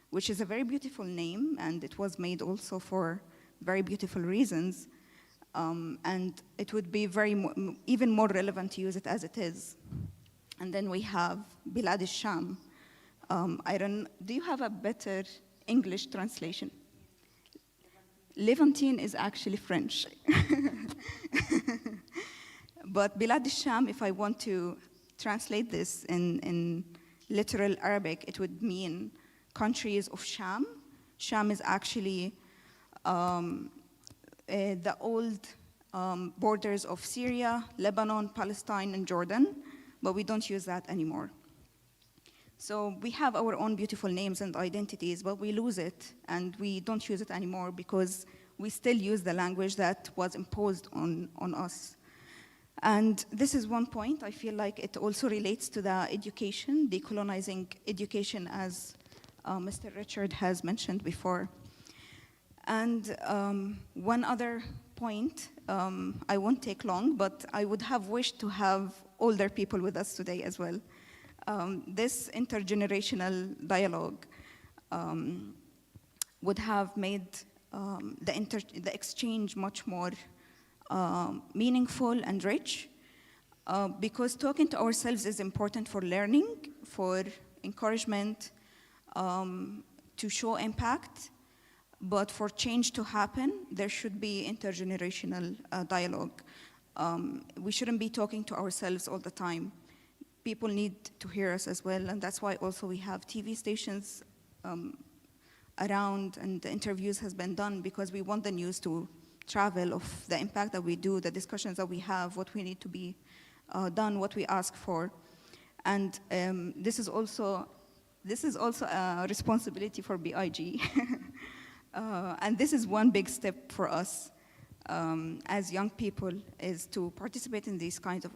which is a very beautiful name, and it was made also for very beautiful reasons. And it would be even more relevant to use it as it is. And then we have Bilad al-Sham. Do you have a better English translation? Levantine is actually French. But Bilad al-Sham, if I want to translate this in literal Arabic, it would mean countries of Sham. Sham is actually the old borders of Syria, Lebanon, Palestine, and Jordan, but we don't use that anymore. So we have our own beautiful names and identities, but we lose it, and we don't use it anymore because we still use the language that was imposed on us. And this is one point. I feel like it also relates to the education, decolonizing education, as Mr. Richard has mentioned before. And one other point, I won't take long, but I would have wished to have older people with us today as well. This intergenerational dialogue would have made the exchange much more meaningful and rich, because talking to ourselves is important for learning, for encouragement, to show impact. But for change to happen, there should be intergenerational dialogue. We shouldn't be talking to ourselves all the time. People need to hear us as well, and that's why also we have TV stations around, and the interviews has been done, because we want the news to travel of the impact that we do, the discussions that we have, what we need to be done, what we ask for. And this is also a responsibility for BIG. And this is one big step for us as young people, is to participate in these kinds of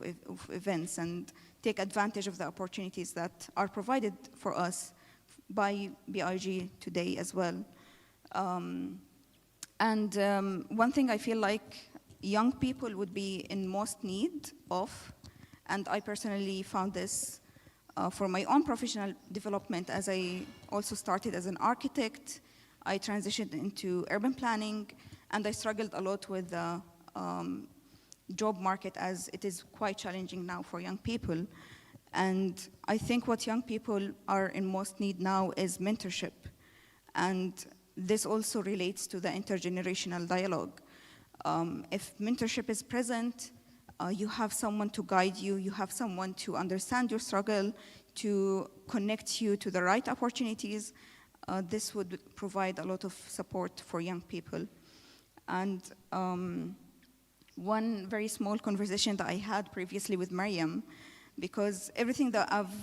events and take advantage of the opportunities that are provided for us by BIG today as well. And one thing I feel like young people would be in most need of, and I personally found this for my own professional development, as I also started as an architect, I transitioned into urban planning, and I struggled a lot with the job market, as it is quite challenging now for young people. And I think what young people are in most need now is mentorship. And this also relates to the intergenerational dialogue. If mentorship is present, you have someone to guide you, you have someone to understand your struggle, to connect you to the right opportunities, this would provide a lot of support for young people. And one very small conversation that I had previously with Mariam, because everything that I've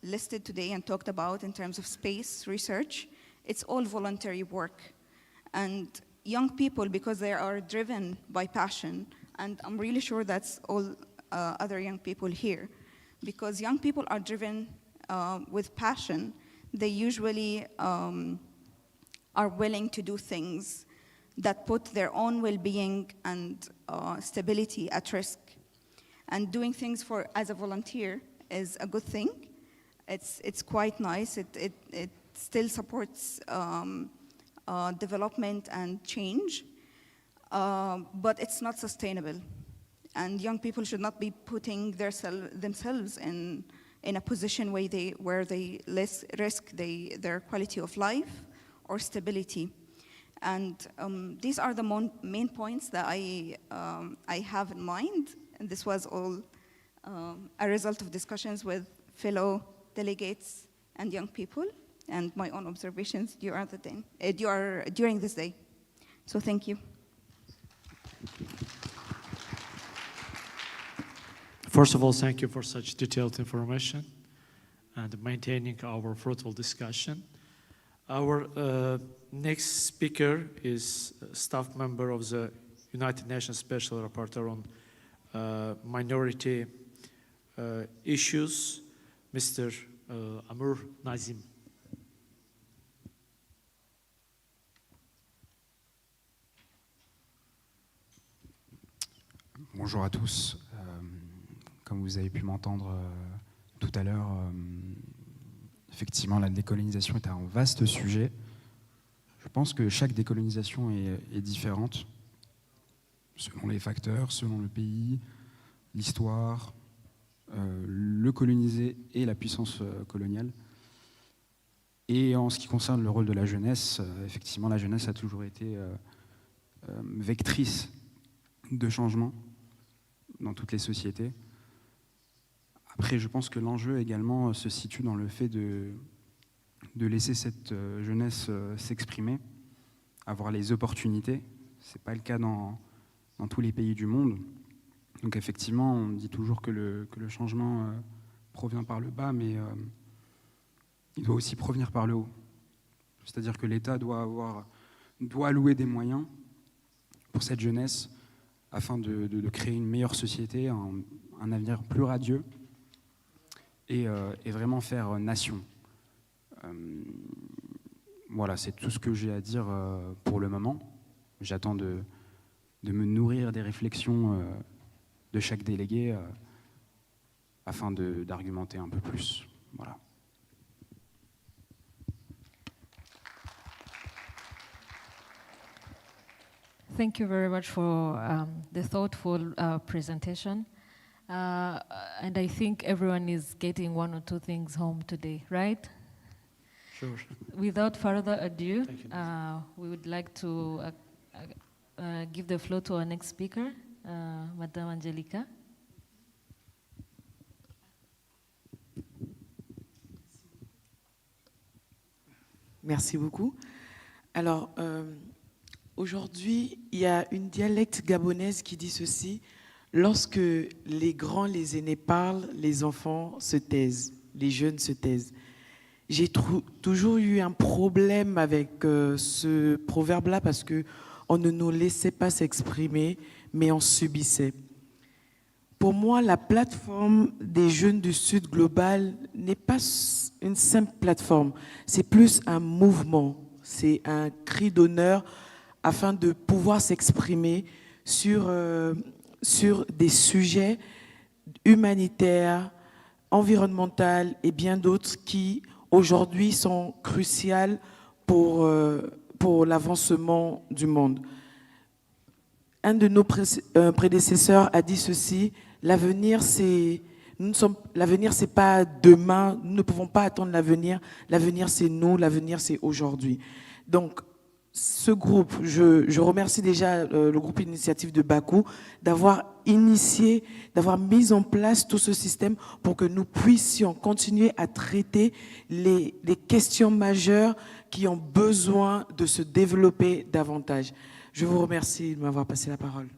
listed today and talked about in terms of space research, it's all voluntary work. And young people, because they are driven by passion, and I'm really sure that's all other young people here, because young people are driven with passion, they usually are willing to do things that put their own well-being and stability at risk. And doing things as a volunteer is a good thing. It's quite nice. It still supports development and change, but it's not sustainable. And young people should not be putting themselves in a position where they risk their quality of life or stability. And these are the main points that I have in mind. And this was all a result of discussions with fellow delegates and young people, and my own observations during this day. So thank you. First of all, thank you for such detailed information and maintaining our fruitful discussion. Our next speaker is a staff member of the United Nations Special Rapporteur on minority issues, Mr. Amur Nazim. Bonjour à tous. Comme vous avez pu m'entendre tout à l'heure, effectivement, la décolonisation est un vaste sujet. Je pense que chaque décolonisation est différente, selon les facteurs, selon le pays, l'histoire, le colonisé et la puissance coloniale. Et en ce qui concerne le rôle de la jeunesse, effectivement, la jeunesse a toujours été vectrice de changement dans toutes les sociétés. Après, je pense que l'enjeu également se situe dans le fait de laisser cette jeunesse s'exprimer, avoir les opportunités. Ce n'est pas le cas dans tous les pays du monde. Donc effectivement, on dit toujours que le changement provient par le bas, mais il doit aussi provenir par le haut. C'est-à-dire que l'État doit allouer des moyens pour cette jeunesse afin de créer une meilleure société, un avenir plus radieux et vraiment faire nation. Voilà, c'est tout ce que j'ai à dire pour le moment. J'attends de me nourrir des réflexions de chaque délégué afin d'argumenter un peu plus. Voilà. Thank you very much for the thoughtful presentation. And I think everyone is getting one or two things home today, right? Sure. Without further ado, we would like to give the floor to our next speaker, Madame Angelica. Merci beaucoup. Alors, aujourd'hui, il y a une dialecte gabonaise qui dit ceci: lorsque les grands, les aînés parlent, les enfants se taisent, les jeunes se taisent. J'ai toujours eu un problème avec ce proverbe-là parce qu'on ne nous laissait pas s'exprimer, mais on subissait. Pour moi, la plateforme des jeunes du Sud global n'est pas une simple plateforme, c'est plus un mouvement, c'est un cri d'honneur afin de pouvoir s'exprimer sur des sujets humanitaires, environnementaux et bien d'autres qui, aujourd'hui, sont cruciaux pour l'avancement du monde. Un de nos prédécesseurs a dit ceci: l'avenir, c'est pas demain, nous ne pouvons pas attendre l'avenir, c'est nous, l'avenir, c'est aujourd'hui. Donc, ce groupe, je remercie déjà le groupe Initiative de Baku d'avoir initié, d'avoir mis en place tout ce système pour que nous puissions continuer à traiter les questions majeures qui ont besoin de se développer davantage. Je vous remercie de m'avoir passé la parole.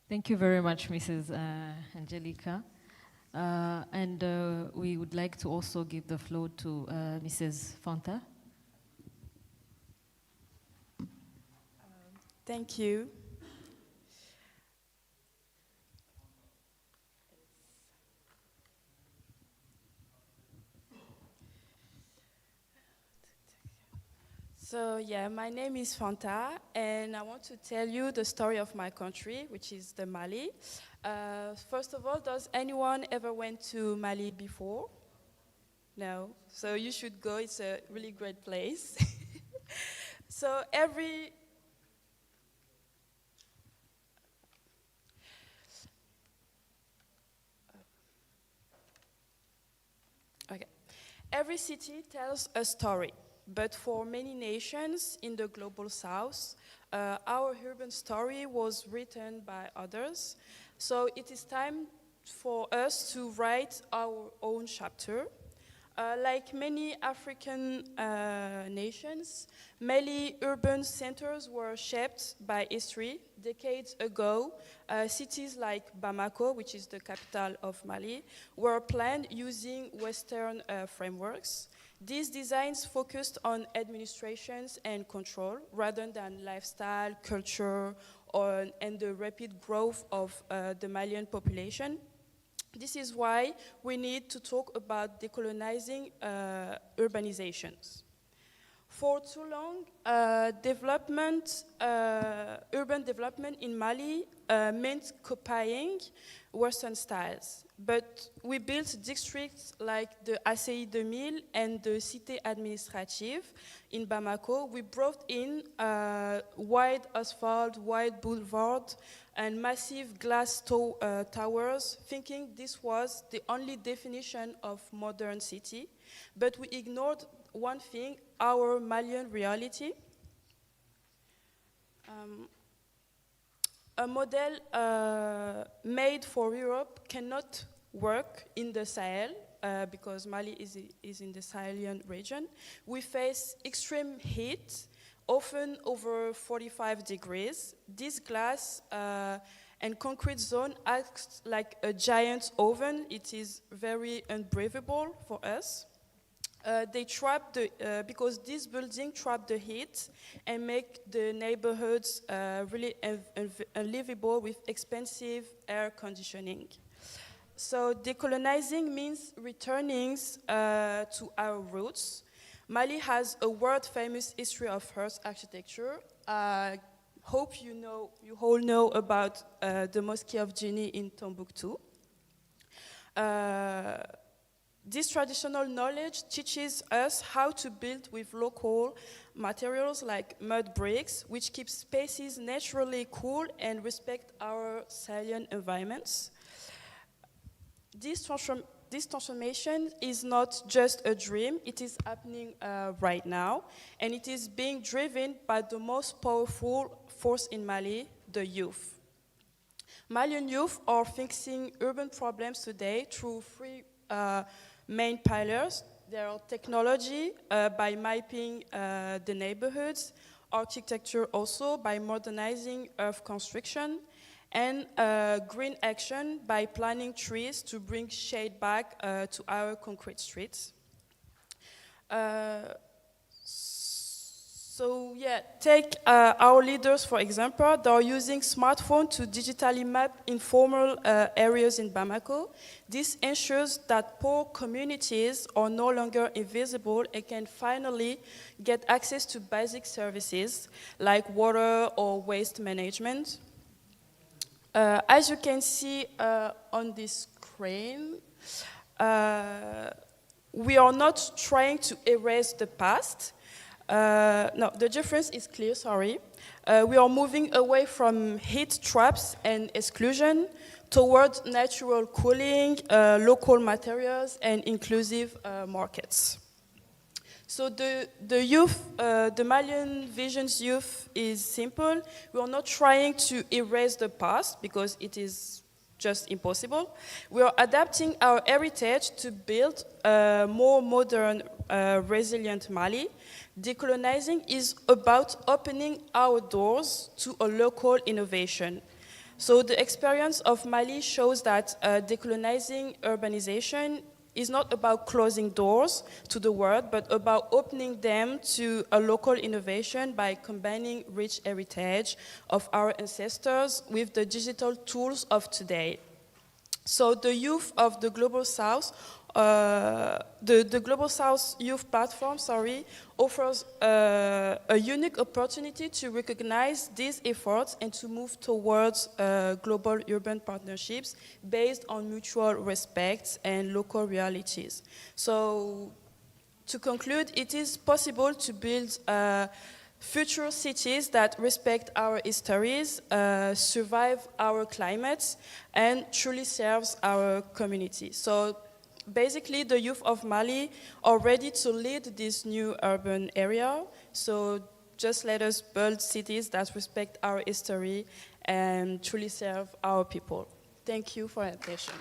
Thank you very much, Mrs. Angelica. And we would like to also give the floor to Mrs. Fanta. Thank you. So yeah, my name is Fanta, and I want to tell you the story of my country, which is the Mali. First of all, does anyone ever went to Mali before? No. So you should go. It's a really great place. So every city tells a story. But for many nations in the global south, our urban story was written by others. So it is time for us to write our own chapter. Like many African nations, Mali urban centers were shaped by history. Decades ago, cities like Bamako, which is the capital of Mali, were planned using Western frameworks. These designs focused on administrations and control rather than lifestyle, culture, and the rapid growth of the Malian population. This is why we need to talk about decolonizing urbanizations. For too long, urban development in Mali meant copying Western styles. But we built districts like the ACI 2000 and the Cité Administrative in Bamako. We brought in wide asphalt, wide boulevard, and massive glass towers, thinking this was the only definition of modern city. But we ignored one thing, our Malian reality. A model made for Europe cannot work in the Sahel because Mali is in the Sahelian region. We face extreme heat, often over 45 degrees. This glass and concrete zone acts like a giant oven. It is very unbreathable for us. They trap because this building trap the heat and make the neighborhoods really unlivable with expensive air conditioning. So decolonizing means returning to our roots. Mali has a world-famous history of earth architecture. Hope you all know about the Mosque of Genie in Tombouctou. This traditional knowledge teaches us how to build with local materials like mud bricks, which keep spaces naturally cool and respect our Sahelian environments. This transformation is not just a dream, it is happening right now, and it is being driven by the most powerful force in Mali, the youth. Malian youth are fixing urban problems today through three main pillars. There are technology by mapping the neighborhoods, architecture also by modernizing earth construction, and green action by planting trees to bring shade back to our concrete streets. So yeah, take our leaders, for example. They are using smartphones to digitally map informal areas in Bamako. This ensures that poor communities are no longer invisible and can finally get access to basic services like water or waste management. As you can see on this screen, we are not trying to erase the past. No, the difference is clear, sorry. We are moving away from heat traps and exclusion toward natural cooling, local materials, and inclusive markets. So the youth, the Malian Vision's youth is simple. We are not trying to erase the past because it is just impossible. We are adapting our heritage to build a more modern, resilient Mali. Decolonizing is about opening our doors to a local innovation. So the experience of Mali shows that decolonizing urbanization is not about closing doors to the world, but about opening them to a local innovation by combining rich heritage of our ancestors with the digital tools of today. So the youth of the Global South, the Global South Youth Platform, offers a unique opportunity to recognize these efforts and to move towards global urban partnerships based on mutual respect and local realities. So to conclude, it is possible to build future cities that respect our histories, survive our climates, and truly serves our community. So basically, the youth of Mali are ready to lead this new urban area. So just let us build cities that respect our history and truly serve our people. Thank you for your attention.